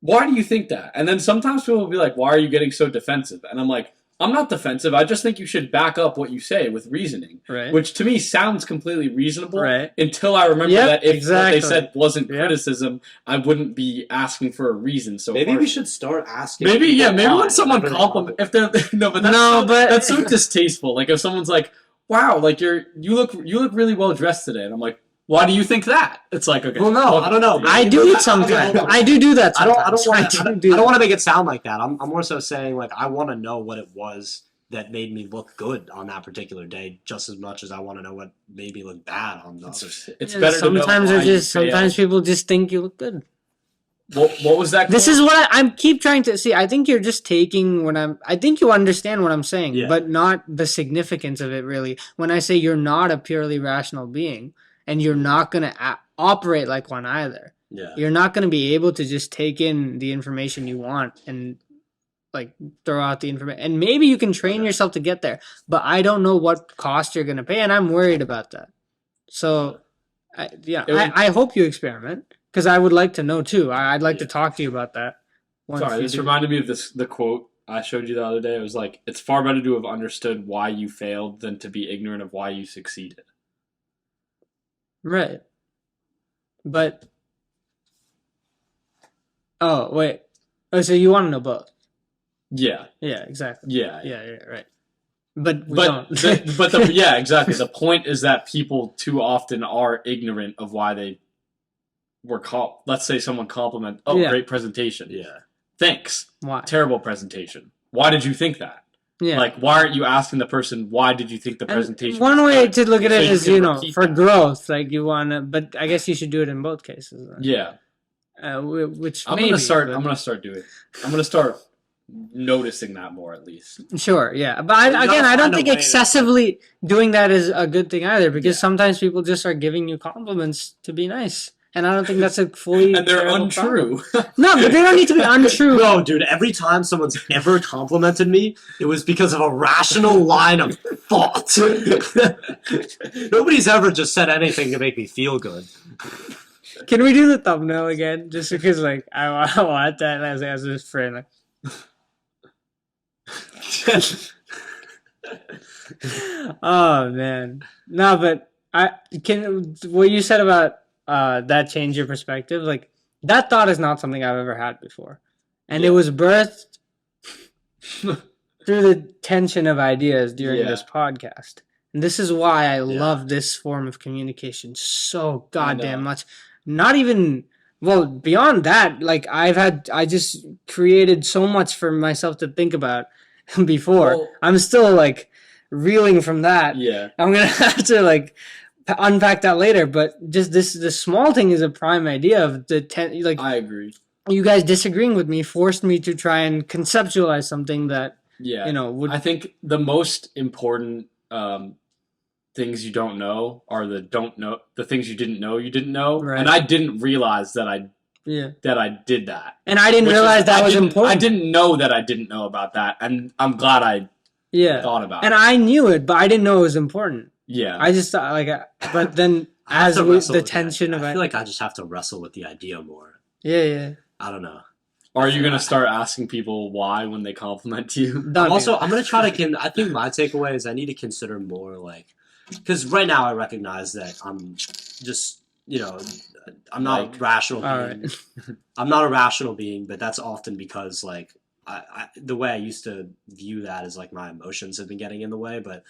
Why do you think that? And then sometimes people will be like, why are you getting so defensive? And I'm like, I'm not defensive. I just think you should back up what you say with reasoning, which to me sounds completely reasonable. Until I remember that if what they said wasn't criticism, I wouldn't be asking for a reason. So maybe we should start asking. Maybe when someone compliments, if they're that's so distasteful. Like if someone's like, "Wow, like you look really well dressed today," and I'm like, why do you think that? It's like, okay. Well, no, I don't know. I do it sometimes. I do that sometimes. I don't want to make it sound like that. I'm more so saying, like, I want to know what it was that made me look good on that particular day, just as much as I want to know what made me look bad on the other day. It's better sometimes to know. Sometimes people just think you look good. What was that? This is what I keep trying to see. I think you're just taking I think you understand what I'm saying, but not the significance of it, really. When I say you're not a purely rational being, and you're not going to operate like one either. Yeah. You're not going to be able to just take in the information you want and like throw out the information. And maybe you can train yourself to get there, but I don't know what cost you're going to pay, and I'm worried about that. So, I hope you experiment, because I would like to know too. I'd like to talk to you about that. Sorry, this reminded me of the quote I showed you the other day. It was like, it's far better to have understood why you failed than to be ignorant of why you succeeded. Right. But oh wait. Oh, so you want to know both? Yeah. Yeah, exactly. Yeah. Yeah, right. But we But don't. yeah, exactly. The point is that people too often are ignorant of why they were called. Let's say someone compliment, oh, Yeah. great presentation. Yeah. Thanks. Why? Terrible presentation. Why did you think that? Yeah. Like, why aren't you asking the person, why did you think the And presentation one was way good? to look at So it you is, can you know, repeat for that. growth, like you want to, but I guess you should do it in both cases. Then. Yeah. Which I'm maybe, gonna start. but- I'm gonna start doing. I'm gonna start noticing that more at least. Sure, yeah, but You gotta I don't find a think way to- excessively doing that is a good thing either, because Yeah. sometimes people just are giving you compliments to be nice, and I don't think that's a fully And they're terrible untrue. problem. No, but they don't need to be untrue. No, dude, every time someone's ever complimented me, it was because of a rational line of thought. Nobody's ever just said anything to make me feel good. Can we do the thumbnail again? Just because, like, I want that as this friend. Like, oh man, no, but what you said about that change your perspective, like that thought is not something I've ever had before, and it was birthed through the tension of ideas during this podcast. And this is why I love this form of communication so goddamn much. Not even, well, beyond that, like I just created so much for myself to think about before. Well, I'm still like reeling from that. Yeah. I'm gonna have to like unpack that later, but just this small thing is a prime idea of the like. I agree. You guys disagreeing with me forced me to try and conceptualize something that Yeah. you know would. I think the most important things you don't know are the things you didn't know, Right. and I didn't realize that I did that. And I didn't realize that was important. I didn't know that I didn't know about that, and I'm glad I thought about and it. I knew it, but I didn't know it was important. Yeah. I just thought like, but then I have as to with wrestle the with tension of I it, feel like I just have to wrestle with the idea more. yeah. I don't know. Are you gonna start asking people why when they compliment you? Don't do that. I'm gonna try to. I think my takeaway is I need to consider more like, because right now I recognize that I'm just, I'm not a rational being. Right. I'm not a rational being, but that's often because like the way I used to view that is like my emotions have been getting in the way, but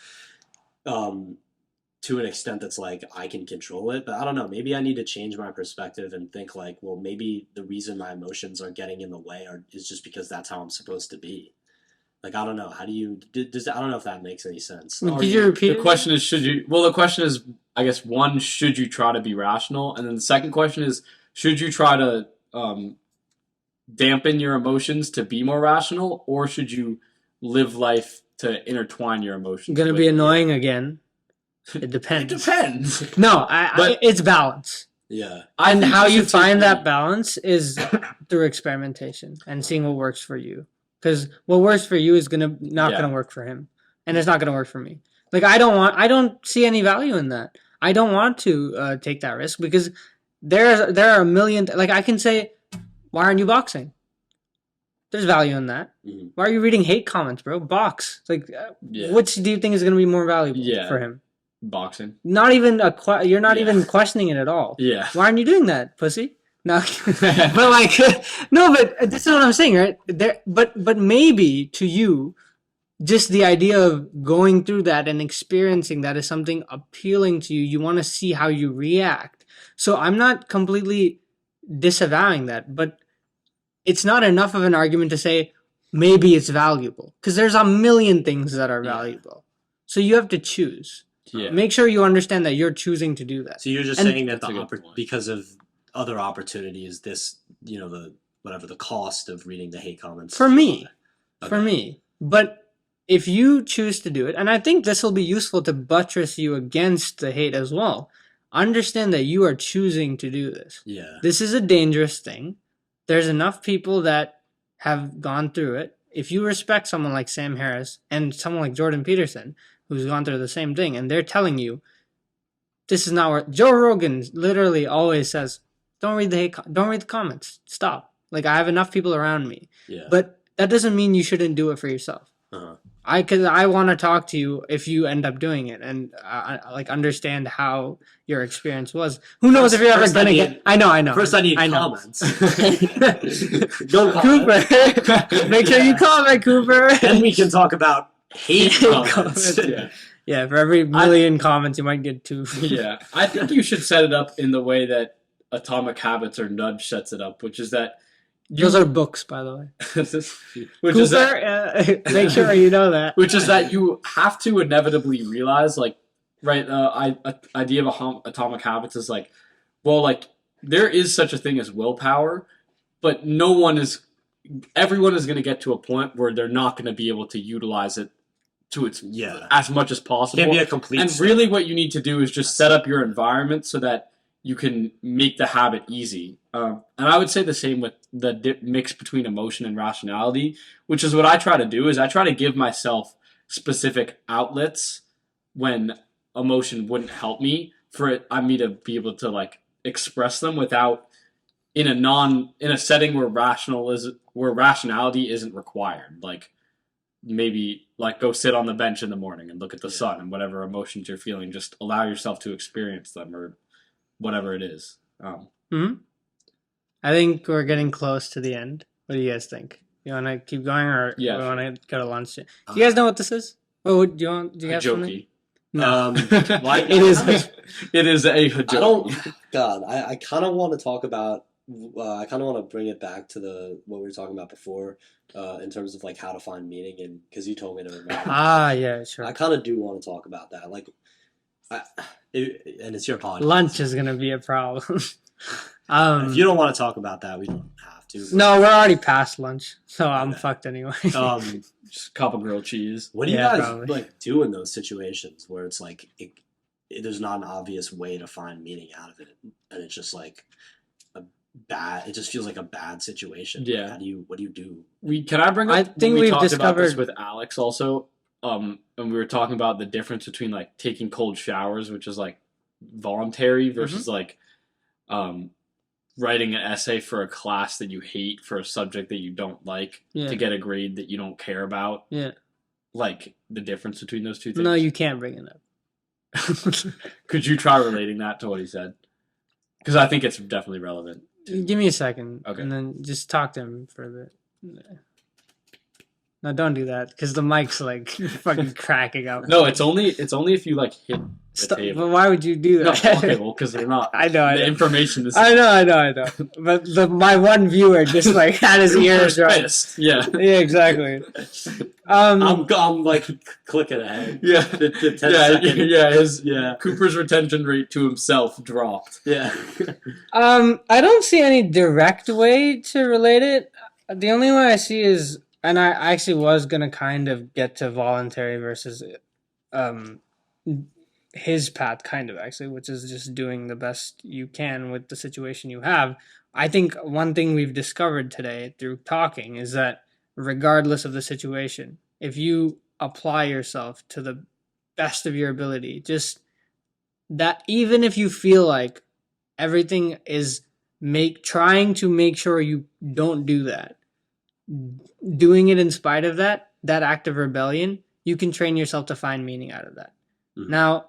to an extent that's like I can control it. But I don't know, maybe I need to change my perspective and think like, well, maybe the reason my emotions are getting in the way is just because that's how I'm supposed to be. Like, I don't know. How do you? I don't know if that makes any sense. Did you repeat? The question is, should you? Well, the question is, I guess one, should you try to be rational, and then the second question is, should you try to dampen your emotions to be more rational, or should you live life to intertwine your emotions? Gonna be annoying again. It depends. It depends. No, But- it's balance. Yeah. And think how you should find take- that balance is through experimentation and seeing what works for you. Because what works for you is not gonna work for him, and it's not gonna work for me. Like I don't see any value in that. I don't want to take that risk because there are a million. Like I can say, why aren't you boxing? There's value in that. Mm-hmm. Why are you reading hate comments, bro? Box. Like, Yeah. which do you think is gonna be more valuable Yeah. for him? Boxing. Not even you're not Yeah. even questioning it at all. Yeah. Why aren't you doing that, pussy? No, but like, no, but this is what I'm saying, right? But maybe to you, just the idea of going through that and experiencing that is something appealing to you. You want to see how you react. So I'm not completely disavowing that, but it's not enough of an argument to say maybe it's valuable because there's a million things that are valuable. So you have to choose. Yeah. Make sure you understand that you're choosing to do that. So you're just And- saying that That's a good point. because of other opportunities, this, the cost of reading the hate comments. For me. Okay. For me. But if you choose to do it, and I think this will be useful to buttress you against the hate as well, understand that you are choosing to do this. Yeah. This is a dangerous thing. There's enough people that have gone through it. If you respect someone like Sam Harris and someone like Jordan Peterson, who's gone through the same thing, and they're telling you, this is not where Joe Rogan literally always says, don't read the comments. Stop. Like I have enough people around me. Yeah. But that doesn't mean you shouldn't do it for yourself. Uh-huh. Because I want to talk to you if you end up doing it and like understand how your experience was. Who knows if you're ever gonna get? I know. First, I need comments. Go comment. Cooper. Make sure you comment, Cooper. Then we can talk about hate comments. Yeah, for every million comments, you might get 2. Yeah, I think you should set it up in the way that Atomic Habits or Nudge sets it up, which is that. Those are books, by the way. Which Cooper, is that, make sure you know that. Which is that you have to inevitably realize, like, right, idea of Atomic Habits is like, well, like, there is such a thing as willpower, but everyone is going to get to a point where they're not going to be able to utilize it to its as much as possible. Can't be a complete. And really what you need to do is just set up your environment so that you can make the habit easy. And I would say the same with the mix between emotion and rationality, which is what I try to do, is I try to give myself specific outlets when emotion wouldn't help me for me to be able to like express them without in a setting where rationality isn't required. Like maybe like go sit on the bench in the morning and look at the sun and whatever emotions you're feeling, just allow yourself to experience them or whatever it is. I think we're getting close to the end. What do you guys think? You want to keep going, or do you want to go to lunch? Do you guys know what this is? Oh, do you have something? No. It is. It is a hijokey. I kind of want to talk about. I kind of want to bring it back to what we were talking about before, in terms of like how to find meaning, and because you told me to remember. Yeah, sure. I kind of do want to talk about that, like, and it's your podcast. Lunch is gonna be a problem. If you don't want to talk about that, we don't have to. No, we're already past lunch, so I'm fucked anyway. Just a cup of grilled cheese. What do you guys like do in those situations where it's like there's not an obvious way to find meaning out of it, and it's just like it just feels like a bad situation. Yeah. What do you do? Can I bring up? I think we we've talked discovered about this with Alex also. And we were talking about the difference between like taking cold showers, which is like voluntary, versus like writing an essay for a class that you hate for a subject that you don't like to get a grade that you don't care about. Yeah. Like the difference between those two things. No, you can't bring it up. Could you try relating that to what he said? Because I think it's definitely relevant. Give me a second. Okay. And then just talk to him for a bit. No, don't do that, because the mic's like fucking cracking up. No, it's only if you like hit the table. But why would you do that? No, okay, well, because they're not. I know. The information is. I know. But my one viewer just like had his ears right. Yeah. Yeah, exactly. I'm like clicking ahead. Yeah. The 10 second. Cooper's retention rate to himself dropped. Yeah. I don't see any direct way to relate it. The only way I see is. And I actually was going to kind of get to voluntary versus his path, kind of, actually, which is just doing the best you can with the situation you have. I think one thing we've discovered today through talking is that regardless of the situation, if you apply yourself to the best of your ability, just that even if you feel like everything is trying to make sure you don't do that, doing it in spite of that act of rebellion, you can train yourself to find meaning out of that. Mm-hmm. Now,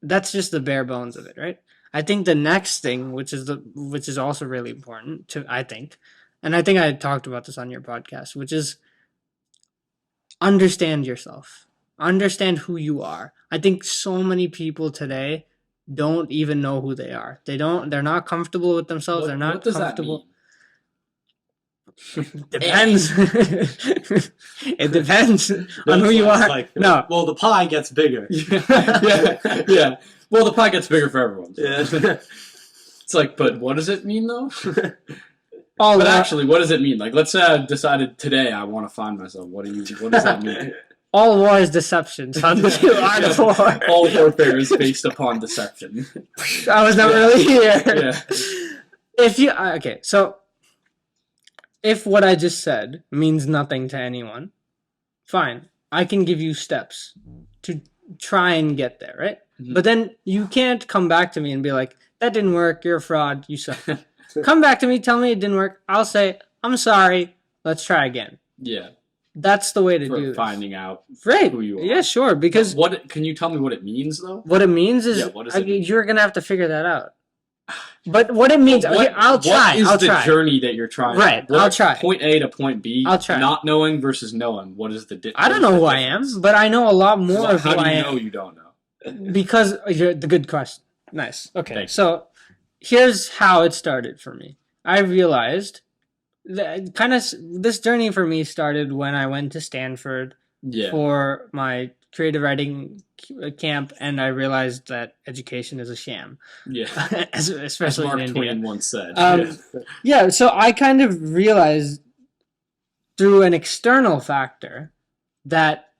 that's just the bare bones of it, right? I think the next thing, which is also really important I think I talked about this on your podcast, which is understand yourself. Understand who you are. I think so many people today don't even know who they are. They're not comfortable with themselves. They're not comfortable. That mean? Depends. It depends on who you are. Like, no. Well, the pie gets bigger. Yeah. Well, the pie gets bigger for everyone. So. Yeah. It's like, but what does it mean though? But actually, what does it mean? Like, let's say I've decided today I want to find myself. What does that mean? All war is deception. Son. Art of war. All warfare is based upon deception. I was not really here. Yeah. So. If what I just said means nothing to anyone, fine. I can give you steps to try and get there, right? Mm-hmm. But then you can't come back to me and be like, that didn't work, you're a fraud, you suck. Come back to me, tell me it didn't work. I'll say, I'm sorry, let's try again. Yeah. That's the way to For do this. finding out Right. who you are. Yeah, sure. Because what can you tell me what it means though? what it means is, Yeah, what does it mean? you're gonna have to figure that out. But what it means, okay, I'll try. What is I'll the try. journey that you're trying? Right, I'll try. Point A to point B. I'll try. Not knowing versus knowing. What is the difference? I don't know who I am, but I know a lot more of who How do I you am. know you don't know? Because the good question. Nice. Okay, Thanks. so here's how it started for me. I realized that this journey for me started when I went to Stanford for my creative writing camp, and I realized that education is a sham. Yeah. Especially as Mark in India. Twain once said. Yeah, so I kind of realized through an external factor that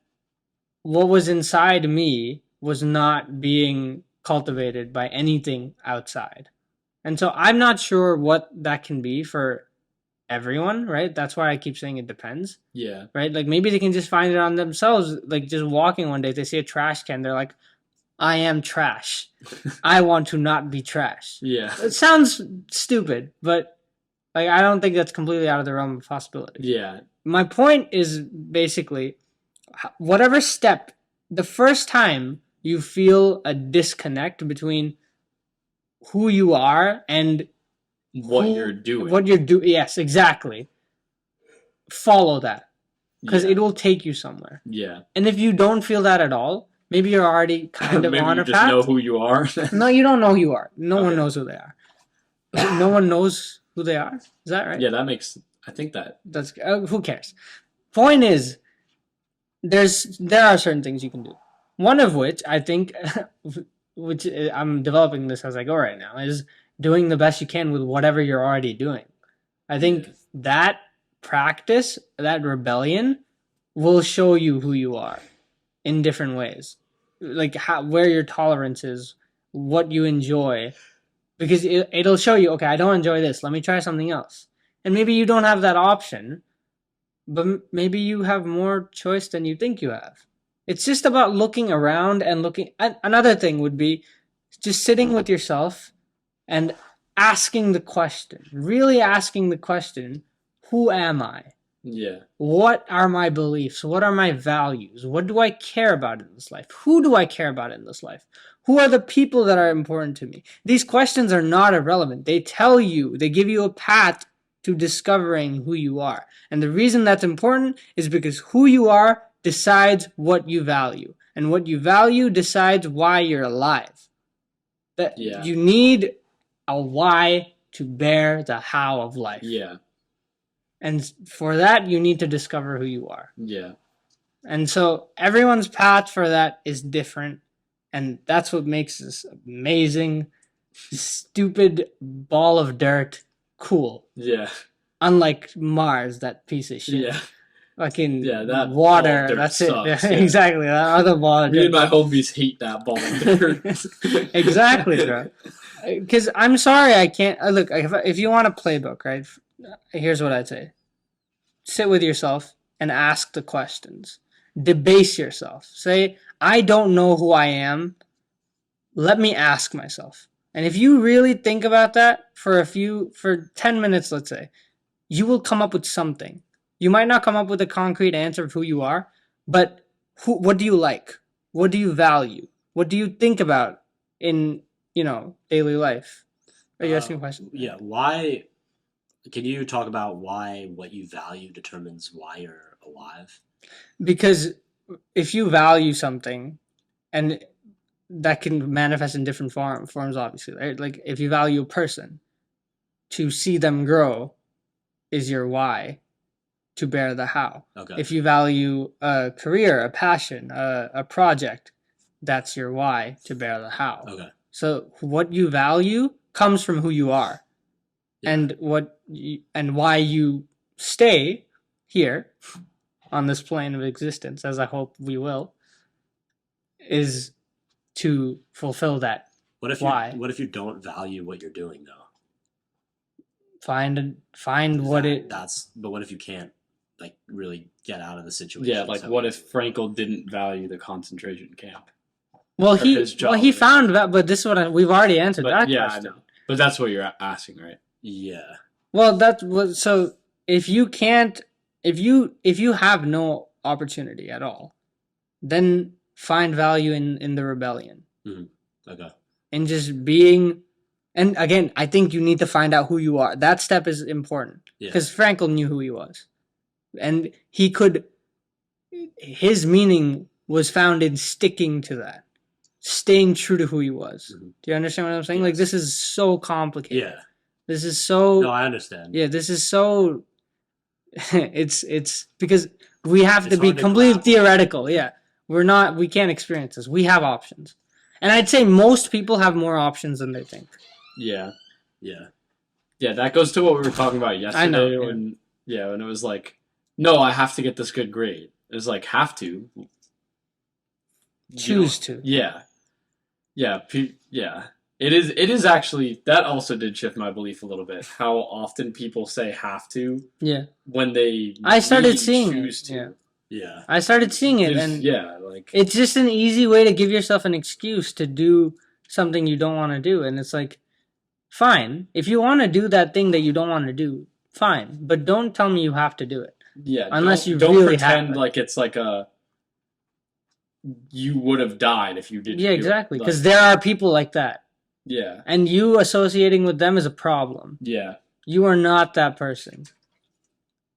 what was inside me was not being cultivated by anything outside. And so I'm not sure what that can be for everyone, right? That's why I keep saying it depends. Yeah. Right? Like maybe they can just find it on themselves, like just walking one day, they see a trash can, they're like, I am trash. I want to not be trash. Yeah. It sounds stupid, but like I don't think that's completely out of the realm of possibility. Yeah. My point is basically whatever step, the first time you feel a disconnect between who you are and what you're doing. Yes, exactly. Follow that. Because it will take you somewhere. Yeah. And if you don't feel that at all, maybe you're already kind of on a path. Maybe you just know who you are. No, you don't know who you are. No one knows who they are. No one knows who they are. Is that right? Yeah, that makes... I think that's... who cares? Point is, there are certain things you can do. One of which, I think, which I'm developing this as I go right now, is doing the best you can with whatever you're already doing. I think that practice, that rebellion, will show you who you are in different ways. Like where your tolerance is, what you enjoy. Because it'll show you, okay, I don't enjoy this. Let me try something else. And maybe you don't have that option, but maybe you have more choice than you think you have. It's just about looking around and looking. Another thing would be just sitting with yourself and asking the question, really asking the question, who am I? Yeah. What are my beliefs? What are my values? What do I care about in this life? Who do I care about in this life? Who are the people that are important to me? These questions are not irrelevant. They tell you, they give you a path to discovering who you are. And the reason that's important is because who you are decides what you value. And what you value decides why you're alive. You need a why to bear the how of life. Yeah. And for that, you need to discover who you are. Yeah. And so everyone's path for that is different. And that's what makes this amazing, stupid ball of dirt cool. Yeah. Unlike Mars, that piece of shit. Yeah. Fucking that water, that's sucks, it. Yeah. Exactly. That other ball of dirt. Me and my homies hate that ball of dirt. Exactly, bro. Because I'm sorry I can't... Look, if you want a playbook, right? Here's what I'd say. Sit with yourself and ask the questions. Debase yourself. Say, I don't know who I am. Let me ask myself. And if you really think about that for 10 minutes, let's say, you will come up with something. You might not come up with a concrete answer of who you are, but what do you like? What do you value? What do you think about in, daily life? Are you asking a question? Yeah. Why? Can you talk about why what you value determines why you're alive? Because if you value something, and that can manifest in different forms, obviously, right? Like if you value a person, to see them grow is your why, to bear the how. Okay. If you value a career, a passion, a project, that's your why, to bear the how. Okay. So what you value comes from who you are. Yeah. And why you stay here on this plane of existence, as I hope we will, is to fulfill that. What if you don't value what you're doing though? Find But what if you can't really get out of the situation? Yeah, what if Frankel didn't value the concentration camp? Well, he found that, but this is what we've already answered that question. I know. But that's what you're asking, right? Yeah. Well, so if you can't if you have no opportunity at all, then find value in the rebellion. Okay. And just being, and again, I think you need to find out who you are. That step is important because Frankel knew who he was, and he could. His meaning was found in sticking to that, staying true to who he was. Do you understand what I'm saying? Yes. Like, this is so complicated. Yeah. This is so. No, I understand. Yeah, this is so. It's because we have to be completely theoretical. Yeah, we can't experience this. We have options, and I'd say most people have more options than they think. Yeah. Yeah. Yeah, that goes to what we were talking about yesterday. I know. When it was like, no, I have to get this good grade. It was like, have to. Choose to. Yeah. Yeah. Yeah. It is actually, that also did shift my belief a little bit. How often people say have to. Yeah. When they I started seeing choose it. to. Yeah. Yeah. I started seeing it, and like it's just an easy way to give yourself an excuse to do something you don't want to do, and it's like, fine, if you want to do that thing that you don't want to do, fine, but don't tell me you have to do it. Yeah, unless you don't really pretend have it. like it's like you would have died if you didn't. Yeah, exactly, because there are people like that. Yeah, and you associating with them is a problem. Yeah, you are not that person,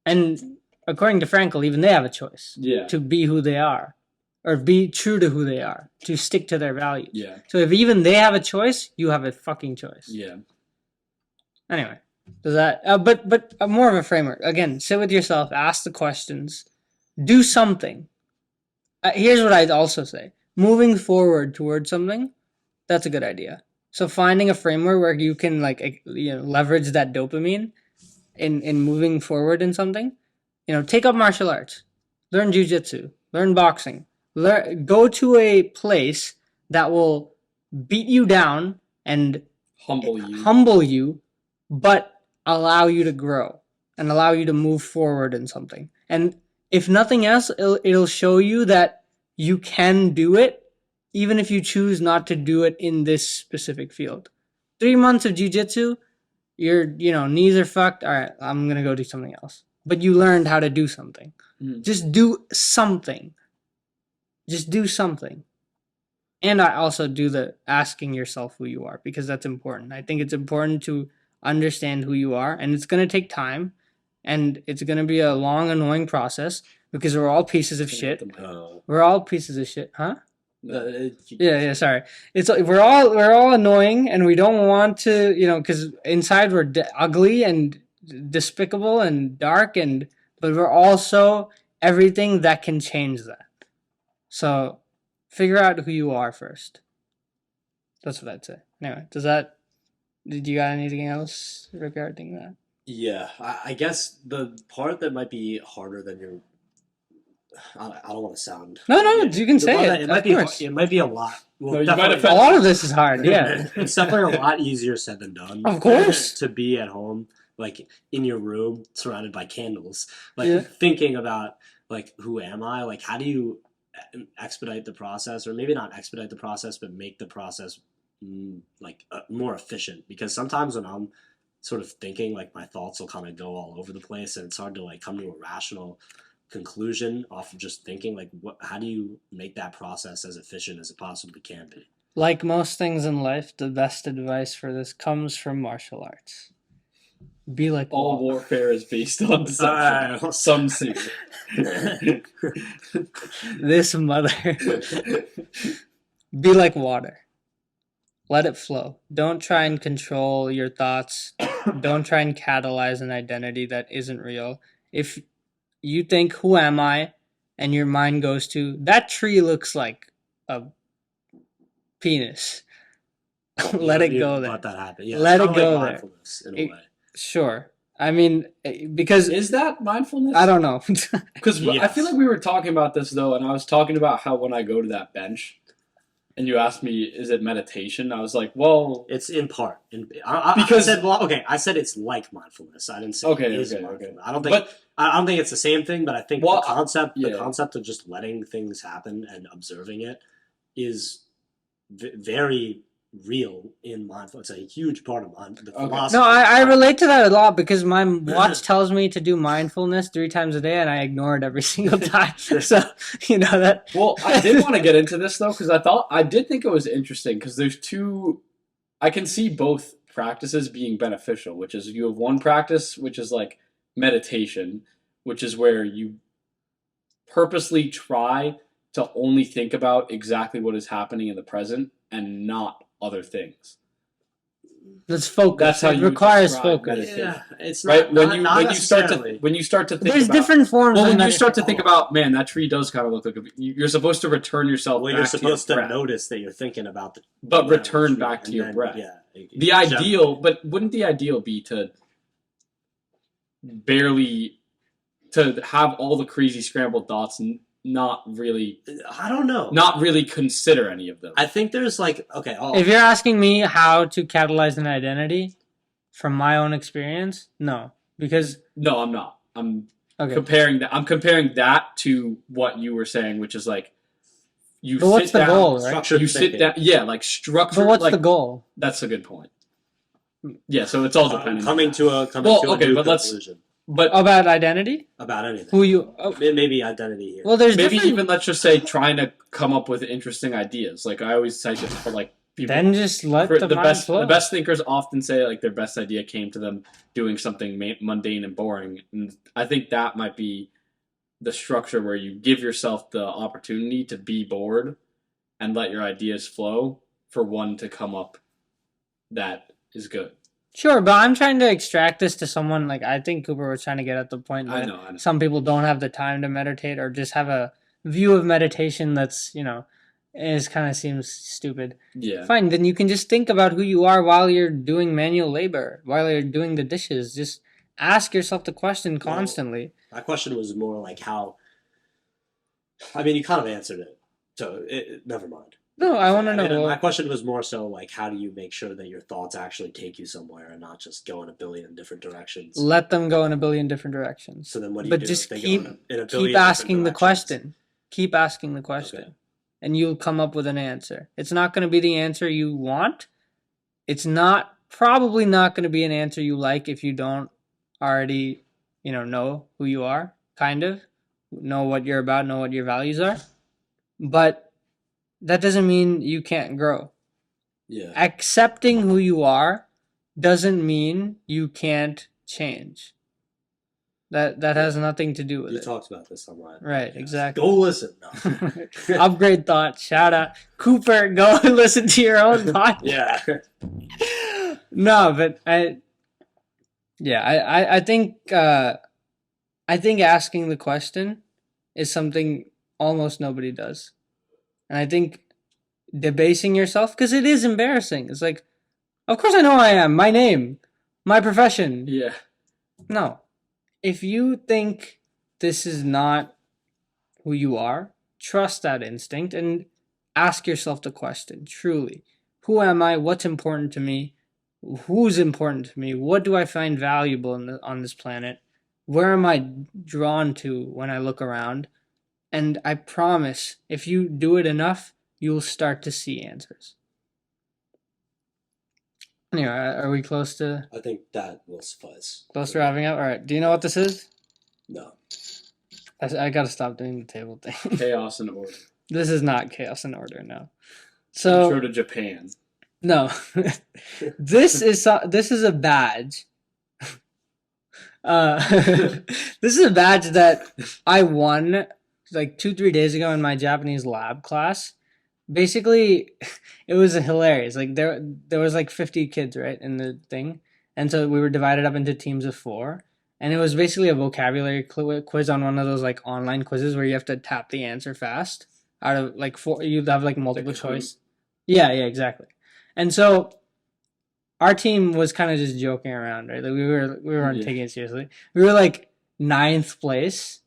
and according to Frankel, even they have a choice. Yeah, to be who they are, or be true to who they are, to stick to their values. Yeah. So if even they have a choice, you have a fucking choice. Yeah. Anyway, does that? But more of a framework. Again, sit with yourself, ask the questions, do something. Here's what I'd also say: moving forward towards something, that's a good idea. So finding a framework where you can leverage that dopamine in moving forward in something. Take up martial arts, learn jiu-jitsu, learn boxing, go to a place that will beat you down and humble you, but allow you to grow and allow you to move forward in something. And if nothing else, it'll show you that you can do it, even if you choose not to do it in this specific field. 3 months of jiu-jitsu, your knees are fucked. All right, I'm going to go do something else. But you learned how to do something. Just do something. Just do something. And I also do the asking yourself who you are, because that's important. I think it's important to understand who you are, and it's going to take time, and it's going to be a long, annoying process, because we're all pieces of shit. We're all pieces of shit, huh? Yeah. Sorry. It's we're all annoying, and we don't want to, because inside we're ugly and despicable and dark, but we're also everything that can change that. So figure out who you are first. That's what I'd say. Anyway, did you got anything else regarding that? Yeah, I guess the part that might be harder than your, I don't want to sound. No, you can say it. It might be a lot. Well, no, a lot of this is hard. Yeah, it's definitely a lot easier said than done. Of course, to be at home, like in your room, surrounded by candles, thinking about who am I? Like, how do you expedite the process, or maybe not expedite the process, but make the process more efficient? Because sometimes when I'm sort of thinking, my thoughts will kind of go all over the place, and it's hard to come to a rational conclusion off of just thinking. How do you make that process as efficient as it possibly can be? Like most things in life, the best advice for this comes from martial arts. Be like all warfare is based on deception. Some say. This mother. Be like water. Let it flow. Don't try and control your thoughts. Don't try and catalyze an identity that isn't real. If you think, who am I? And your mind goes to, that tree looks like a penis. Let it go there. Let that happen. Yeah, let it go there. In a way. Sure. I mean, because... Is that mindfulness? I don't know. Because I feel like we were talking about this, though, and I was talking about how when I go to that bench, and you asked me, is it meditation? I was like, well... It's in part. I said it's like mindfulness. I didn't say it is mindfulness. I don't think it's the same thing, but I think the concept of just letting things happen and observing it is very real in mindfulness. It's a huge part of the philosophy. No, I relate to that a lot because my watch tells me to do mindfulness 3 times a day, and I ignore it every single time. So that. Well, I did want to get into this though because I did think it was interesting because there's two. I can see both practices being beneficial, which is you have one practice which is like meditation, which is where you purposely try to only think about exactly what is happening in the present and not other things. Let's focus. That's how it you requires describe focus. meditation. Yeah, it's Right not, when you start to think There's about, different forms. well, of when you start to meditation. think about, man, that tree does kind of look like you're supposed to return yourself. Well, back you're supposed to, to your breath, notice that you're thinking about but the return tree, back to and your then, breath. Yeah, The ideal, but wouldn't the ideal be to have all the crazy scrambled thoughts and not really consider any of them? I think there's like, okay, if you're asking me how to catalyze an identity from my own experience, no, because no, I'm not. I'm okay. comparing that. I'm comparing that to what you were saying, which is like you. But what's the goal, right? You sit down, yeah, like structure. But what's like, the goal? That's a good point. Yeah, so it's all dependent. Coming to a new conclusion. But about identity, about anything. Who you? Maybe identity here. Well, there's maybe different... even let's just say trying to come up with interesting ideas. Like I always cite it for like people. Then just let the mind flow. The best thinkers often say like their best idea came to them doing something mundane and boring. And I think that might be the structure where you give yourself the opportunity to be bored and let your ideas flow for one to come up that is good. Sure, but I'm trying to extract this to someone, like I think Cooper was trying to get at the point that I know. Some people don't have the time to meditate or just have a view of meditation that's, kind of seems stupid. Yeah. Fine, then you can just think about who you are while you're doing manual labor, while you're doing the dishes. Just ask yourself the question constantly. Well, my question was more like how, I mean, you kind of answered it, so never mind. No, I want to know. My question was more so like, how do you make sure that your thoughts actually take you somewhere and not just go in a billion different directions? Let them go in a billion different directions. So then what do you but do? just keep asking the question. Keep asking the question. Okay. And you'll come up with an answer. It's not going to be the answer you want. It's probably not going to be an answer you like if you don't already, know who you are, kind of. Know what you're about, know what your values are. But that doesn't mean you can't grow. Yeah. Accepting who you are doesn't mean you can't change. That has nothing to do with it. You talked about this online. Right, exactly. Go listen. No. Upgrade thoughts. Shout out. Cooper, go and listen to your own thoughts. Yeah. No, but I think asking the question is something almost nobody does. And I think debasing yourself, because it is embarrassing. It's like, of course I know who I am. My name. My profession. Yeah. No. If you think this is not who you are, trust that instinct and ask yourself the question, truly. Who am I? What's important to me? Who's important to me? What do I find valuable on this planet? Where am I drawn to when I look around? And I promise, if you do it enough, you'll start to see answers. Anyway, are we close to... I think that will suffice. Close to wrapping up? All right. Do you know what this is? No. I got to stop doing the table thing. Chaos and order. This is not chaos and order, no. So... Intro to Japan. No. This is a badge. This is a badge that I won like 2-3 days ago in my Japanese lab class. Basically, it was hilarious. Like there was like 50 kids, right, in the thing. And so we were divided up into teams of 4. And it was basically a vocabulary quiz on one of those like online quizzes where you have to tap the answer fast. Out of like 4, you'd have like multiple choice. Yeah, exactly. And so our team was kind of just joking around, right? Like we weren't taking it seriously. We were like 9th place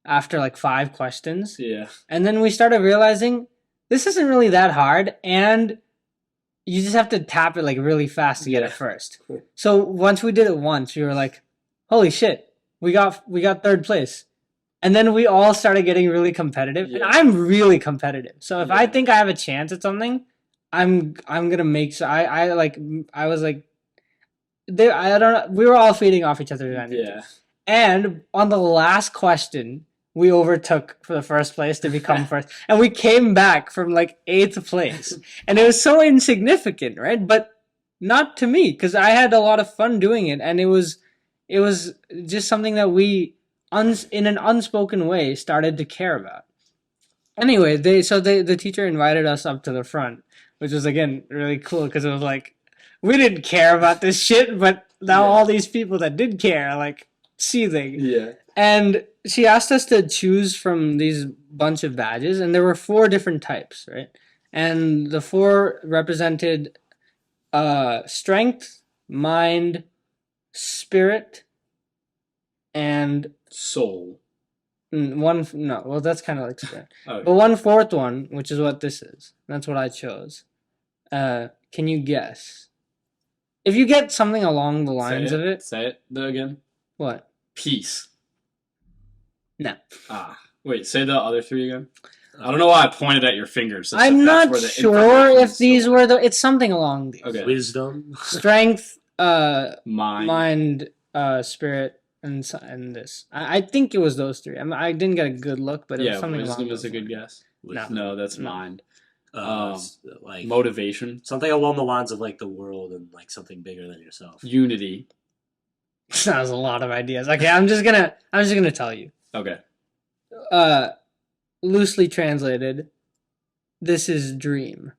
after like 5 questions. Yeah. And then we started realizing this isn't really that hard, and you just have to tap it like really fast to get it first. So once we did it once, we were like, holy shit, we got 3rd place. And then we all started getting really competitive. Yeah. And I'm really competitive. So if I think I have a chance at something, I'm gonna make so I was like I don't know, we were all feeding off each other's energy. Yeah. And on the last question, we overtook for the first place to become first. And we came back from like 8th place. And it was so insignificant, right? But not to me, because I had a lot of fun doing it. And it was just something that we, in an unspoken way, started to care about. Anyway, the teacher invited us up to the front, which was, again, really cool, because it was like, we didn't care about this shit, but now all these people that did care are like seething. Yeah. And she asked us to choose from these bunch of badges, and there were 4 different types, right? And the 4 represented strength, mind, spirit, and Soul. well, that's kind of like spirit. Okay. But one fourth one, which is what this is. That's what I chose. Can you guess? If you get something along the lines of it. Say it again. What? Peace. No. Wait, say the other 3 again. I don't know why I pointed at your fingers. I'm not sure if these were it's something along these. Okay. Wisdom. Strength, mind, spirit, and this. I think it was those 3. I didn't get a good look, but it was something along wisdom those is a good lines. guess. No, that's mind. Like Motivation. something along the lines of like the world and like something bigger than yourself. Unity. That was a lot of ideas. Okay, I'm just gonna tell you. Okay. Loosely translated, this is dream.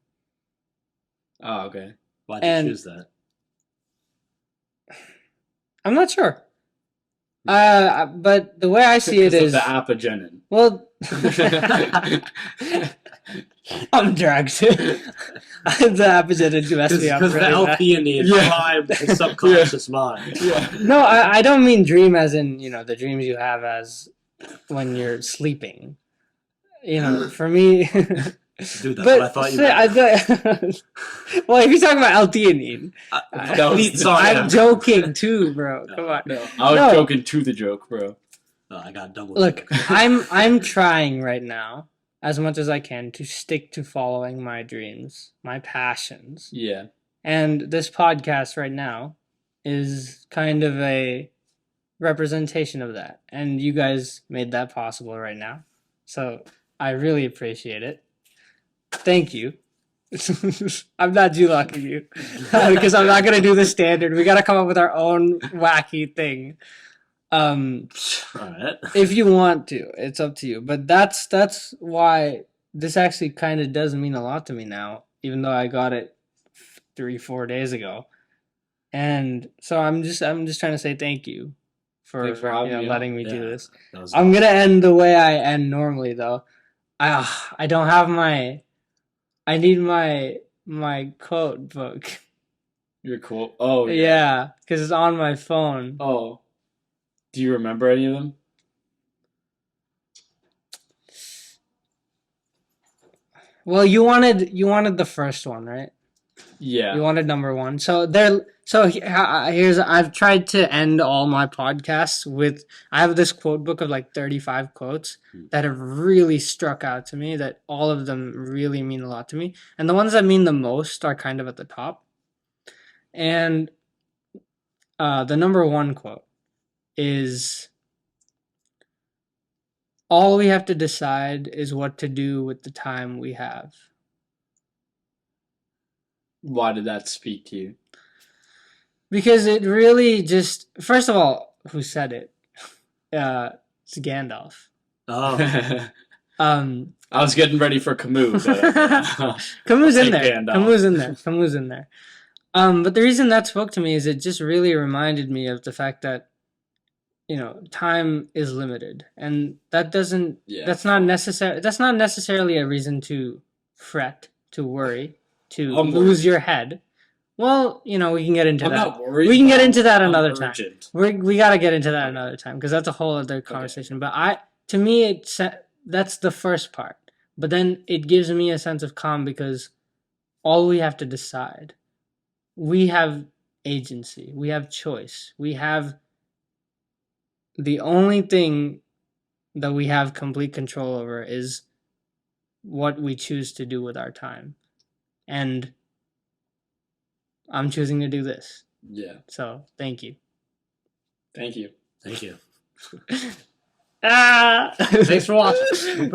Oh, okay. Why'd you choose that? I'm not sure. But the way I see it is the apogenin. Well, I'm drugged. The apogenin messed me up. Because the L-theanine primed the subconscious mind. Yeah. No, I don't mean dream as in, the dreams you have as when you're sleeping. For me. Dude, that's what I thought you meant. Well, if you're talking about L-theanine, I'm joking too, bro. Come on. No, I was joking to the joke, bro. I got double. Look, I'm trying right now as much as I can to stick to following my dreams, my passions. Yeah. And this podcast right now is kind of a representation of that. And you guys made that possible right now. So I really appreciate it. Thank you. I'm not G-locking you because I'm not going to do the standard. We got to come up with our own wacky thing. All right. If you want to, it's up to you. But that's why this actually kind of does mean a lot to me now, even though I got it 3-4 days ago. And so I'm just trying to say thank you for letting me do this. I'm gonna end the way I end normally though. I don't have I need my quote book. Your quote? Oh yeah, because it's on my phone. Oh. Do you remember any of them? Well, you wanted the first one, right? Yeah. You wanted number 1. Here's I've tried to end all my podcasts with I have this quote book of like 35 quotes that have really struck out to me, that all of them really mean a lot to me. And the ones that mean the most are kind of at the top. And the number 1 quote is, all we have to decide is what to do with the time we have. Why did that speak to you? Because it really just, first of all, who said it? It's Gandalf. Oh. I was getting ready for Camus. Camus in there. Camus in there. But the reason that spoke to me is it just really reminded me of the fact that, time is limited, and that doesn't. Yeah. That's not necessarily a reason to fret, to worry, to lose your head. Well, we can get into that. Not worried. We can get into that another time. Urgent. We got to get into that another time because that's a whole other conversation. Okay. But to me, that's the first part. But then it gives me a sense of calm because all we have to decide, we have agency, we have choice, we have the only thing that we have complete control over is what we choose to do with our time. and I'm choosing to do this. Yeah. So thank you. Thank you. Thank you. Ah! Thanks for watching.